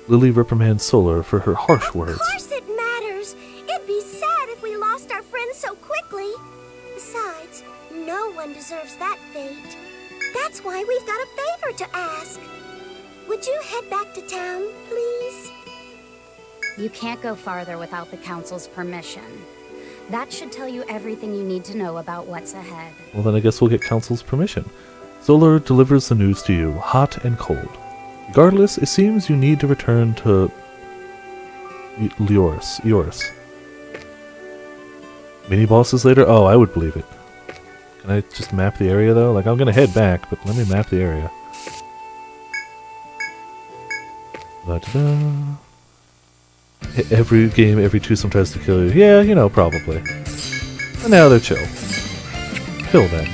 Lily reprimands Solor for her harsh words. Of course it matters. It'd be sad if we lost our friends so quickly. Besides, no one deserves that fate. That's why we've got a favor to ask. Would you head back to town, please? You can't go farther without the council's permission. That should tell you everything you need to know about what's ahead. Well, then I guess we'll get Council's permission. Solor delivers the news to you, hot and cold. Regardless, it seems you need to return to Eoris. Mini-bosses later? Oh, I would believe it. Can I just map the area, though? Like, I'm gonna head back, but let me map the area. Da-da-da. Every game, every twosome tries to kill you. Yeah, you know, probably. And now they're chill. Kill them.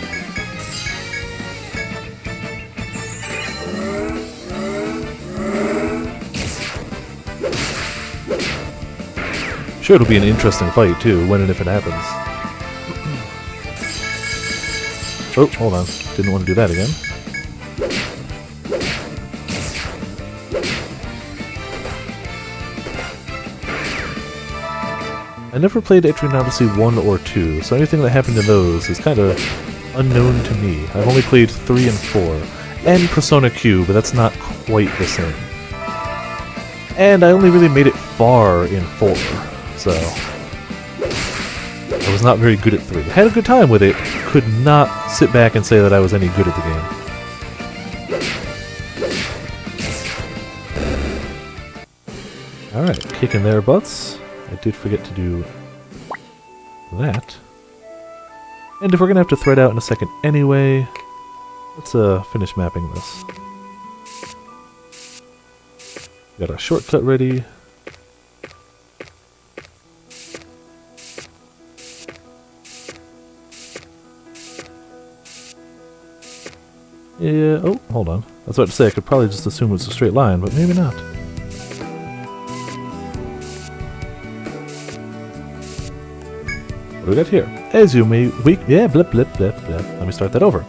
Sure, it'll be an interesting fight, too, when and if it happens. Oh, hold on. Didn't want to do that again. I never played Etrian Odyssey 1 or 2, so anything that happened in those is kind of unknown to me. I've only played 3 and 4, and Persona Q, but that's not quite the same. And I only really made it far in 4, so I was not very good at 3. Had a good time with it, could not sit back and say that I was any good at the game. Alright, kicking their butts. I did forget to do that. And if we're going to have to thread out in a second anyway, let's finish mapping this. Got our shortcut ready. Yeah, oh, hold on. I was about to say I could probably just assume it's a straight line, but maybe not. What do we got here? As you may yeah, blip, blip, blip, blip. Let me start that over.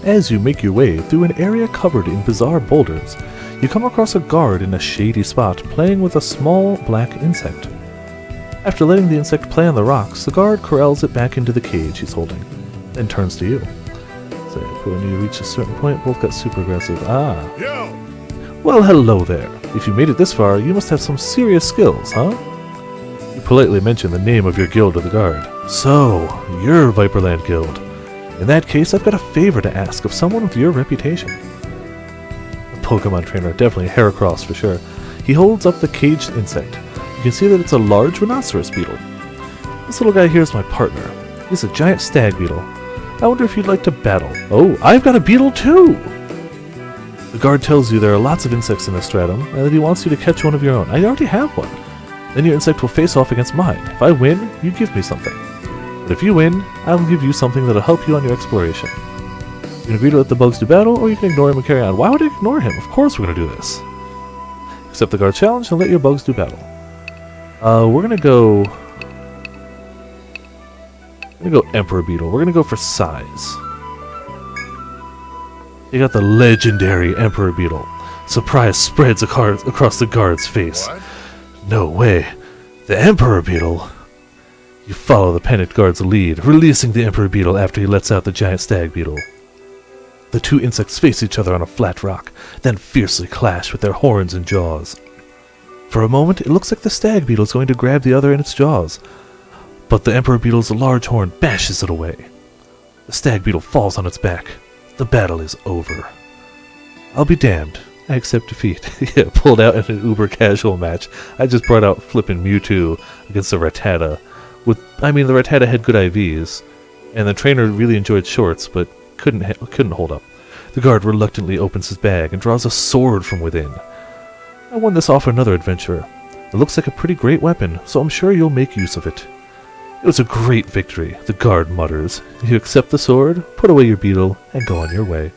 As you make your way through an area covered in bizarre boulders, you come across a guard in a shady spot playing with a small black insect. After letting the insect play on the rocks, the guard corrals it back into the cage he's holding, then turns to you. So when you reach a certain point, both got super aggressive. Ah. Yo! Well, hello there. If you made it this far, you must have some serious skills, huh? You politely mention the name of your guild to the guard. So, you're Viperland Guild. In that case, I've got a favor to ask of someone with your reputation. The Pokemon trainer, definitely Heracross for sure. He holds up the caged insect. You can see that it's a large rhinoceros beetle. This little guy here is my partner. He's a giant stag beetle. I wonder if you'd like to battle. Oh, I've got a beetle too! The guard tells you there are lots of insects in this stratum, and that he wants you to catch one of your own. I already have one. Then your insect will face off against mine. If I win, you give me something. But if you win, I will give you something that will help you on your exploration. You can agree to let the bugs do battle, or you can ignore him and carry on. Why would I ignore him? Of course we're going to do this. Accept the guard challenge and let your bugs do battle. We're going to go... Emperor Beetle. We're going to go for size. You got the legendary Emperor Beetle. Surprise spreads across the guard's face. What? No way. The Emperor Beetle? You follow the panicked guard's lead, releasing the Emperor Beetle after he lets out the giant stag beetle. The two insects face each other on a flat rock, then fiercely clash with their horns and jaws. For a moment, it looks like the stag beetle is going to grab the other in its jaws, but the Emperor Beetle's large horn bashes it away. The stag beetle falls on its back. The battle is over. I'll be damned. I accept defeat. Yeah, pulled out in an uber casual match. I just brought out flippin' Mewtwo against the Rattata. The Rattata had good IVs, and the trainer really enjoyed shorts, but couldn't hold up. The guard reluctantly opens his bag and draws a sword from within. I won this off another adventurer. It looks like a pretty great weapon, so I'm sure you'll make use of it. It was a great victory, the guard mutters. You accept the sword, put away your beetle, and go on your way.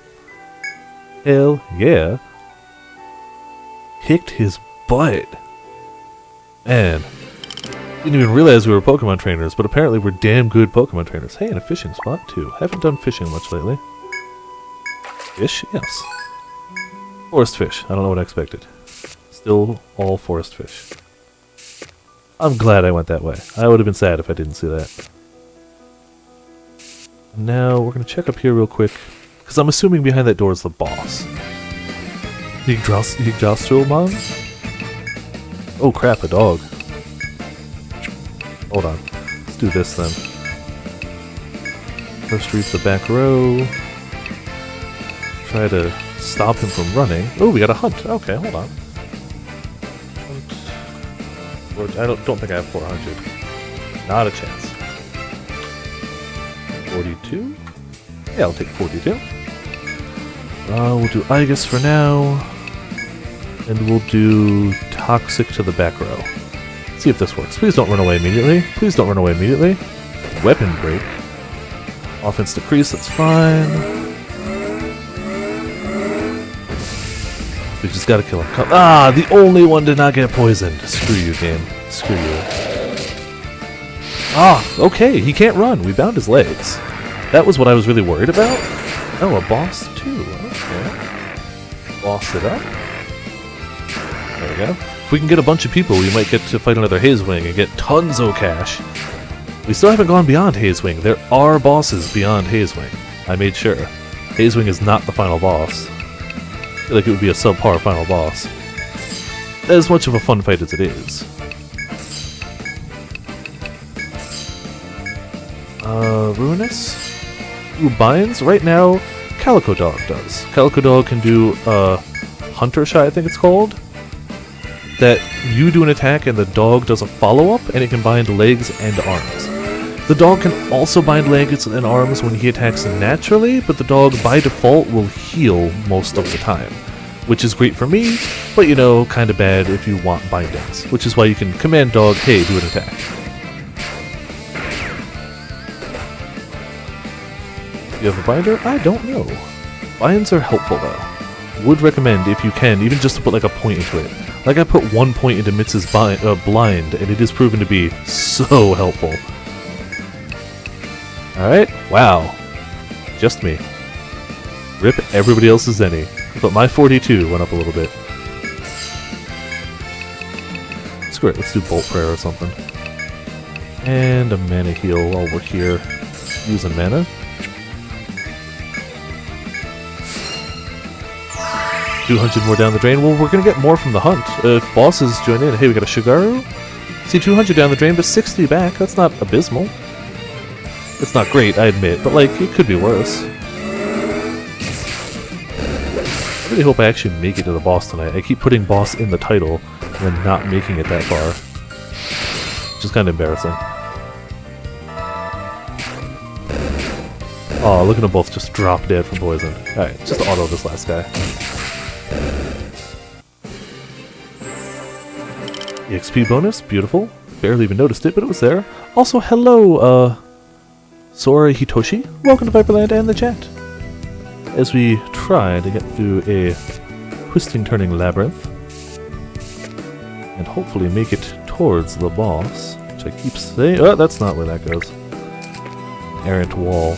Hell yeah. Kicked his butt. Man. Didn't even realize we were Pokemon trainers, but apparently we're damn good Pokemon trainers. Hey, and a fishing spot, too. Haven't done fishing much lately. Fish? Yes. Forest fish. I don't know what I expected. Still all forest fish. I'm glad I went that way. I would have been sad if I didn't see that. Now, we're going to check up here real quick, because I'm assuming behind that door is the boss. Yggdrasilmon? Oh crap, a dog. Hold on. Let's do this then. First reach the back row. Try to stop him from running. Oh, we got a hunt. Okay, hold on. Hunt. I don't think I have 400. Not a chance. 42? Yeah, I'll take 42. We'll do Igus for now. And we'll do Toxic to the back row. See if this works. Please don't run away immediately. Please don't run away immediately. Weapon break. Offense decrease, that's fine. We just gotta kill him. The only one did not get poisoned. Screw you, game. Screw you. Okay, he can't run. We bound his legs. That was what I was really worried about. Oh, a boss too. Okay. Boss it up. There we go. If we can get a bunch of people, we might get to fight another Hazewing and get tons of cash. We still haven't gone beyond Hazewing. There are bosses beyond Hazewing. I made sure. Hazewing is not the final boss. I feel like it would be a subpar final boss. As much of a fun fight as it is. Ruinous? Who binds? Right now, Calico Dog does. Calico Dog can do Hunter Shot, I think it's called. That you do an attack and the dog does a follow-up, and it can bind legs and arms. The dog can also bind legs and arms when he attacks naturally, but the dog by default will heal most of the time. Which is great for me, but you know, kinda bad if you want bindings. Which is why you can command dog, hey, do an attack. You have a binder? I don't know. Binds are helpful though. Would recommend if you can, even just to put like a point into it. Like I put 1 point into Mitz's blind, and it is proven to be so helpful. Alright, wow. Just me. Rip everybody else's Zenny. But my 42 went up a little bit. Screw it, let's do Bolt Prayer or something. And a mana heal while we're here using mana. $200 more down the drain. Well, we're gonna get more from the hunt. If bosses join in. Hey, we got a Shigaru. See, 200 down the drain, but 60 back. That's not abysmal. It's not great, I admit, but like, it could be worse. I really hope I actually make it to the boss tonight. I keep putting boss in the title, and then not making it that far. Which is kind of embarrassing. Oh, look at them both just drop dead from poison. Alright, just auto this last guy. EXP bonus, beautiful. Barely even noticed it, but it was there. Also, hello, Sora Hitoshi. Welcome to Viperland and the chat. As we try to get through a twisting turning labyrinth and hopefully make it towards the boss, which I keep saying. Oh, that's not where that goes. Errant wall.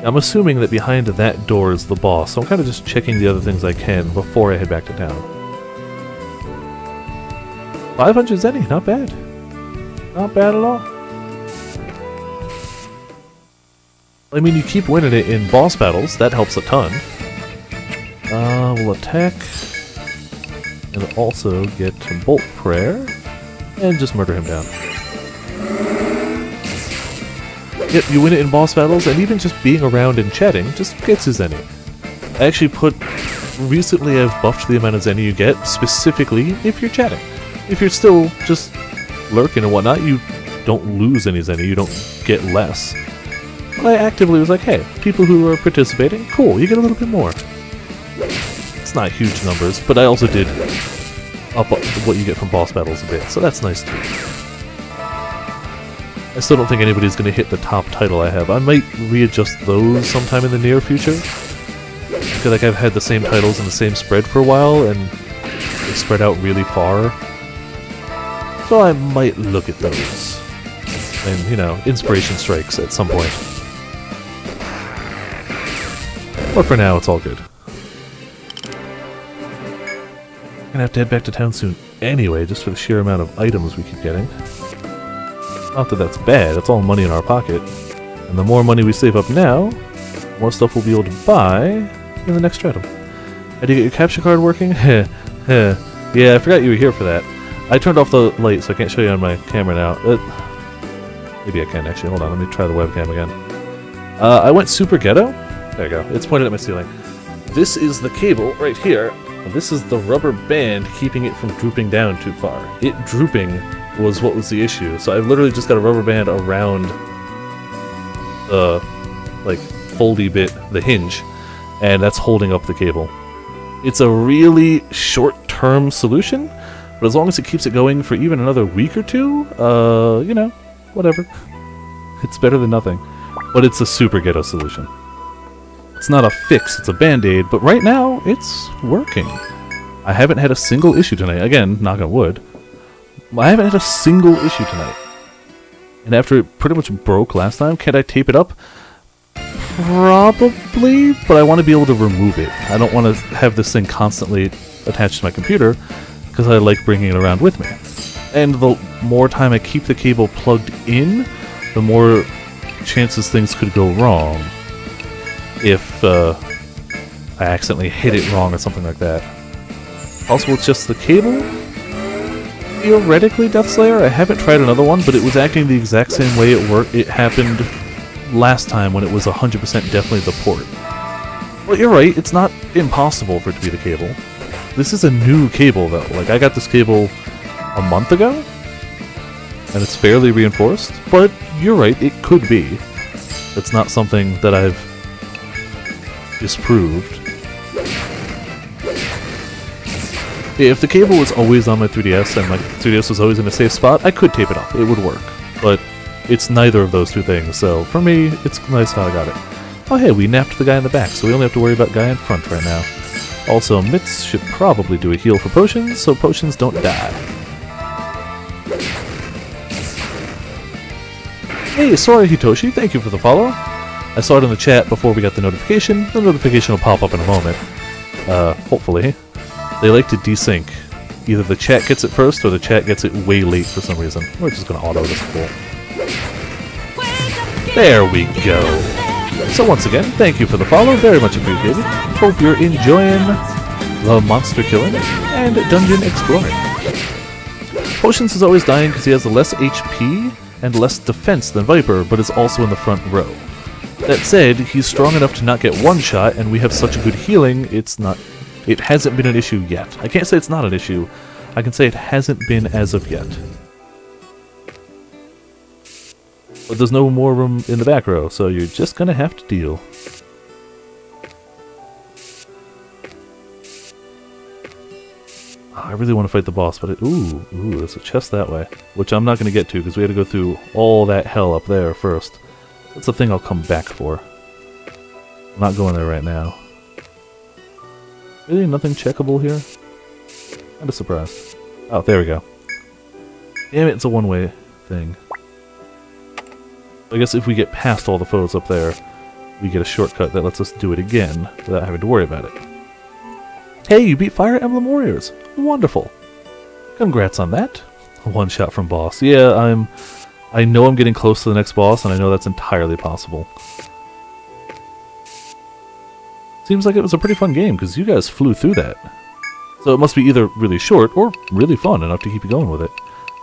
I'm assuming that behind that door is the boss, so I'm kind of just checking the other things I can before I head back to town. 500 Zenny, not bad. Not bad at all. I mean, you keep winning it in boss battles, that helps a ton. We'll attack, and also get Bolt Prayer, and just murder him down. Yep, you win it in boss battles, and even just being around and chatting just gets his Zenny. I actually recently I've buffed the amount of Zenny you get, specifically if you're chatting. If you're still just lurking and whatnot, you don't lose any Zenny, you don't get less. But I actively was like, hey, people who are participating, cool, you get a little bit more. It's not huge numbers, but I also did up what you get from boss battles a bit, so that's nice too. I still don't think anybody's going to hit the top title I have. I might readjust those sometime in the near future. I feel like I've had the same titles in the same spread for a while, and they spread out really far. So I might look at those. And, you know, inspiration strikes at some point. But for now, it's all good. I'm gonna have to head back to town soon anyway, just for the sheer amount of items we keep getting. Not that that's bad, it's all money in our pocket. And the more money we save up now, the more stuff we'll be able to buy in the next stratum. How do you get your capture card working? Yeah, I forgot you were here for that. I turned off the light, so I can't show you on my camera now. Maybe I can actually, hold on, let me try the webcam again. I went super ghetto. There you go, it's pointed at my ceiling. This is the cable right here. This is the rubber band keeping it from drooping down too far. It drooping was what was the issue. So I've literally just got a rubber band around the, like, foldy bit, the hinge, and that's holding up the cable. It's a really short-term solution, but as long as it keeps it going for even another week or two, you know, whatever. It's better than nothing. But it's a super ghetto solution. It's not a fix, it's a band-aid, but right now, it's working. I haven't had a single issue tonight. Again, knock on wood. I haven't had a single issue tonight. And after it pretty much broke last time, can't I tape it up? Probably, but I want to be able to remove it. I don't want to have this thing constantly attached to my computer, because I like bringing it around with me. And the more time I keep the cable plugged in, the more chances things could go wrong. If I accidentally hit it wrong or something like that. Also, it's just the cable. theoretically Deathslayer. I haven't tried another one, but it was acting the exact same way it happened last time when it was 100% definitely the port. Well, you're right, it's not impossible for it to be the cable. This is a new cable, though. Like, I got this cable a month ago, and it's fairly reinforced, but you're right, it could be. It's not something that I've disproved. If the cable was always on my 3DS and my 3DS was always in a safe spot, I could tape it off. It would work. But it's neither of those two things, so for me, it's nice how I got it. Oh hey, we napped the guy in the back, so we only have to worry about guy in front right now. Also, Mitz should probably do a heal for potions, so potions don't die. Hey, Sora Hitoshi, thank you for the follow. I saw it in the chat before we got the notification. The notification will pop up in a moment. Hopefully. They like to desync. Either the chat gets it first, or the chat gets it way late for some reason. We're just gonna auto this fool. There we go. So once again, thank you for the follow, very much appreciated. Hope you're enjoying the monster killing and dungeon exploring. Potions is always dying because he has less HP and less defense than Viper, but is also in the front row. That said, he's strong enough to not get one shot, and we have such good healing, it hasn't been an issue yet. I can't say it's not an issue, I can say it hasn't been as of yet. But there's no more room in the back row, so you're just gonna have to deal. I really want to fight the boss, but ooh, there's a chest that way, which I'm not gonna get to because we had to go through all that hell up there first. That's the thing I'll come back for. I'm not going there right now. Really, nothing checkable here? Kinda surprised. Oh, there we go. Damn it, it's a one-way thing. I guess if we get past all the foes up there, we get a shortcut that lets us do it again without having to worry about it. Hey, you beat Fire Emblem Warriors! Wonderful! Congrats on that. One shot from boss. Yeah, I know I'm getting close to the next boss, and I know that's entirely possible. Seems like it was a pretty fun game, because you guys flew through that. So it must be either really short, or really fun enough to keep you going with it.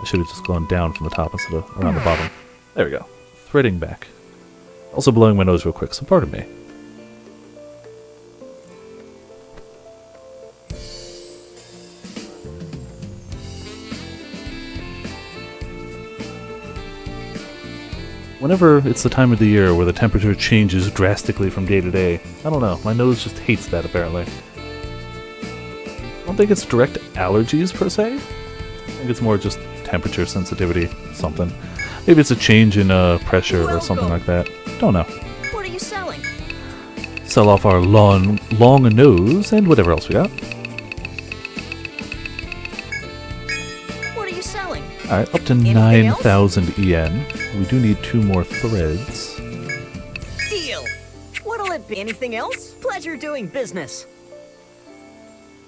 I should have just gone down from the top instead of around the bottom. There we go. Threading back. Also blowing my nose real quick, so pardon me. Whenever it's the time of the year where the temperature changes drastically from day to day, I don't know, my nose just hates that apparently. I don't think it's direct allergies per se. I think it's more just temperature sensitivity, something. Maybe it's a change in pressure or something like that. Don't know. What are you selling? Sell off our long nose and whatever else we got. What are you selling? Alright, up to 9,000 yen. We do need 2 more threads. Deal! What'll it be? Anything else? Pleasure doing business.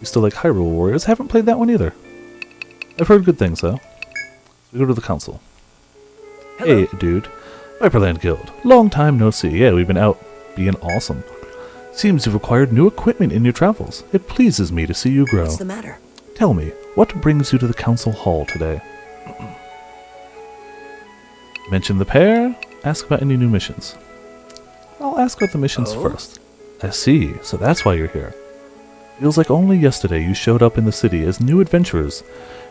You still like Hyrule Warriors? Haven't played that one either. I've heard good things though. We go to the council. Hello. Hey, dude. Viperland Guild. Long time no see. Yeah, we've been out being awesome. Seems you've acquired new equipment in your travels. It pleases me to see you grow. What's the matter? Tell me, what brings you to the council hall today? Mention the pair. Ask about any new missions. I'll ask about the missions first. I see, so that's why you're here. Feels like only yesterday you showed up in the city as new adventurers.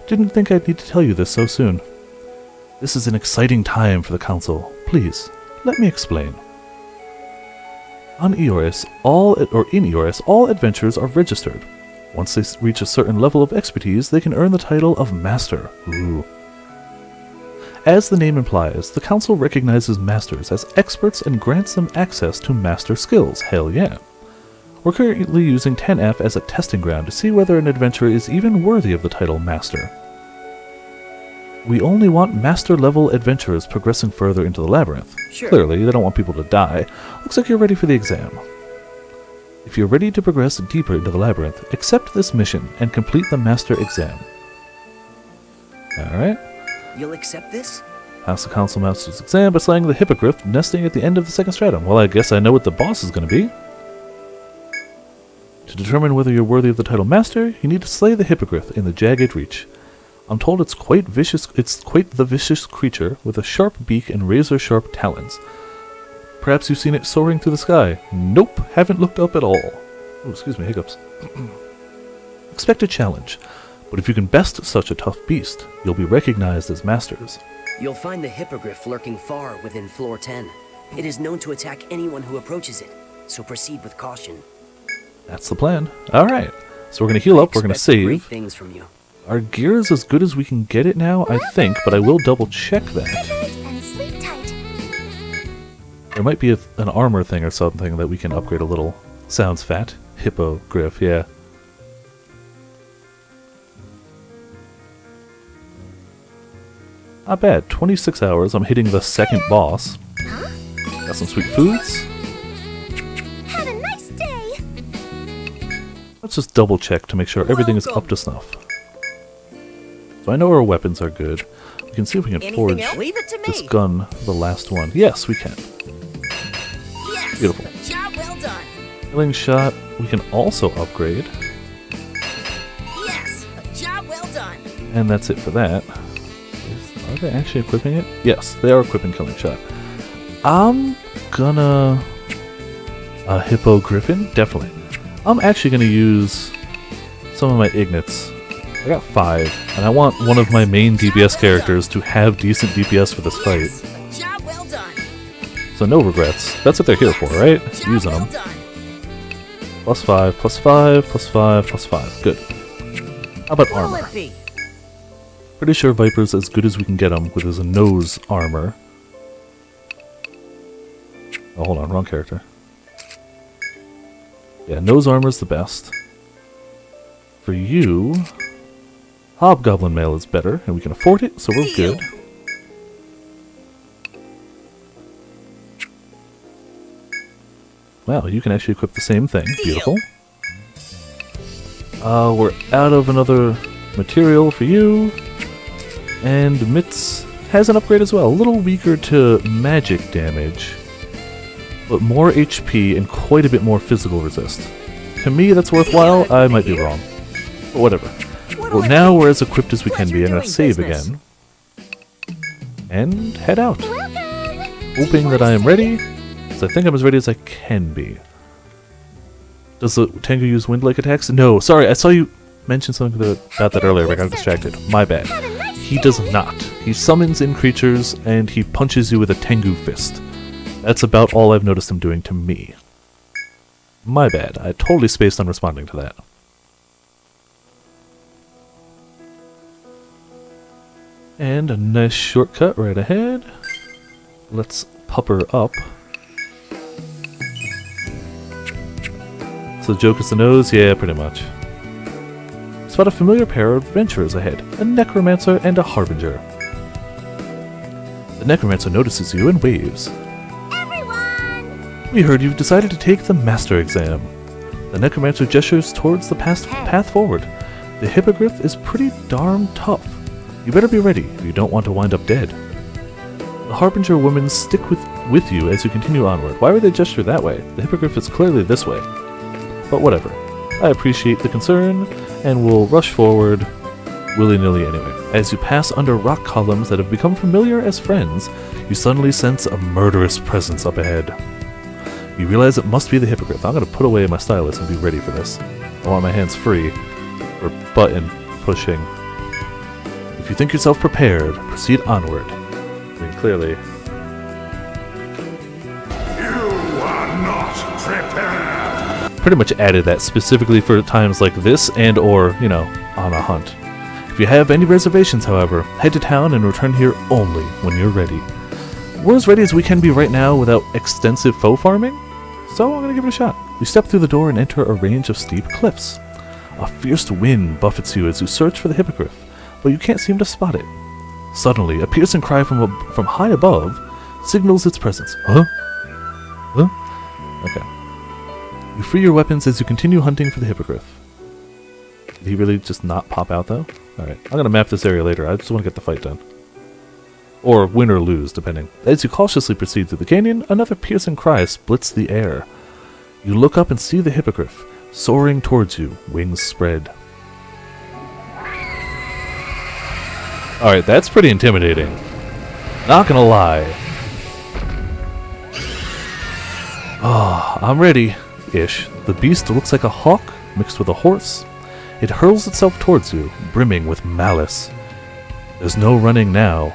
Didn't think I'd need to tell you this so soon. This is an exciting time for the council. Please, let me explain. On Eoris, in Eoris, all adventurers are registered. Once they reach a certain level of expertise, they can earn the title of Master. Ooh. As the name implies, the council recognizes masters as experts and grants them access to master skills. Hell yeah. We're currently using 10F as a testing ground to see whether an adventurer is even worthy of the title Master. We only want master-level adventurers progressing further into the labyrinth. Sure. Clearly, they don't want people to die. Looks like you're ready for the exam. If you're ready to progress deeper into the labyrinth, accept this mission and complete the master exam. Alright. You'll accept this? Pass the council master's exam by slaying the hippogriff nesting at the end of the second stratum. Well, I guess I know what the boss is going to be. To determine whether you're worthy of the title Master, you need to slay the hippogriff in the Jagged Reach. I'm told it's quite vicious. It's quite the vicious creature with a sharp beak and razor-sharp talons. Perhaps you've seen it soaring through the sky. Nope, haven't looked up at all. Oh, excuse me, hiccups. Expect a challenge, but if you can best such a tough beast, you'll be recognized as masters. You'll find the hippogriff lurking far within floor 10. It is known to attack anyone who approaches it, so proceed with caution. That's the plan. Alright, so we're going to heal up, we're going to Expect great save. things from you. Our gear is as good as we can get it now, I think, but I will double check that. And sleep tight. There might be an armor thing or something that we can upgrade a little. Sounds fat. Hippogriff, yeah. Not bad. 26 hours. I'm hitting the second boss. Got some sweet foods. Have a nice day. Let's just double check to make sure everything is up to snuff. So I know our weapons are good. We can see if we can forge Anything else? Leave it to me. this gun, the last one. Yes, we can. Yes. Beautiful. Job well done. Killing shot, we can also upgrade. Yes. Job well done. And that's it for that. Are they actually equipping it? Yes, they are equipping killing shot. I'm gonna... A hippogriffin? Definitely. I'm actually gonna use some of my ignits. I got 5, and I want one of my main DPS characters to have decent DPS for this fight. Yes. Job well done. So no regrets. That's what they're here for, right? Job Using well them. done. +5, +5, +5, +5. Good. How about What'll armor? it be? Pretty sure Viper's as good as we can get him with his nose armor. Oh, hold on, wrong character. Yeah, nose armor's the best. For you, Hobgoblin mail is better, and we can afford it, so we're good. Wow, you can actually equip the same thing. Beautiful. We're out of another material for you. And Mitz has an upgrade as well. A little weaker to magic damage, but more HP and quite a bit more physical resist. To me, that's worthwhile. I might be wrong. But whatever. Well, now we're as equipped as we can be. I'm going to save again. And head out. Hoping that I am ready. So I think I'm as ready as I can be. Does the Tengu use wind-like attacks? No, sorry, I saw you mention something about that earlier, but I got distracted. My bad. He does not. He summons in creatures, and he punches you with a Tengu fist. That's about all I've noticed him doing to me. My bad. I totally spaced on responding to that. And a nice shortcut right ahead. Let's pupper up. So the joke is the nose? Yeah, pretty much. Spot a familiar pair of adventurers ahead, a necromancer and a harbinger. The necromancer notices you and waves. Everyone! We heard you've decided to take the master exam. The necromancer gestures towards the path forward. The hippogriff is pretty darn tough. You better be ready if you don't want to wind up dead. The harbinger women stick with you as you continue onward. Why would they gesture that way? The hippogriff is clearly this way. But whatever. I appreciate the concern, and will rush forward willy-nilly anyway. As you pass under rock columns that have become familiar as friends, you suddenly sense a murderous presence up ahead. You realize it must be the hippogriff. I'm going to put away my stylus and be ready for this. I want my hands free for button pushing. If you think yourself prepared, proceed onward. I mean, clearly. You are not prepared. Pretty much added that specifically for times like this and or, you know, on a hunt. If you have any reservations, however, head to town and return here only when you're ready. We're as ready as we can be right now without extensive foe farming, so I'm gonna give it a shot. You step through the door and enter a range of steep cliffs. A fierce wind buffets you as you search for the hippogriff, but you can't seem to spot it. Suddenly, a piercing cry from high above signals its presence. Huh? Huh? Okay. You free your weapons as you continue hunting for the hippogriff. Did he really just not pop out, though? Alright, I'm going to map this area later. I just want to get the fight done. Or win or lose, depending. As you cautiously proceed through the canyon, another piercing cry splits the air. You look up and see the hippogriff, soaring towards you, wings spread. Alright, that's pretty intimidating. Not gonna lie. Ah, I'm ready-ish. The beast looks like a hawk mixed with a horse. It hurls itself towards you, brimming with malice. There's no running now.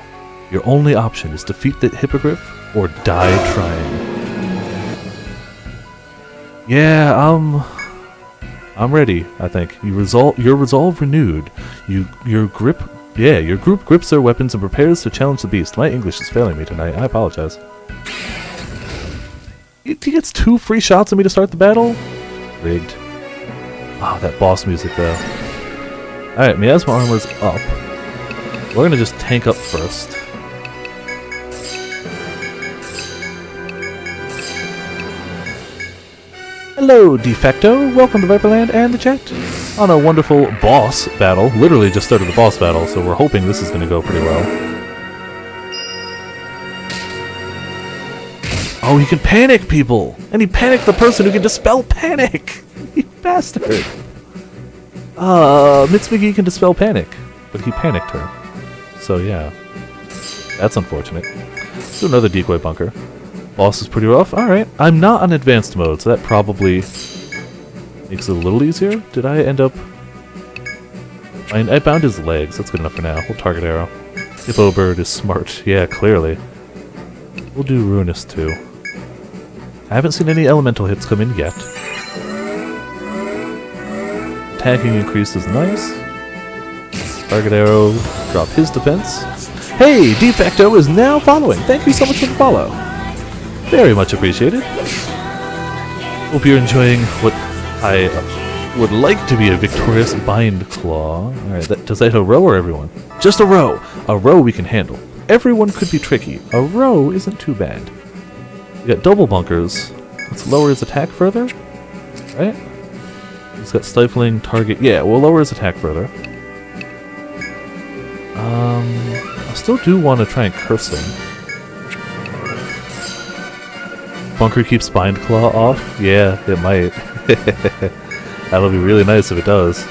Your only option is defeat the hippogriff or die trying. Yeah, I'm ready, I think. Your resolve renewed. Your group grips their weapons and prepares to challenge the beast. My English is failing me tonight. I apologize. He gets 2 free shots at me to start the battle? Rigged. Oh, that boss music though. Alright, Miasma armor's up. We're gonna just tank up first. Hello, De Facto. Welcome to Viperland and the chat. On a wonderful boss battle. Literally just started the boss battle, so we're hoping this is gonna go pretty well. Oh, he can panic people! And he panicked the person who can dispel panic! You bastard! Mitsubishi can dispel panic, but he panicked her. So yeah. That's unfortunate. Let's do another decoy bunker. Boss is pretty rough. Alright. I'm not on advanced mode, so that probably makes it a little easier. Did I end up... I bound his legs. That's good enough for now. We'll target arrow. Hippo bird is smart. Yeah, clearly. We'll do Ruinous too. I haven't seen any elemental hits come in yet. Attacking increase is nice. Target arrow, drop his defense. Hey, De Facto is now following. Thank you so much for the follow. Very much appreciated. Hope you're enjoying what I would like to be a victorious Bind Claw. Alright, does that hit a row or everyone? Just a row! A row we can handle. Everyone could be tricky. A row isn't too bad. We got double bunkers. Let's lower his attack further. Right? He's got stifling target. Yeah, we'll lower his attack further. I still do want to try and curse him. Bunker keeps Bind Claw off? Yeah, it might. That'll be really nice if it does.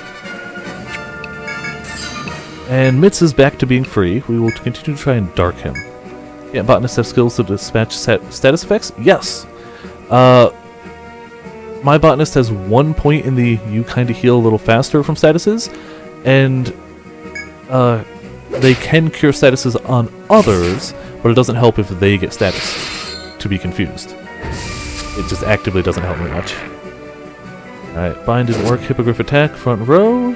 And Mitz is back to being free. We will continue to try and dark him. Yeah, botanists have skills to dispatch status effects? Yes! My botanist has 1 point in the you kinda heal a little faster from statuses, and they can cure statuses on others, but it doesn't help if they get status to be confused. It just actively doesn't help me much. Alright, bind didn't work. Hippogriff attack, front row.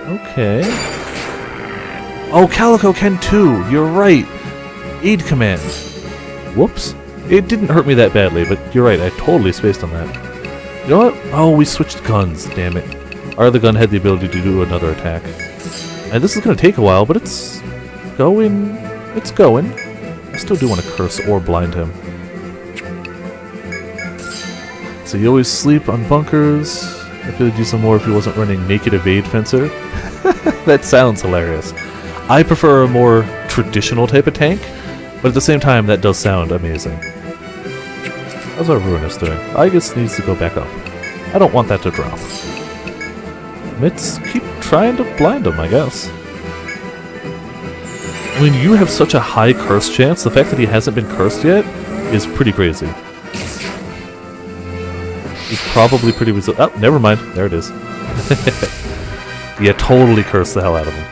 Okay. Oh, Calico can too! You're right! Aid command. Whoops. It didn't hurt me that badly, but you're right, I totally spaced on that. You know what? Oh, we switched guns, damn it. Our other gun had the ability to do another attack. And this is gonna take a while, but it's going. It's going. I still do want to curse or blind him. So you always sleep on bunkers. I feel like do some more if he wasn't running Naked Evade Fencer. That sounds hilarious. I prefer a more traditional type of tank, but at the same time, that does sound amazing. How's our Ruinous doing? I guess needs to go back up. I don't want that to drop. Let's keep trying to blind him, I guess. I mean, you have such a high curse chance. The fact that he hasn't been cursed yet is pretty crazy. He's probably pretty resilient. Oh, never mind. There it is. Yeah, totally cursed the hell out of him.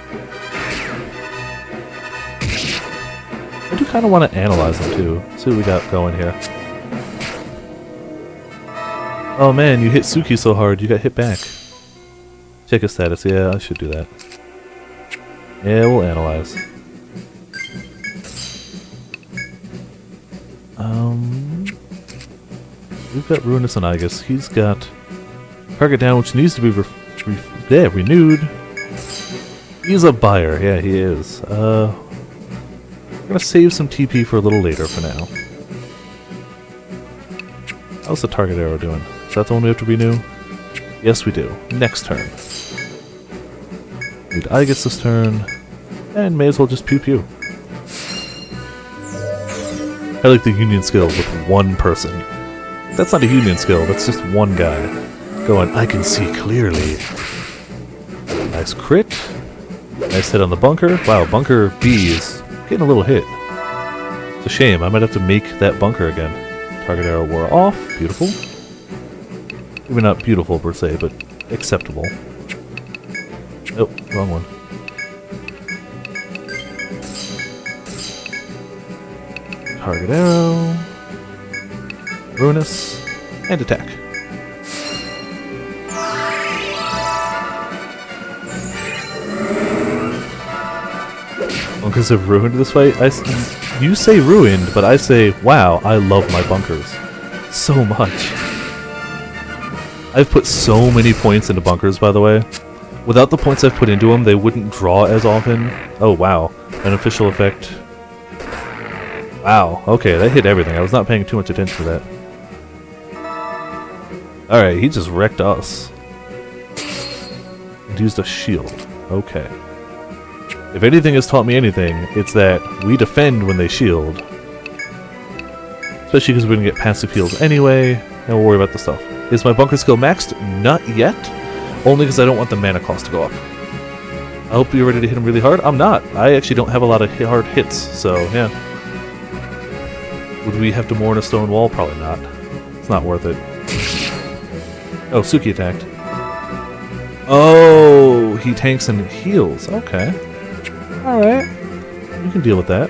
I do kind of want to analyze him too. See what we got going here. Oh man, you hit Suki so hard, you got hit back. Check his status. Yeah, I should do that. Yeah, we'll analyze. We've got Ruinous and Igus. He's got target down, which needs to be renewed. He's a buyer. Yeah, he is. We're gonna save some TP for a little later for now. How's the target arrow doing? Is that the one we have to renew? Yes, we do. Next turn. Need Igus this turn. And may as well just pew pew. I like the union skill with one person. That's not a union skill, that's just one guy. Going, I can see clearly. Nice crit. Nice hit on the bunker. Wow, bunker B is getting a little hit. It's a shame. I might have to make that bunker again. Target arrow wore off. Beautiful. Maybe not beautiful per se, but acceptable. Nope, wrong one. Target arrow. Ruinous. And attack. Bunkers have ruined this fight. You say ruined, but I say, wow, I love my bunkers so much. I've put so many points into bunkers, by the way. Without the points I've put into them, they wouldn't draw as often. Oh, wow. Beneficial effect. Wow. Okay, that hit everything. I was not paying too much attention to that. Alright, he just wrecked us. And used a shield. Okay. If anything has taught me anything, it's that we defend when they shield. Especially because we're going to get passive heals anyway, and we'll worry about the stuff. Is my bunker skill maxed? Not yet. Only because I don't want the mana cost to go up. I hope you're ready to hit him really hard. I'm not. I actually don't have a lot of hard hits, so yeah. Would we have to mourn a stone wall? Probably not. It's not worth it. Oh, Suki attacked. Oh, he tanks and heals. Okay. Alright. We can deal with that.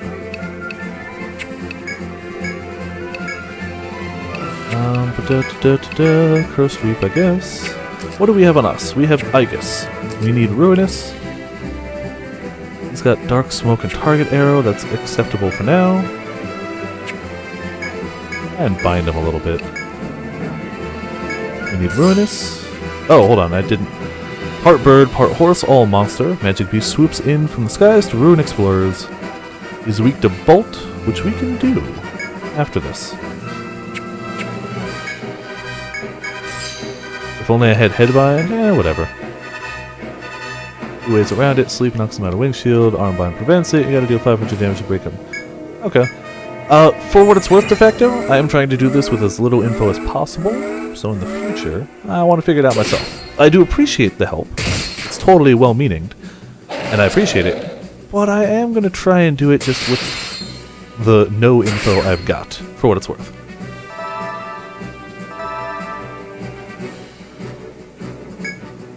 Curse Sweep, I guess. What do we have on us? We have Igus. We need Ruinous. He's got Dark Smoke and Target Arrow. That's acceptable for now. And bind him a little bit. We need Ruinous. Oh, hold on, I didn't. Part bird, part horse, all monster. Magic Beast swoops in from the skies to ruin explorers. He's weak to Bolt, which we can do after this. If only I had Headbind, whatever. 2 ways around it. Sleep knocks him out of Windshield. Armbind prevents it. You gotta deal 500 damage to break him. Okay. For what it's worth, de facto, I am trying to do this with as little info as possible. So in the future, I want to figure it out myself. I do appreciate the help. It's totally well-meaning, and I appreciate it. But I am going to try and do it just with the no info I've got, for what it's worth.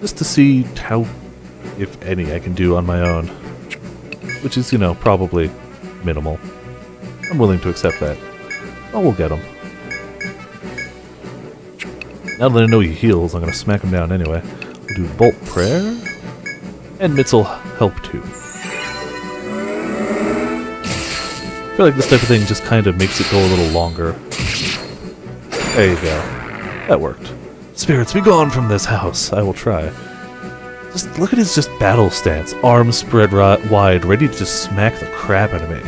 Just to see how, if any, I can do on my own. Which is, probably minimal. I'm willing to accept that. Oh, we'll get him. Now that I know he heals, I'm going to smack him down anyway. We'll do Bolt Prayer. And Mitz will help too. I feel like this type of thing just kind of makes it go a little longer. There you go. That worked. Spirits, be gone from this house. I will try. Just look at his just battle stance. Arms spread wide, ready to just smack the crap out of me.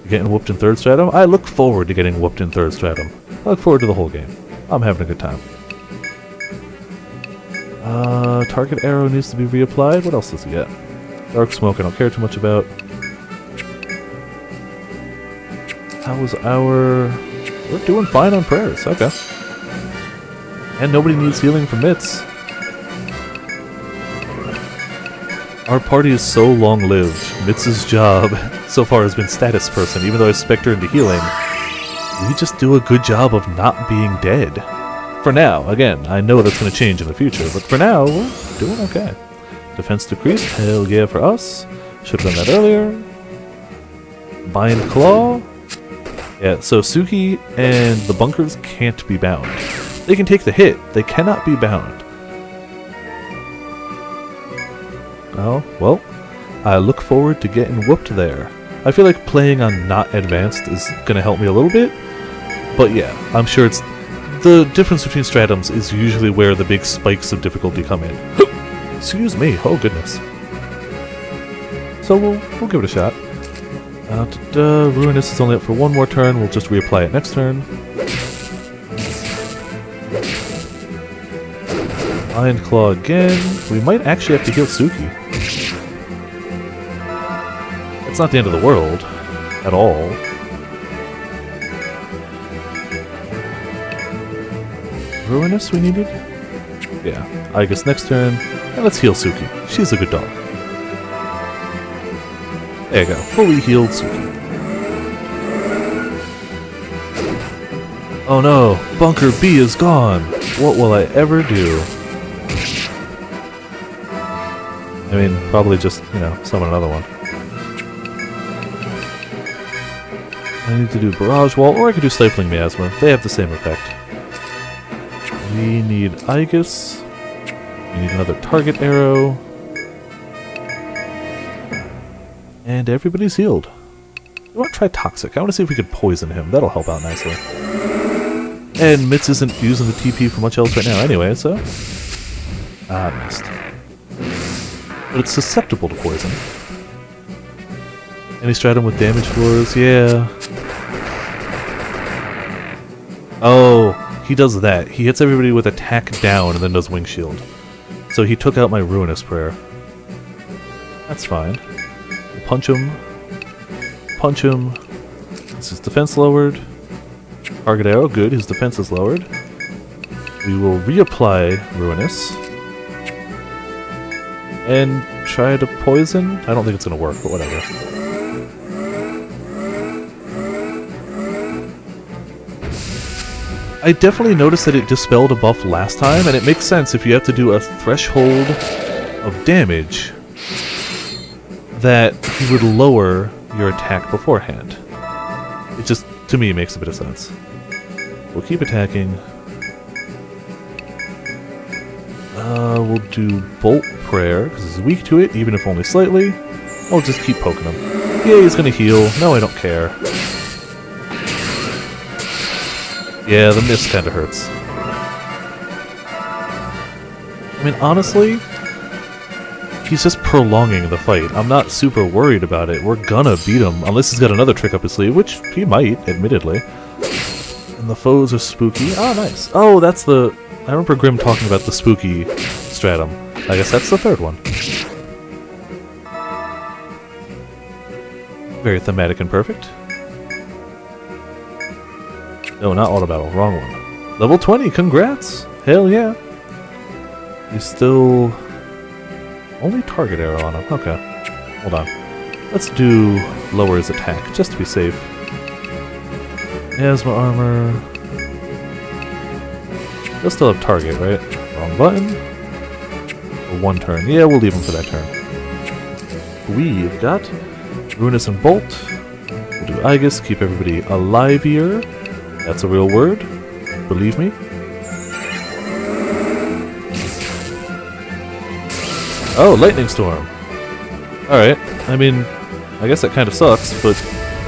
You're getting whooped in 3rd Stratum? I look forward to getting whooped in 3rd Stratum. I look forward to the whole game. I'm having a good time. Target arrow needs to be reapplied. What else does he get? Dark smoke I don't care too much about. How was our... We're doing fine on prayers. Okay. And nobody needs healing from Mitz. Our party is so long-lived. Mitz's job so far has been status person, even though I spec'd her into healing. We just do a good job of not being dead. For now. Again, I know that's going to change in the future, but for now, we're doing okay. Defense decreased. Hell yeah for us. Should have done that earlier. Bind Claw. Yeah, so Suki and the bunkers can't be bound. They can take the hit. They cannot be bound. Oh, well. I look forward to getting whooped there. I feel like playing on not advanced is going to help me a little bit. But yeah, I'm sure it's... The difference between stratums is usually where the big spikes of difficulty come in. Excuse me, oh goodness. So we'll give it a shot. Ruinous is only up for one more turn, we'll just reapply it next turn. Iron Claw again. We might actually have to heal Suki. It's not the end of the world. At all. Ruinous we needed? Yeah. I guess next turn. And let's heal Suki. She's a good dog. There you go. Fully healed Suki. Oh no! Bunker B is gone! What will I ever do? I mean, probably just, you know, summon another one. I need to do Barrage Wall, or I could do Stifling Miasma. They have the same effect. We need Aegis. We need another target arrow. And everybody's healed. I want to try Toxic. I want to see if we could poison him. That'll help out nicely. And Mitz isn't using the TP for much else right now anyway, so... missed. But it's susceptible to poison. Any stratum with damage floors? Yeah. Oh, he does that. He hits everybody with attack down and then does Wing Shield. So he took out my Ruinous Prayer. That's fine. We'll punch him. Punch him. Is his defense lowered? Target arrow, good. His defense is lowered. We will reapply Ruinous. And try to poison? I don't think it's going to work, but whatever. I definitely noticed that it dispelled a buff last time, and it makes sense if you have to do a threshold of damage that he would lower your attack beforehand. It just, to me, makes a bit of sense. We'll keep attacking. We'll do Bolt Prayer, because he's weak to it, even if only slightly. I'll just keep poking him. Yeah, he's gonna heal. No, I don't care. Yeah, the miss kinda hurts. I mean, honestly, he's just prolonging the fight. I'm not super worried about it. We're gonna beat him, unless he's got another trick up his sleeve, which he might, admittedly. And the foes are spooky. Oh, nice. Oh, that's the... I remember Grim talking about the spooky stratum. I guess that's the third one. Very thematic and perfect. No, not auto battle. Wrong one. Level 20. Congrats. Hell yeah. He's still... only target arrow on him. Okay. Hold on. Let's do lower his attack, just to be safe. Miasma armor. He'll still have target, right? Wrong button. For one turn. Yeah, we'll leave him for that turn. We've got Ruinous and Bolt. We'll do Aegis, keep everybody alive here. That's a real word. Believe me. Oh, Lightning Storm. Alright. I mean, I guess that kind of sucks, but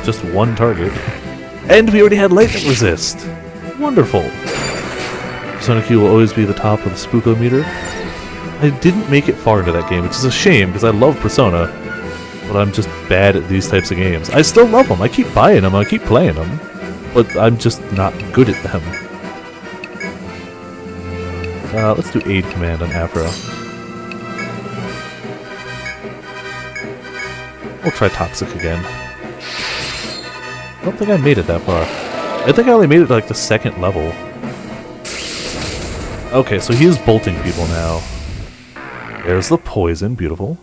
just one target. And we already had Lightning Resist. Wonderful. Sonic Q will always be the top of the Spookometer. I didn't make it far into that game, which is a shame, because I love Persona, but I'm just bad at these types of games. I still love them. I keep buying them. I keep playing them. But I'm just not good at them. Let's do Aid Command on Afro. We'll try Toxic again. I don't think I made it that far. I think I only made it to like the second level. Okay, so he is bolting people now. There's the poison. Beautiful.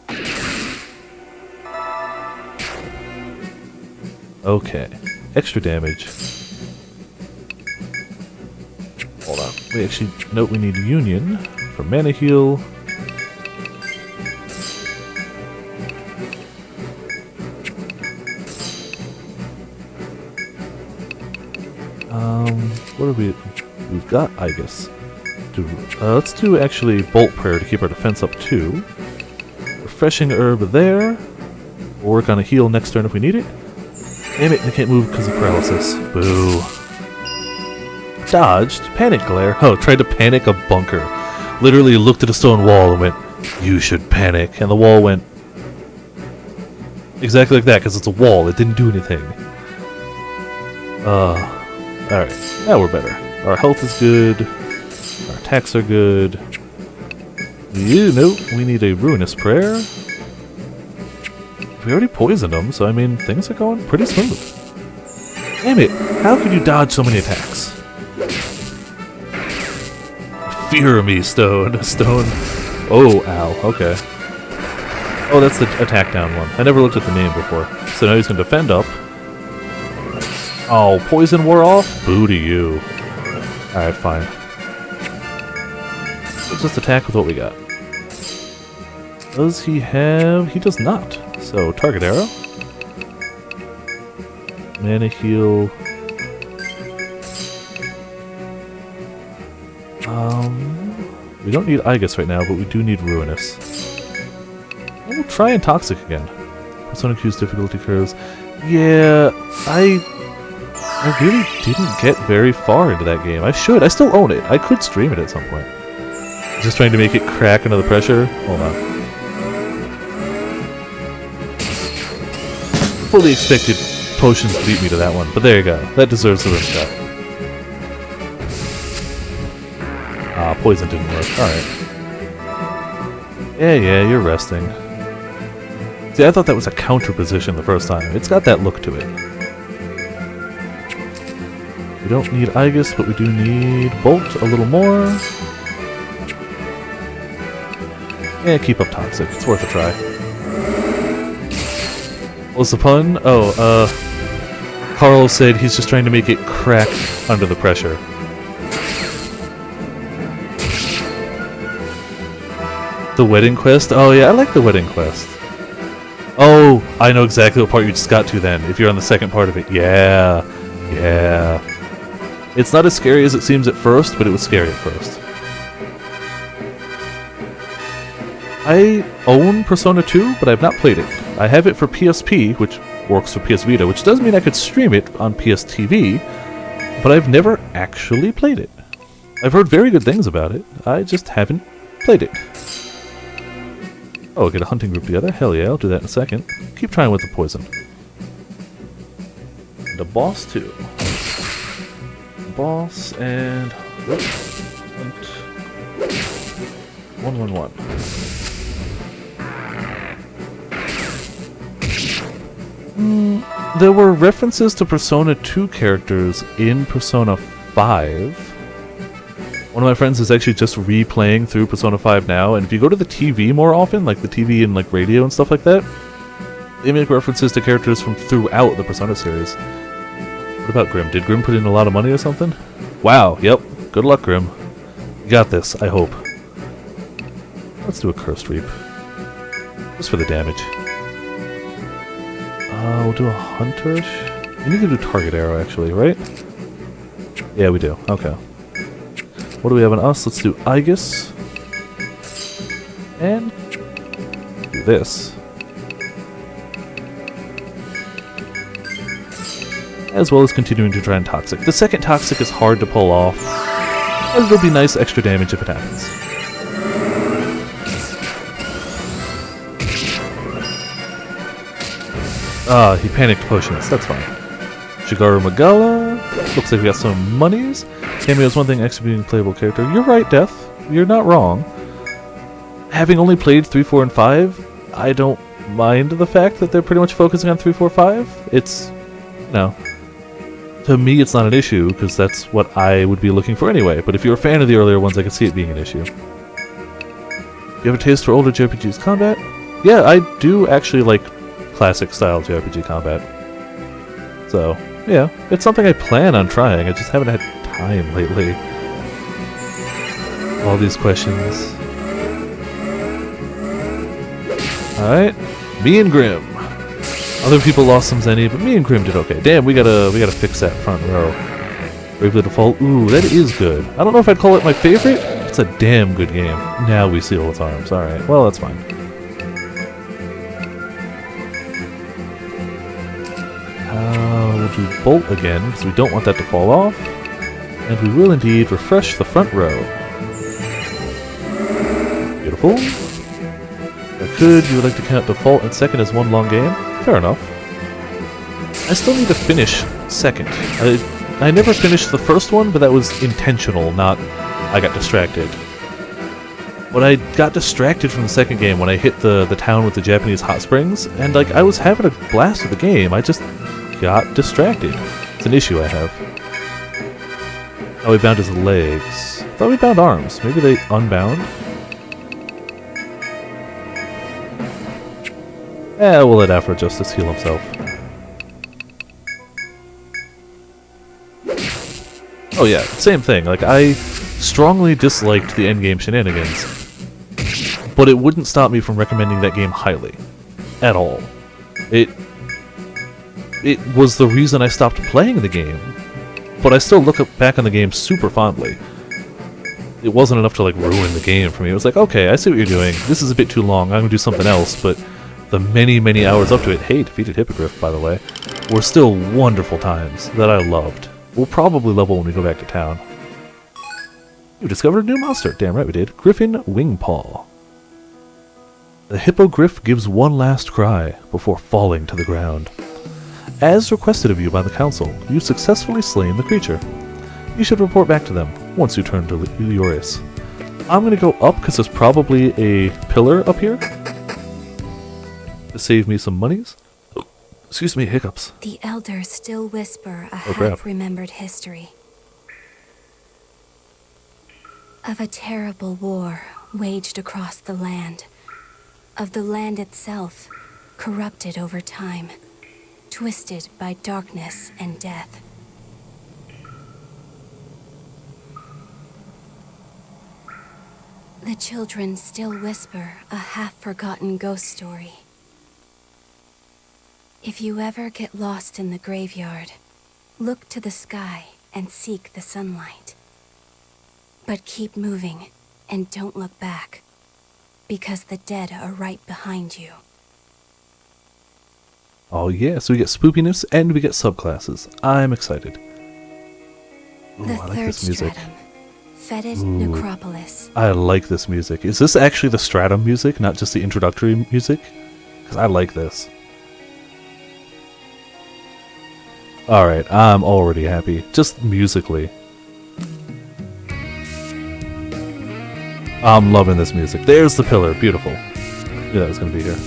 Okay. Extra damage. Hold on. We actually... note we need Union for mana heal. What are we... we've got Aegis. Let's do actually Bolt Prayer to keep our defense up too. Refreshing Herb there. We'll work on a heal next turn if we need it. Damn it, I can't move because of paralysis. Boo. Dodged. Panic Glare. Oh, tried to panic a bunker. Literally looked at a stone wall and went, "You should panic." And the wall went exactly like that because it's a wall. It didn't do anything. Alright. Now we're better. Our health is good. Our attacks are good. You know, we need a Ruinous Prayer. We already poisoned them, so I mean, things are going pretty smooth. Damn it! How could you dodge so many attacks? Fear me, Stone. Stone. Oh, ow. Okay. Oh, that's the attack down one. I never looked at the name before. So now he's going to defend up. Oh, poison wore off? Boo to you. Alright, fine. Let's just attack with what we got. Does he have... He does not. So, target arrow. Mana heal. We don't need Aegis right now, but we do need Ruinous. We'll try Intoxic again. Persona Q's difficulty curves. Yeah, I really didn't get very far into that game. I should. I still own it. I could stream it at some point. Just trying to make it crack under the pressure. Hold on. Fully expected potions to beat me to that one, but there you go. That deserves the rim shot. Ah, poison didn't work. Alright. Yeah, you're resting. See, I thought that was a counter position the first time. It's got that look to it. We don't need Aegis, but we do need Bolt a little more. Yeah, keep up Toxic. It's worth a try. What's the pun? Oh, Carl said he's just trying to make it crack under the pressure. The wedding quest? Oh yeah, I like the wedding quest. Oh, I know exactly what part you just got to then, if you're on the second part of it. Yeah. It's not as scary as it seems at first, but it was scary at first. I own Persona 2, but I've not played it. I have it for PSP, which works for PS Vita, which does mean I could stream it on PS TV, but I've never actually played it. I've heard very good things about it, I just haven't played it. Oh, get a hunting group together? Hell yeah, I'll do that in a second. Keep trying with the poison. And a boss too. Boss and... Hunt. 111. There were references to Persona 2 characters in Persona 5. One of my friends is actually just replaying through Persona 5 now, and if you go to the TV more often, like the TV and like radio and stuff like that, they make references to characters from throughout the Persona series. What about Grim? Did Grim put in a lot of money or something? Wow, yep. Good luck, Grim. You got this, I hope. Let's do a Cursed Reap. Just for the damage. We'll do a Hunter. We need to do Target Arrow, actually, right? Yeah, we do. Okay. What do we have on us? Let's do Aegis. And do this. As well as continuing to try and Toxic. The second Toxic is hard to pull off, but it'll be nice extra damage if it happens. Ah, he panicked potions. That's fine. Shigaru Magala. Looks like we got some monies. Cameo is one thing, executing playable character. You're right, Death. You're not wrong. Having only played 3, 4, and 5, I don't mind the fact that they're pretty much focusing on 3, 4, 5. It's, you know, to me it's not an issue, because that's what I would be looking for anyway. But if you're a fan of the earlier ones, I can see it being an issue. Do you have a taste for older JRPGs combat? Yeah, I do actually like classic style JRPG combat. So, yeah, it's something I plan on trying, I just haven't had time lately. All these questions. Alright, me and Grim. Other people lost some Zenny, but me and Grim did okay. Damn, we gotta fix that front row. Bravely Default, ooh, that is good. I don't know if I'd call it my favorite, it's a damn good game. Now we seal its arms, alright, well that's fine. We'll do Bolt again, because we don't want that to fall off. And we will indeed refresh the front row. Beautiful. If I could, you would like to count Default and second as one long game? Fair enough. I still need to finish second. I never finished the first one, but that was intentional, not I got distracted. But I got distracted from the second game when I hit the town with the Japanese hot springs, and like I was having a blast with the game, I just got distracted. It's an issue I have. Oh, we bound his legs. I thought we bound arms. Maybe they unbound? We'll let Afro Justice heal himself. Oh yeah, same thing. Like, I strongly disliked the endgame shenanigans, but it wouldn't stop me from recommending that game highly. At all. It was the reason I stopped playing the game, but I still look back on the game super fondly. It wasn't enough to, like, ruin the game for me. It was like, okay, I see what you're doing. This is a bit too long. I'm going to do something else, but the many, many hours up to it, hey, defeated Hippogriff, by the way, were still wonderful times that I loved. We'll probably level when we go back to town. You discovered a new monster. Damn right we did. Griffin Wingpaw. The Hippogriff gives one last cry before falling to the ground. As requested of you by the council, you've successfully slain the creature. You should report back to them once you turn to Leorius. I'm going to go up because there's probably a pillar up here to save me some monies. Oh, excuse me, hiccups. The elders still whisper a crap. half-remembered history of a terrible war waged across the land, of the land itself corrupted over time, twisted by darkness and death. The children still whisper a half-forgotten ghost story. If you ever get lost in the graveyard, look to the sky and seek the sunlight. But keep moving and don't look back, because the dead are right behind you. Oh yeah, so we get spoopiness and we get subclasses. I'm excited. Ooh, The I like third this music. stratum, Fetid Necropolis. I like this music. Is this actually the stratum music, not just the introductory music? Because I like this. Alright, I'm already happy. Just musically. I'm loving this music. There's the pillar. Beautiful. Knew that was going to be here.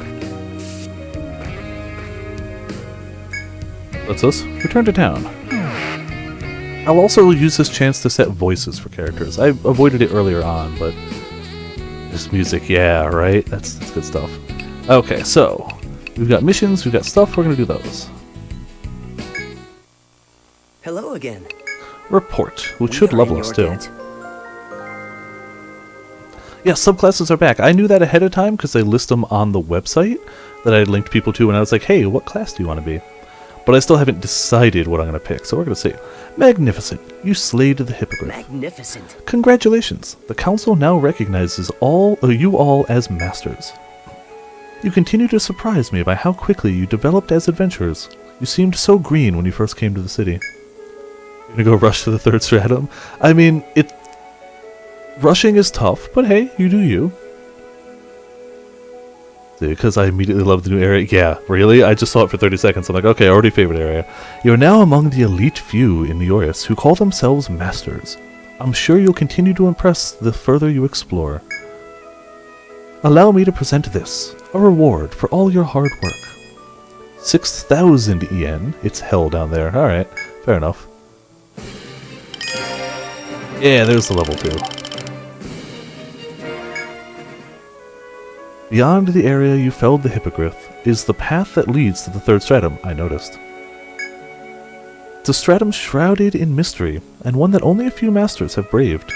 Let's us return to town. I'll also use this chance to set voices for characters. I avoided it earlier on, but this music, yeah, right? That's good stuff. Okay, so we've got missions, we've got stuff, we're going to do those. Hello again. Report, which We should are level in us your too. debt. Yeah, subclasses are back. I knew that ahead of time because they list them on the website that I had linked people to, and I was like, hey, what class do you want to be? But I still haven't decided what I'm going to pick, so we're going to see. Magnificent. You slayed the Hippogriff. Magnificent. Congratulations. The council now recognizes you all as masters. You continue to surprise me by how quickly you developed as adventurers. You seemed so green when you first came to the city. You're going to go rush to the third stratum? I mean, rushing is tough, but hey, you do you. Because I immediately love the new area. Yeah, really? I just saw it for 30 seconds. I'm like, okay, already favorite area. You're now among the elite few in Leorius who call themselves masters. I'm sure you'll continue to impress the further you explore. Allow me to present this, a reward for all your hard work. 6,000 yen. It's hell down there. Alright, fair enough. Yeah, there's the level 2. Beyond the area you felled the Hippogriff is the path that leads to the third stratum, I noticed. It's a stratum shrouded in mystery, and one that only a few masters have braved.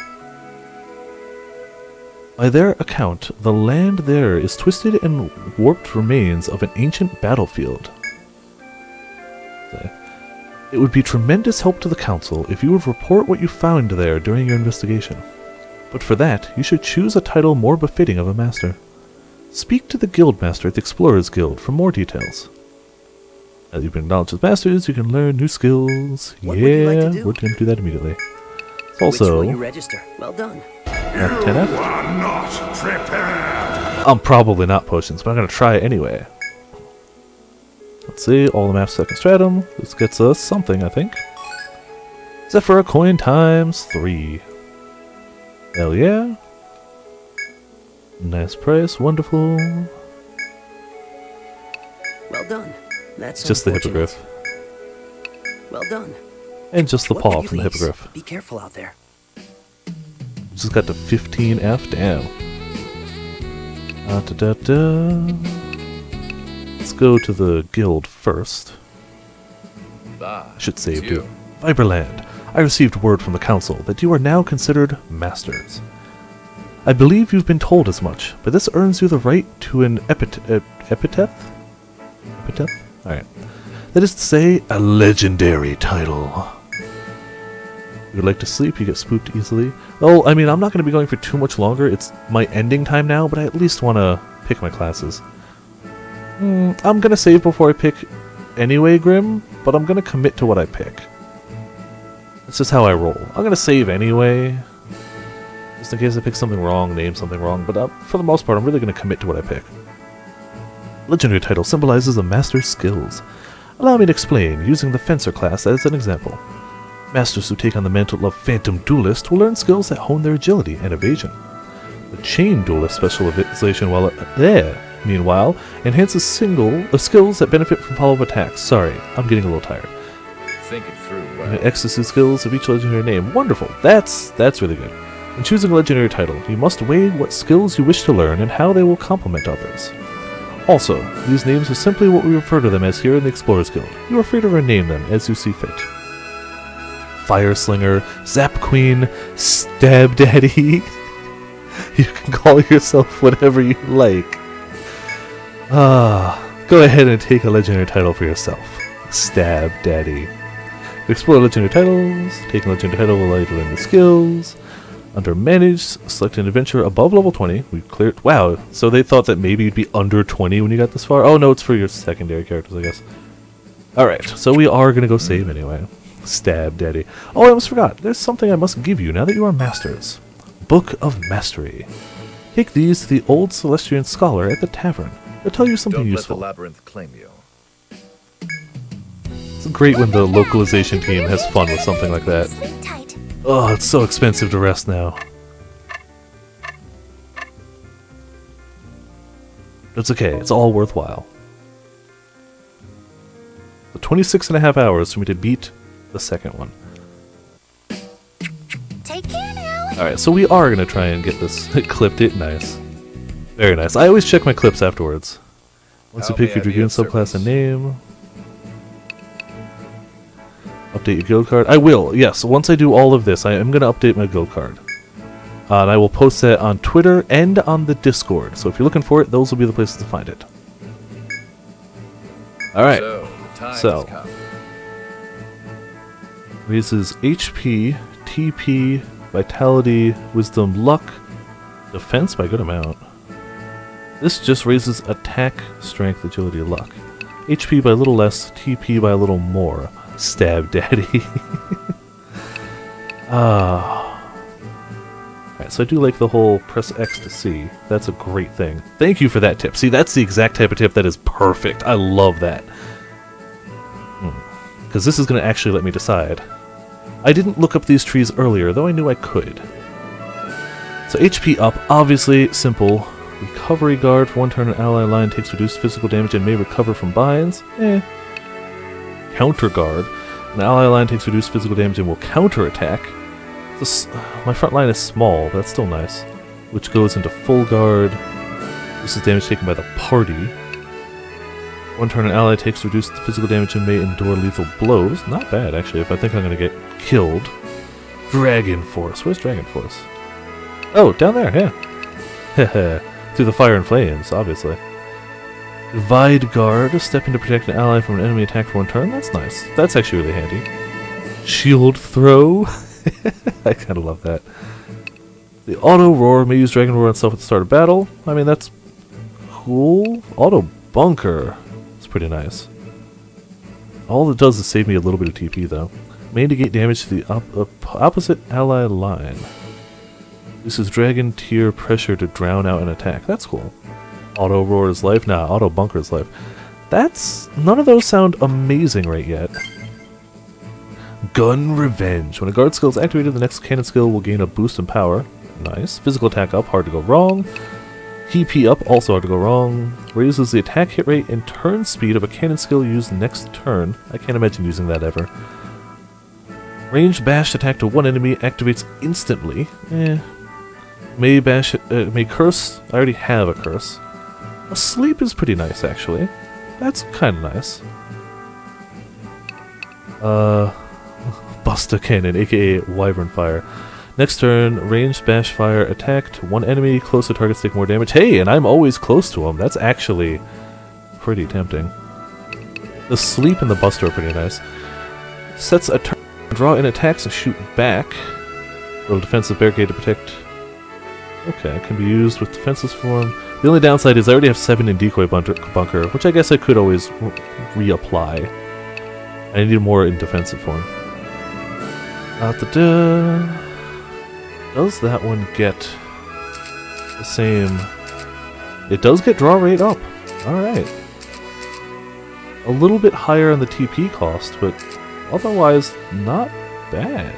By their account, the land there is twisted and warped remains of an ancient battlefield. It would be tremendous help to the council if you would report what you found there during your investigation. But for that, you should choose a title more befitting of a master. Speak to the Guildmaster at the Explorers Guild for more details. As you've been acknowledged as masters, you can learn new skills. What would you like to do? We're going to do that immediately. It's Which also will you register? Well done. You 10F. are not prepared. I'm probably not potions, but I'm going to try it anyway. Let's see, all the maps second stratum. This gets us something, I think. Zephyr coin times 3. Hell yeah. Nice price, wonderful. Well done. That's Just the unfortunate. Hippogriff. Well done. And just the What paw you from the lease? Hippogriff. Be careful out there. Just got to 15F, damn. Da-da-da. let's go to the guild first. I should save too. Viberland. I received word from the council that you are now considered masters. I believe you've been told as much, but this earns you the right to an epitaph? Epitaph? Alright. That is to say, a legendary title. You would like to sleep, you get spooked easily. Oh, I mean, I'm not going to be going for too much longer. It's my ending time now, but I at least want to pick my classes. I'm going to save before I pick anyway, Grim, but I'm going to commit to what I pick. That's just how I roll. I'm going to save anyway, just in case I pick something wrong, name something wrong, but for the most part, I'm really going to commit to what I pick. Legendary title symbolizes a master's skills. Allow me to explain, using the Fencer class as an example. Masters who take on the mantle of Phantom Duelist will learn skills that hone their agility and evasion. The Chain Duelist specialization, meanwhile, enhances skills that benefit from follow-up attacks. Sorry, I'm getting a little tired. Think it through, Ecstasy skills of each legendary name. Wonderful. That's really good. In choosing a legendary title, you must weigh what skills you wish to learn and how they will complement others. Also, these names are simply what we refer to them as here in the Explorers Guild. You are free to rename them as you see fit. Fire Slinger, Zap Queen, Stab Daddy. You can call yourself whatever you like. Go ahead and take a legendary title for yourself. Stab Daddy. Explore legendary titles. Taking a legendary title will allow you to learn the skills. Under Managed, select an adventure above level 20. We cleared. Wow, so they thought that maybe you'd be under 20 when you got this far? Oh no, it's for your secondary characters, I guess. Alright, so we are going to go save anyway. Stab Daddy. Oh, I almost forgot. There's something I must give you now that you are masters. Book of Mastery. Take these to the old Celestian scholar at the tavern. They'll tell you something useful. Don't let the labyrinth claim you. It's great when the localization team has fun with something like that. Sleep tight. Oh, it's so expensive to rest now. It's okay. It's all worthwhile. So 26.5 hours for me to beat the second one. Take care now. Alright, so we are going to try and get this clipped. It nice. Very nice. I always check my clips afterwards. Once you pick your Dragoon subclass and name. Update your guild card. I will, yes. Once I do all of this, I am going to update my guild card. And I will post that on Twitter and on the Discord. So if you're looking for it, those will be the places to find it. Alright. So. Raises HP, TP, Vitality, Wisdom, Luck, Defense by a good amount. This just raises Attack, Strength, Agility, Luck. HP by a little less, TP by a little more. Stab Daddy. Alright, so I do like the whole press X to see. That's a great thing. Thank you for that tip. See, that's the exact type of tip that is perfect. I love that. Because this is going to actually let me decide. I didn't look up these trees earlier, though I knew I could. So HP up, obviously simple. Recovery guard for one turn, an ally line takes reduced physical damage and may recover from binds. Counter guard. An ally line takes reduced physical damage and will counter attack. My front line is small, but that's still nice. Which goes into full guard. This is damage taken by the party. One turn, an ally takes reduced physical damage and may endure lethal blows. Not bad, actually, if I think I'm going to get killed. Dragon Force. Where's Dragon Force? Oh, down there, yeah. Through the fire and flames, obviously. Divide Guard. Step in to protect an ally from an enemy attack for one turn. That's nice. That's actually really handy. Shield Throw. I kind of love that. The Auto Roar. May use Dragon Roar on itself at the start of battle. I mean, that's cool. Auto Bunker. It's pretty nice. All it does is save me a little bit of TP, though. May negate damage to the opposite ally line. This is Dragon Tier pressure to drown out an attack. That's cool. Auto Roar is life? Nah, Auto Bunker is life. None of those sound amazing right yet. Gun Revenge. When a guard skill is activated, the next cannon skill will gain a boost in power. Nice. Physical attack up, hard to go wrong. TP up, also hard to go wrong. Raises the attack hit rate and turn speed of a cannon skill used next turn. I can't imagine using that ever. Ranged bash attack to one enemy activates instantly. May curse. I already have a curse. Asleep is pretty nice, actually. That's kind of nice. Buster Cannon, aka Wyvern Fire. Next turn, ranged bash fire attacked. One enemy close to targets take more damage. Hey, and I'm always close to them. That's actually pretty tempting. The sleep and the buster are pretty nice. Sets a turn, draw in attacks and shoot back. Little defensive barricade to protect. Okay, can be used with defensive form. The only downside is I already have 7 in decoy bunker, which I guess I could always reapply. I need more in defensive form. Does that one get the same? It does get draw rate up. Alright. A little bit higher on the TP cost, but otherwise not bad.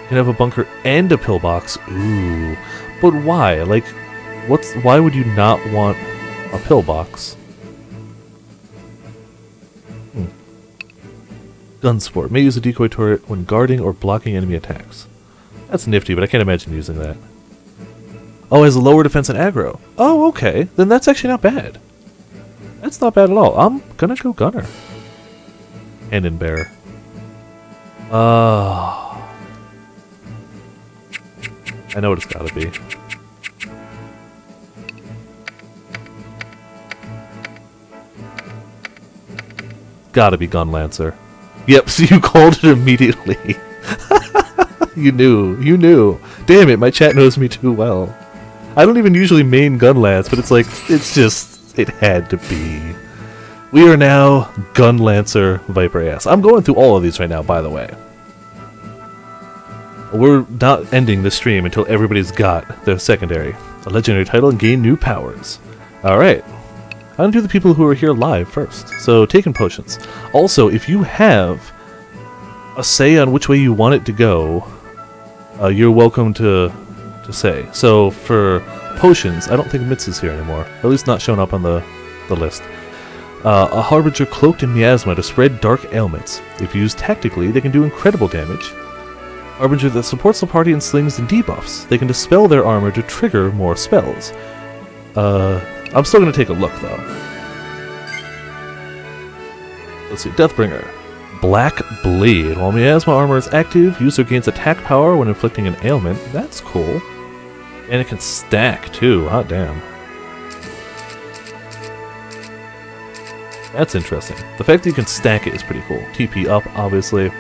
You can have a bunker and a pillbox. Ooh. But why? Like, why would you not want a pillbox? Gunsport. May use a decoy turret when guarding or blocking enemy attacks. That's nifty, but I can't imagine using that. Oh, it has a lower defense and aggro. Oh, okay. Then that's actually not bad. That's not bad at all. I'm gonna go Gunner. Cannon Bearer. I know what it's gotta be. Gotta be Gun Lancer. Yep, so you called it immediately. You knew. Damn it, my chat knows me too well. I don't even usually main Gun Lance, but it's like, it had to be. We are now Gun Lancer Viper Ass. I'm going through all of these right now, by the way. We're not ending the stream until everybody's got their secondary, a legendary title, and gain new powers. Alright. I'm going to do the people who are here live first. So, taking potions. Also, if you have a say on which way you want it to go, you're welcome to say. So, for potions, I don't think Mitz is here anymore. At least not shown up on the list. A Harbinger cloaked in miasma to spread dark ailments. If used tactically, they can do incredible damage. Harbinger that supports the party in slings and debuffs. They can dispel their armor to trigger more spells. I'm still going to take a look, though. Let's see. Deathbringer. Black Blade. While miasma armor is active, user gains attack power when inflicting an ailment. That's cool. And it can stack, too. Hot damn. That's interesting. The fact that you can stack it is pretty cool. TP up, obviously.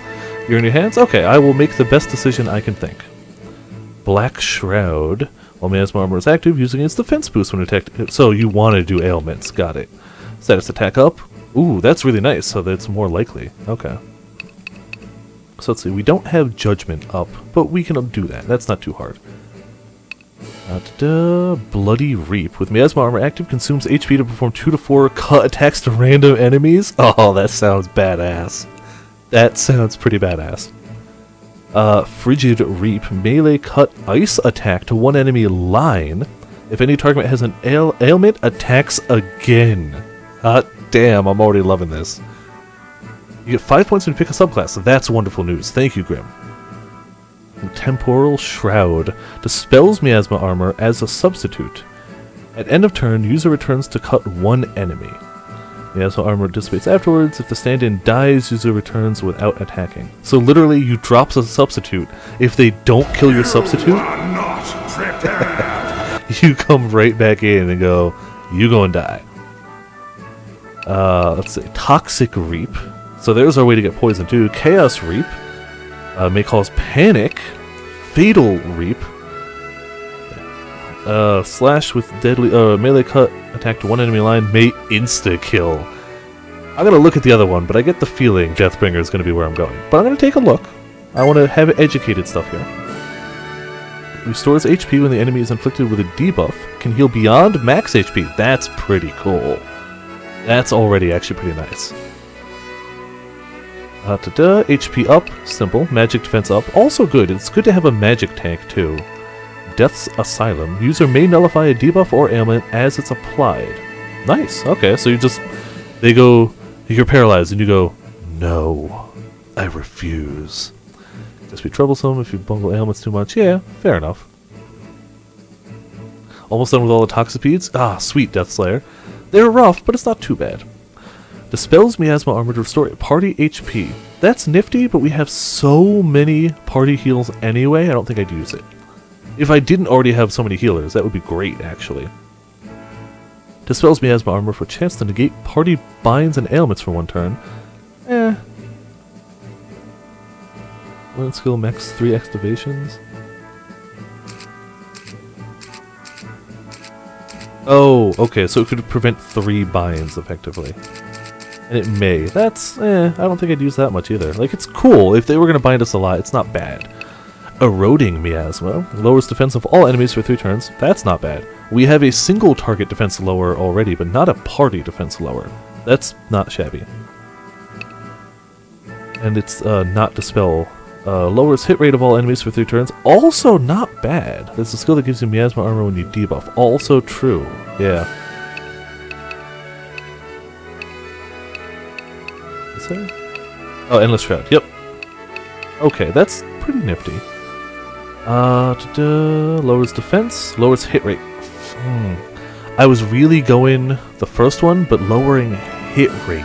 You're in your hands? Okay, I will make the best decision I can think. Black Shroud. While miasma armor is active, using its defense boost when attacked. So you want to do ailments. Got it. Status attack up. Ooh, that's really nice, so that's more likely. Okay. So let's see, we don't have Judgment up, but we can do that. That's not too hard. Bloody Reap. With miasma armor active, consumes HP to perform 2 to 4 cut attacks to random enemies. Oh, that sounds badass. That sounds pretty badass. Frigid Reap. Melee cut ice attack to one enemy line. If any target has an ailment, attacks again. Hot damn, I'm already loving this. You get 5 points when you pick a subclass. That's wonderful news. Thank you, Grim. Temporal Shroud. Dispels miasma armor as a substitute. At end of turn, user returns to cut one enemy. Miasma armor dissipates afterwards. If the stand-in dies, user returns without attacking. So literally, you drop a substitute. If they don't kill your substitute, Are not prepared. you come right back in and go, you go and die. Let's see. Toxic Reap. So there's our way to get poison too. Chaos Reap. May cause panic. Fatal Reap. Slash with deadly melee cut attack to one enemy line may insta-kill. I'm going to look at the other one, but I get the feeling Deathbringer is going to be where I'm going. But I'm going to take a look. I want to have educated stuff here. Restores HP when the enemy is inflicted with a debuff. Can heal beyond max HP. That's pretty cool. That's already actually pretty nice. HP up. Simple. Magic defense up. Also good. It's good to have a magic tank too. Death's Asylum. User may nullify a debuff or ailment as it's applied. Nice. Okay, so you just... They go... You're paralyzed and you go, no, I refuse. Just be troublesome if you bungle ailments too much. Yeah, fair enough. Almost done with all the Toxipeds. Ah, sweet Death Slayer. They're rough, but it's not too bad. Dispels Miasma Armor to restore party HP. That's nifty, but we have so many party heals anyway, I don't think I'd use it. If I didn't already have so many healers, that would be great, actually. Dispels Miasma Armor for a chance to negate party binds and ailments for 1 turn. Learn skill max 3 activations. Oh, okay, so it could prevent 3 binds, effectively. And it may. That's, I don't think I'd use that much either. Like, it's cool. If they were going to bind us a lot, it's not bad. Eroding Miasma. Lowers defense of all enemies for 3 turns. That's not bad. We have a single target defense lower already, but not a party defense lower. That's not shabby. And it's not Dispel. Lowers hit rate of all enemies for 3 turns. Also not bad. It's a skill that gives you Miasma Armor when you debuff. Also true. Yeah. Is there? Oh, Endless Shroud. Yep. Okay, that's pretty nifty. Lowers defense. Lowers hit rate. I was really going the first one, but lowering hit rate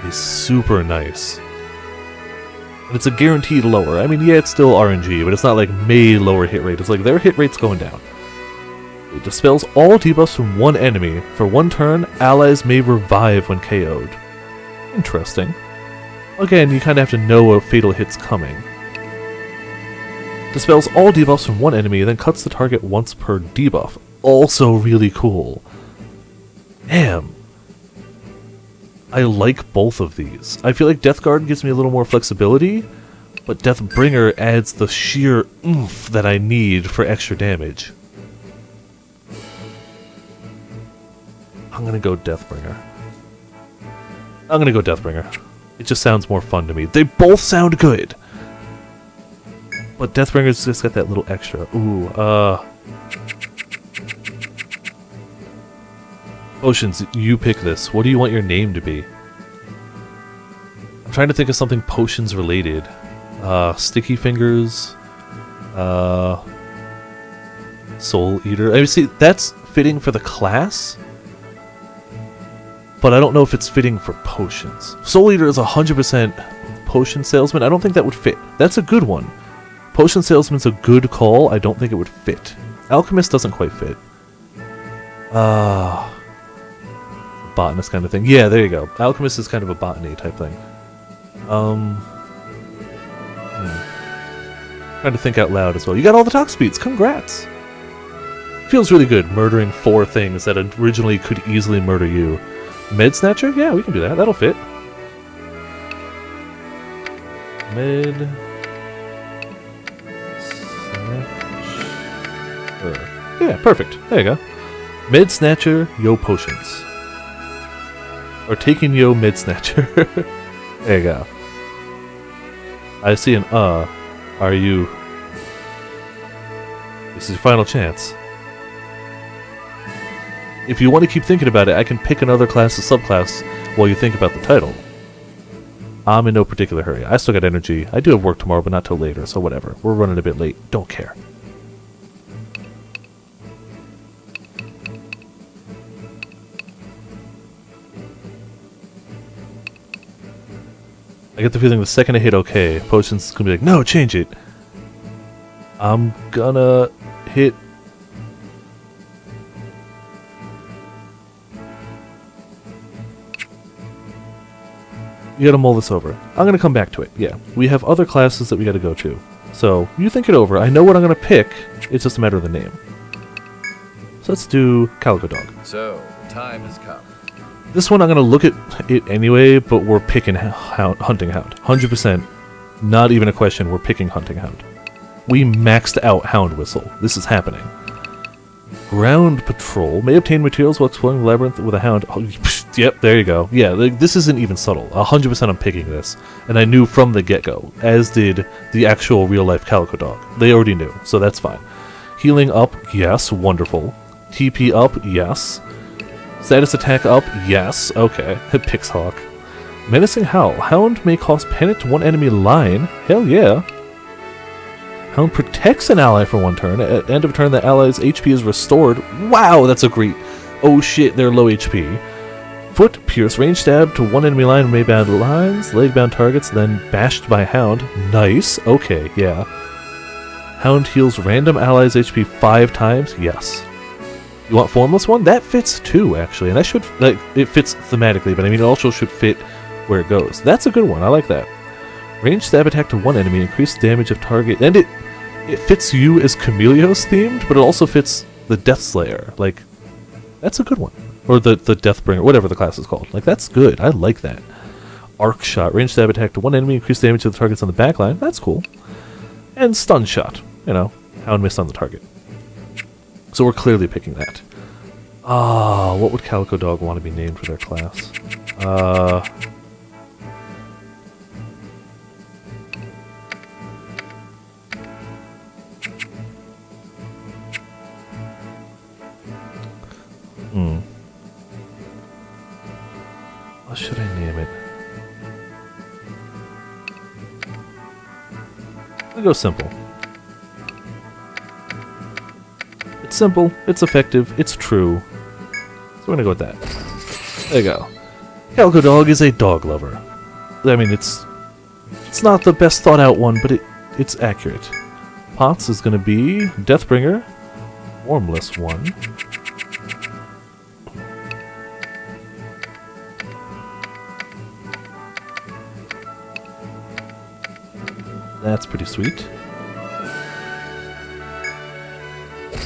is super nice. And it's a guaranteed lower. I mean, yeah, it's still RNG, but it's not like may lower hit rate. It's like their hit rate's going down. It dispels all debuffs from 1 enemy. For 1 turn, allies may revive when KO'd. Interesting. Again, you kind of have to know a fatal hit's coming. Dispels all debuffs from 1 enemy, then cuts the target once per debuff. Also really cool. Damn. I like both of these. I feel like Death Guard gives me a little more flexibility, but Deathbringer adds the sheer oomph that I need for extra damage. I'm gonna go Deathbringer. It just sounds more fun to me. They both sound good! But Deathbringer's just got that little extra. Ooh, Potions, you pick this. What do you want your name to be? I'm trying to think of something potions related. Sticky Fingers. Soul Eater. I mean, see, that's fitting for the class. But I don't know if it's fitting for potions. Soul Eater is 100% potion salesman. I don't think that would fit. That's a good one. Potion salesman's a good call. I don't think it would fit. Alchemist doesn't quite fit. Botanist kind of thing. Yeah, there you go. Alchemist is kind of a botany type thing. Trying to think out loud as well. You got all the talk speeds. Congrats. Feels really good murdering 4 things that originally could easily murder you. Med Snatcher? Yeah, we can do that. That'll fit. Med Snatcher. Yeah, perfect. There you go. Med Snatcher, Yo Potions. Or taking Yo Mid Snatcher. There you go. I see an Are you? This is your final chance. If you want to keep thinking about it, I can pick another class or subclass while you think about the title. I'm in no particular hurry. I still got energy. I do have work tomorrow, but not till later, so whatever. We're running a bit late. Don't care. I get the feeling the second I hit OK, Potions is gonna be like, no, change it. I'm gonna hit. You gotta mull this over. I'm gonna come back to it, yeah. We have other classes that we gotta go to. So, you think it over. I know what I'm gonna pick, it's just a matter of the name. So let's do Calico Dog. So, the time has come. This one I'm gonna look at it anyway, but we're picking Hunting Hound. 100%. Not even a question, we're picking Hunting Hound. We maxed out Hound Whistle. This is happening. Ground Patrol may obtain materials while exploring the labyrinth with a hound. Oh, yep, there you go. Yeah, like, this isn't even subtle. 100% I'm picking this. And I knew from the get-go, as did the actual real-life Calico Dog. They already knew, so that's fine. Healing up, yes, wonderful. TP up, yes. Status attack up, yes, okay. Pix Hawk. Menacing Howl. Hound may cost penance to one enemy line. Hell yeah. Hound protects an ally for 1 turn. At end of turn, the ally's HP is restored. Wow, that's a great. Oh shit, they're low HP. Foot Pierce. Range stab to one enemy line, maybound lines, leg-bound targets, then bashed by Hound. Nice. Okay, yeah. Hound heals random allies HP 5 times. Yes. You want Formless one? That fits too, actually. And that should, like, it fits thematically, but I mean, it also should fit where it goes. That's a good one. I like that. Range stab attack to one enemy, increase damage of target, and it fits you as Chameleos themed, but it also fits the Death Slayer. Like, that's a good one. Or the Deathbringer, whatever the class is called. Like, that's good. I like that. Arc Shot. Range stab attack to one enemy, increase damage to the targets on the backline. That's cool. And Stun Shot. You know, Hound missed on the target. So we're clearly picking that. What would Calico Dog want to be named for their class? What should I name it? I'll go simple. It's simple, it's effective, it's true. So we're gonna go with that. There you go. Calico Dog is a dog lover. I mean, it's not the best thought out one, but it's accurate. Potts is gonna be Deathbringer, Formless one. That's pretty sweet.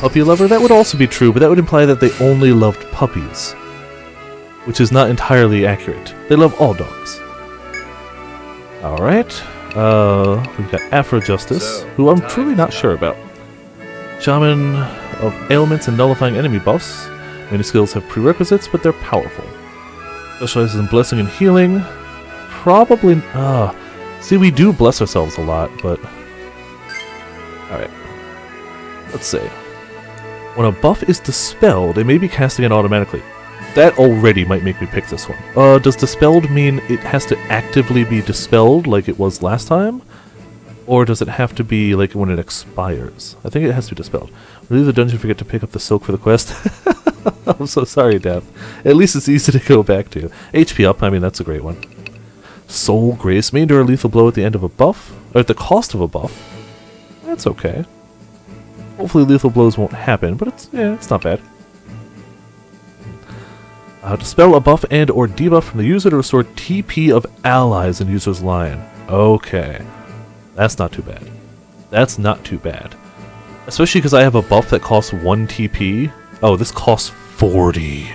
Puppy lover? That would also be true, but that would imply that they only loved puppies. Which is not entirely accurate. They love all dogs. Alright. We've got Afro Justice, who I'm truly not sure about. Shaman of ailments and nullifying enemy buffs. Many skills have prerequisites, but they're powerful. Specializes in blessing and healing. Probably... see, we do bless ourselves a lot, but... Alright. Let's see. When a buff is dispelled, it may be casting it automatically. That already might make me pick this one. Does dispelled mean it has to actively be dispelled like it was last time? Or does it have to be like when it expires? I think it has to be dispelled. Leave the dungeon, forget to pick up the silk for the quest. I'm so sorry, Death. At least it's easy to go back to. HP up, I mean, that's a great one. Soul Grace may endure a lethal blow at the end of a buff, or at the cost of a buff. That's okay. Hopefully lethal blows won't happen, but it's not bad. Dispel a buff and or debuff from the user to restore TP of allies in user's line. Okay. That's not too bad. That's not too bad. Especially because I have a buff that costs 1 TP. Oh, this costs 40.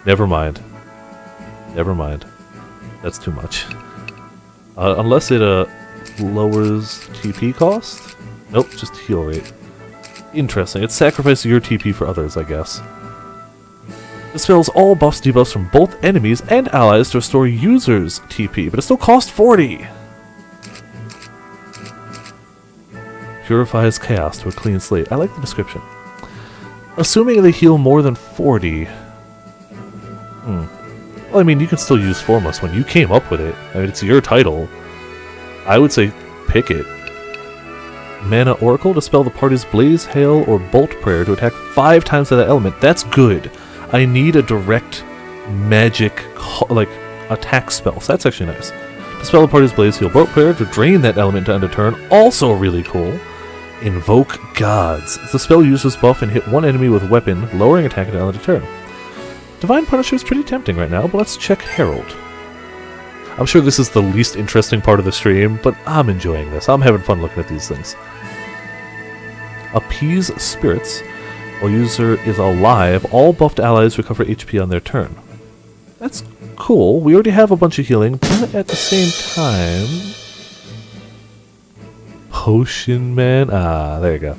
Never mind. Never mind. That's too much. Unless it lowers TP cost? Nope, just heal rate. Interesting. It's sacrificing your TP for others, I guess. Dispels all buffs, debuffs from both enemies and allies to restore users' TP, but it still costs 40! Purifies chaos to a clean slate. I like the description. Assuming they heal more than 40... Well, I mean, you can still use Formless when you came up with it. I mean, it's your title. I would say pick it. Mana Oracle, dispel the party's Blaze, Hail, or Bolt Prayer to attack 5 times to that element. That's good. I need a direct magic, like, attack spell. So that's actually nice. Dispel the party's Blaze, Heal, Bolt Prayer to drain that element to end a turn. Also really cool. Invoke Gods. The spell uses buff and hit one enemy with a weapon, lowering attack at the end of turn. Divine Punisher is pretty tempting right now, but let's check Herald. I'm sure this is the least interesting part of the stream, but I'm enjoying this. I'm having fun looking at these things. Appease Spirits. While user is alive, all buffed allies recover HP on their turn. That's cool. We already have a bunch of healing, but at the same time... Potion Man? Ah, there you go.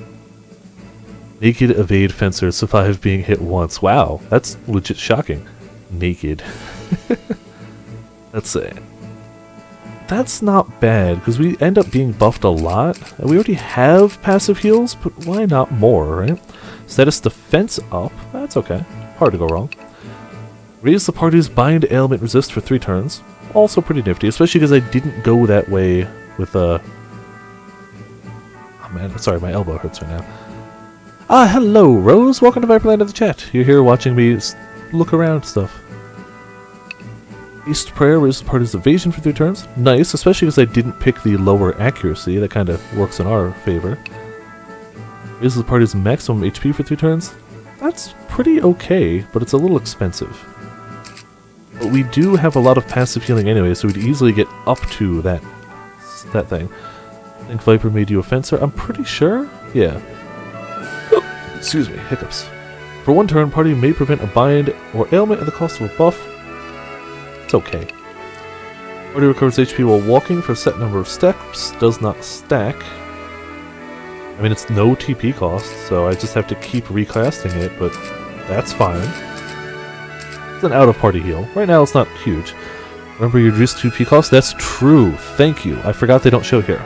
Naked Evade Fencer, survive being hit once. Wow, that's legit shocking. Naked. Let's see. That's not bad, because we end up being buffed a lot. And we already have passive heals, but why not more, right? Status Defense up. That's okay. Hard to go wrong. Raise the party's Bind Ailment Resist for 3 turns. Also pretty nifty, especially because I didn't go that way with Oh man, sorry, my elbow hurts right now. Ah, hello, Rose. Welcome to Viperland in the chat. You're here watching me look around stuff. Haste Prayer raises the party's evasion for 3 turns. Nice, especially because I didn't pick the lower accuracy. That kind of works in our favor. Raises the party's maximum HP for 3 turns. That's pretty okay, but it's a little expensive. But we do have a lot of passive healing anyway, so we'd easily get up to that thing. I think Viper made you a fencer. I'm pretty sure? Yeah. Oh, excuse me, hiccups. For 1 turn, party may prevent a bind or ailment at the cost of a buff. It's okay. Party recovers HP while walking for a set number of steps. Does not stack. I mean, it's no TP cost, so I just have to keep recasting it, but that's fine. It's an out-of-party heal. Right now, it's not huge. Remember your reduced TP cost? That's true. Thank you. I forgot they don't show here.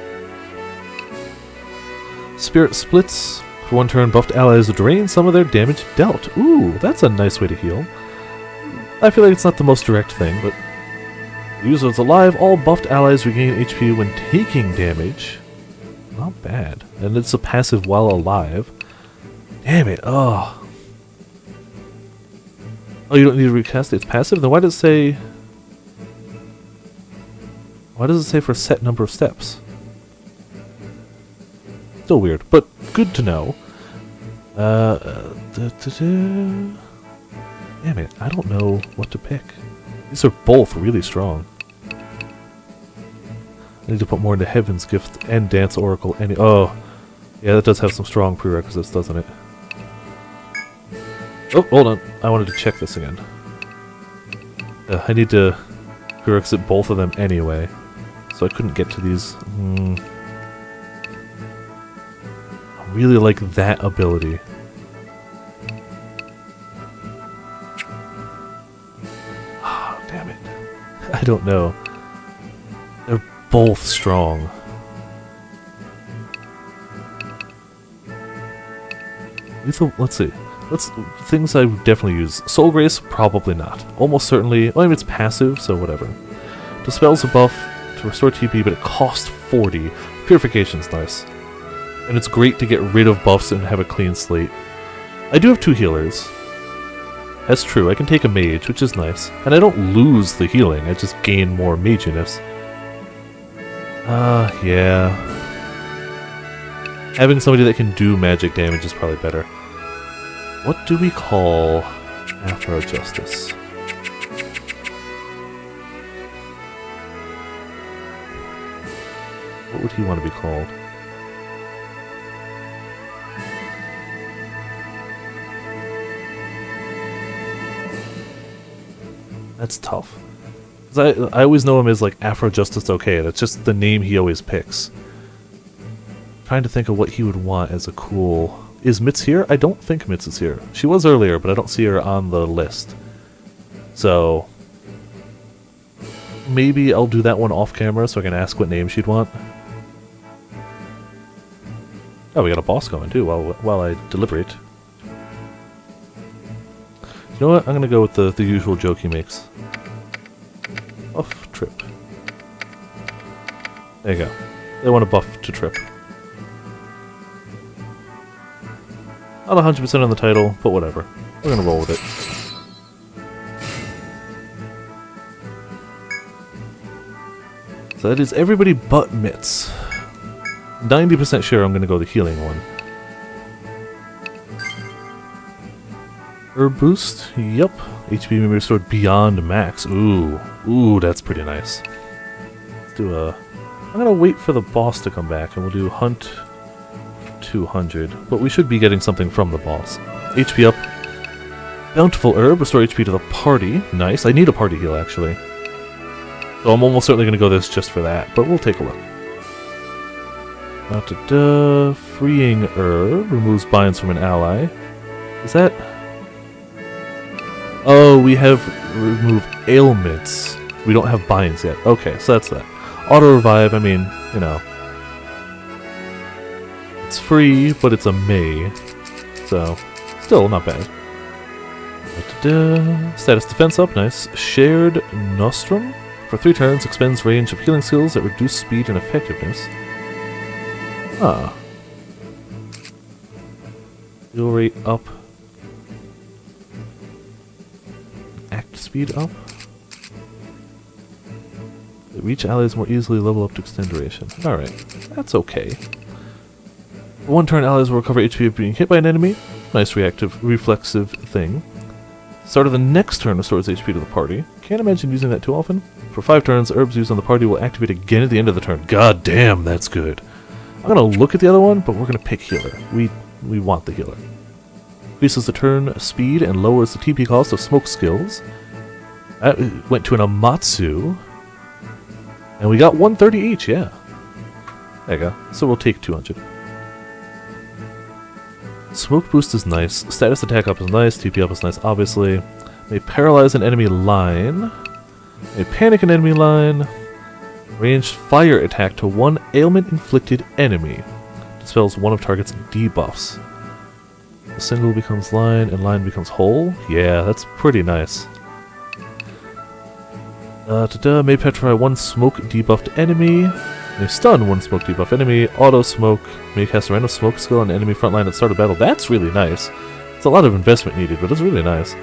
Spirit Splits. For 1 turn, buffed allies drain some of their damage dealt. Ooh, that's a nice way to heal. I feel like it's not the most direct thing, but... The user is alive. All buffed allies regain HP when taking damage. Not bad. And it's a passive while alive. Damn it. Oh. Oh, you don't need to recast it. It's passive? Then why does it say... Why does it say for a set number of steps? Still weird, but good to know. Damn it, I don't know what to pick. These are both really strong. I need to put more into Heaven's Gift and Dance Oracle. Oh, yeah, that does have some strong prerequisites, doesn't it? Oh, hold on. I wanted to check this again. I need to prerequisite both of them anyway, so I couldn't get to these. I really like that ability. Oh, damn it. I don't know. They're both strong. Let's see. Things I would definitely use. Soul Grace, probably not. Almost certainly. Well, I mean, it's passive, so whatever. Dispels a buff to restore TP, but it costs 40. Purification's nice. And it's great to get rid of buffs and have a clean slate. I do have 2 healers. That's true, I can take a mage, which is nice. And I don't lose the healing, I just gain more maginess. Yeah. Having somebody that can do magic damage is probably better. What do we call Afro Justice? What would he want to be called? That's tough. 'Cause I always know him as like Afro Justice OK. That's just the name he always picks. Trying to think of what he would want as a cool... Is Mitz here? I don't think Mitz is here. She was earlier, but I don't see her on the list. So... maybe I'll do that one off camera so I can ask what name she'd want. Oh, we got a boss going too while I deliberate. You know what? I'm gonna go with the usual joke he makes. Buff Trip. There you go. They want a buff to Trip. Not 100% on the title, but whatever. We're gonna roll with it. So that is everybody but Mitz. 90% sure I'm gonna go the healing one. Herb boost, yep. HP may be restored beyond max. Ooh, that's pretty nice. Let's do a... I'm gonna wait for the boss to come back and we'll do Hunt 200. But we should be getting something from the boss. HP up. Bountiful Herb, restore HP to the party. Nice, I need a party heal actually. So I'm almost certainly gonna go this just for that, but we'll take a look. Freeing Herb, removes binds from an ally. Is that... Oh, we have remove ailments. We don't have binds yet. Okay, so that's that. Auto revive, I mean, you know. It's free, but it's a May. So, still not bad. Status defense up, nice. Shared Nostrum. For 3 turns, expends range of healing skills that reduce speed and effectiveness. Ah. Heal rate up. Act speed up. Reach allies more easily, level up to extend duration. Alright, that's okay. For 1 turn, allies will recover HP of being hit by an enemy. Nice reflexive thing. Start of the next turn restores HP to the party. Can't imagine using that too often. For 5 turns, herbs used on the party will activate again at the end of the turn. God damn, that's good. I'm gonna look at the other one, but we're gonna pick healer. We want the healer. Increases the turn speed and lowers the TP cost of smoke skills. That went to an Amatsu. And we got 130 each, yeah. There you go. So we'll take 200. Smoke boost is nice. Status attack up is nice. TP up is nice, obviously. May paralyze an enemy line. May panic an enemy line. Ranged fire attack to 1 ailment-inflicted enemy. Dispels 1 of target's debuffs. The single becomes line and line becomes whole. Yeah, that's pretty nice. May petrify 1 smoke debuffed enemy. May stun 1 smoke debuff enemy. Auto smoke. May cast a random smoke skill on enemy front line at the start of battle. That's really nice. It's a lot of investment needed, but it's really nice.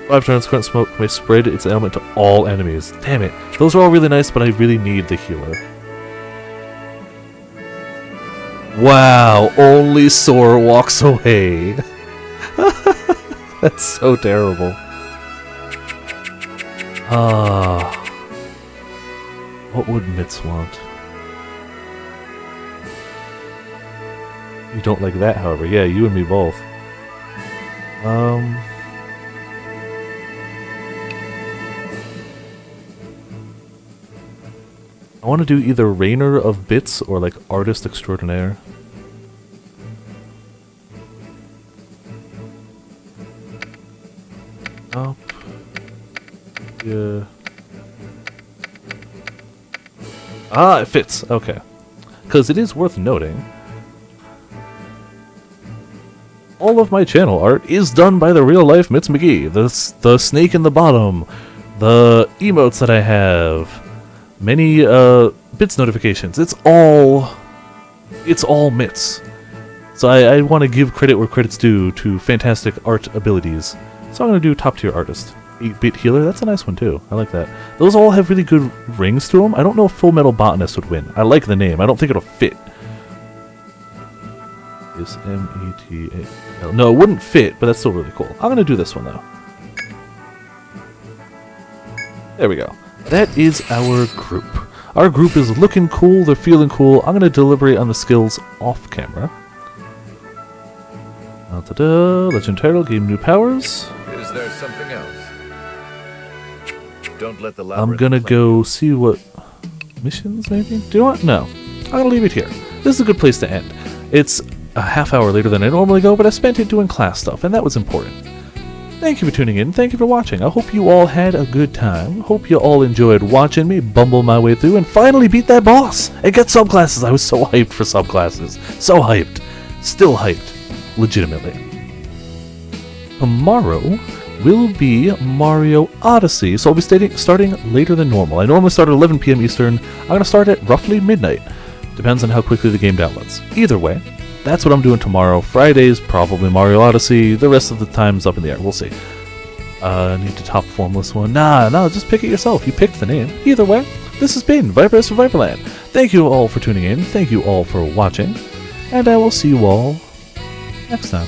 5 turns, current smoke may spread its ailment to all enemies. Damn it. Those are all really nice, but I really need the healer. Wow, only Sora walks away. That's so terrible. What would Mitz want? You don't like that, however. Yeah, you and me both. I want to do either Rainer of Bits or like Artist Extraordinaire. Up. Yeah. Ah, it fits. Okay. Because it is worth noting, all of my channel art is done by the real-life Mitz McGee. The snake in the bottom, the emotes that I have, many bits notifications. It's all Mitz. So I want to give credit where credit's due to fantastic art abilities. So I'm going to do top-tier artist. 8-bit healer, that's a nice one too. I like that. Those all have really good rings to them. I don't know if Full Metal Botanist would win. I like the name. I don't think it'll fit. Is M-E-T-A-L. No, it wouldn't fit, but that's still really cool. I'm going to do this one though. There we go. That is our group. Our group is looking cool. They're feeling cool. I'm going to deliberate on the skills off camera. Legend title, game new powers. Is there something else? Don't let the I'm gonna go see what missions maybe? Do you know what? No. I'm gonna leave it here. This is a good place to end. It's a half hour later than I normally go, but I spent it doing class stuff, and that was important. Thank you for tuning in. Thank you for watching. I hope you all had a good time. Hope you all enjoyed watching me bumble my way through and finally beat that boss and get subclasses. I was so hyped for subclasses. So hyped. Still hyped. Legitimately. Tomorrow will be Mario Odyssey, so I'll be starting later than normal. I normally start at 11 p.m. Eastern. I'm going to start at roughly midnight. Depends on how quickly the game downloads. Either way, that's what I'm doing tomorrow. Friday's probably Mario Odyssey. The rest of the time's up in the air. We'll see. I need to top formless one. No, just pick it yourself. You picked the name. Either way, this has been Vipers from Viperland. Thank you all for tuning in. Thank you all for watching. And I will see you all next time.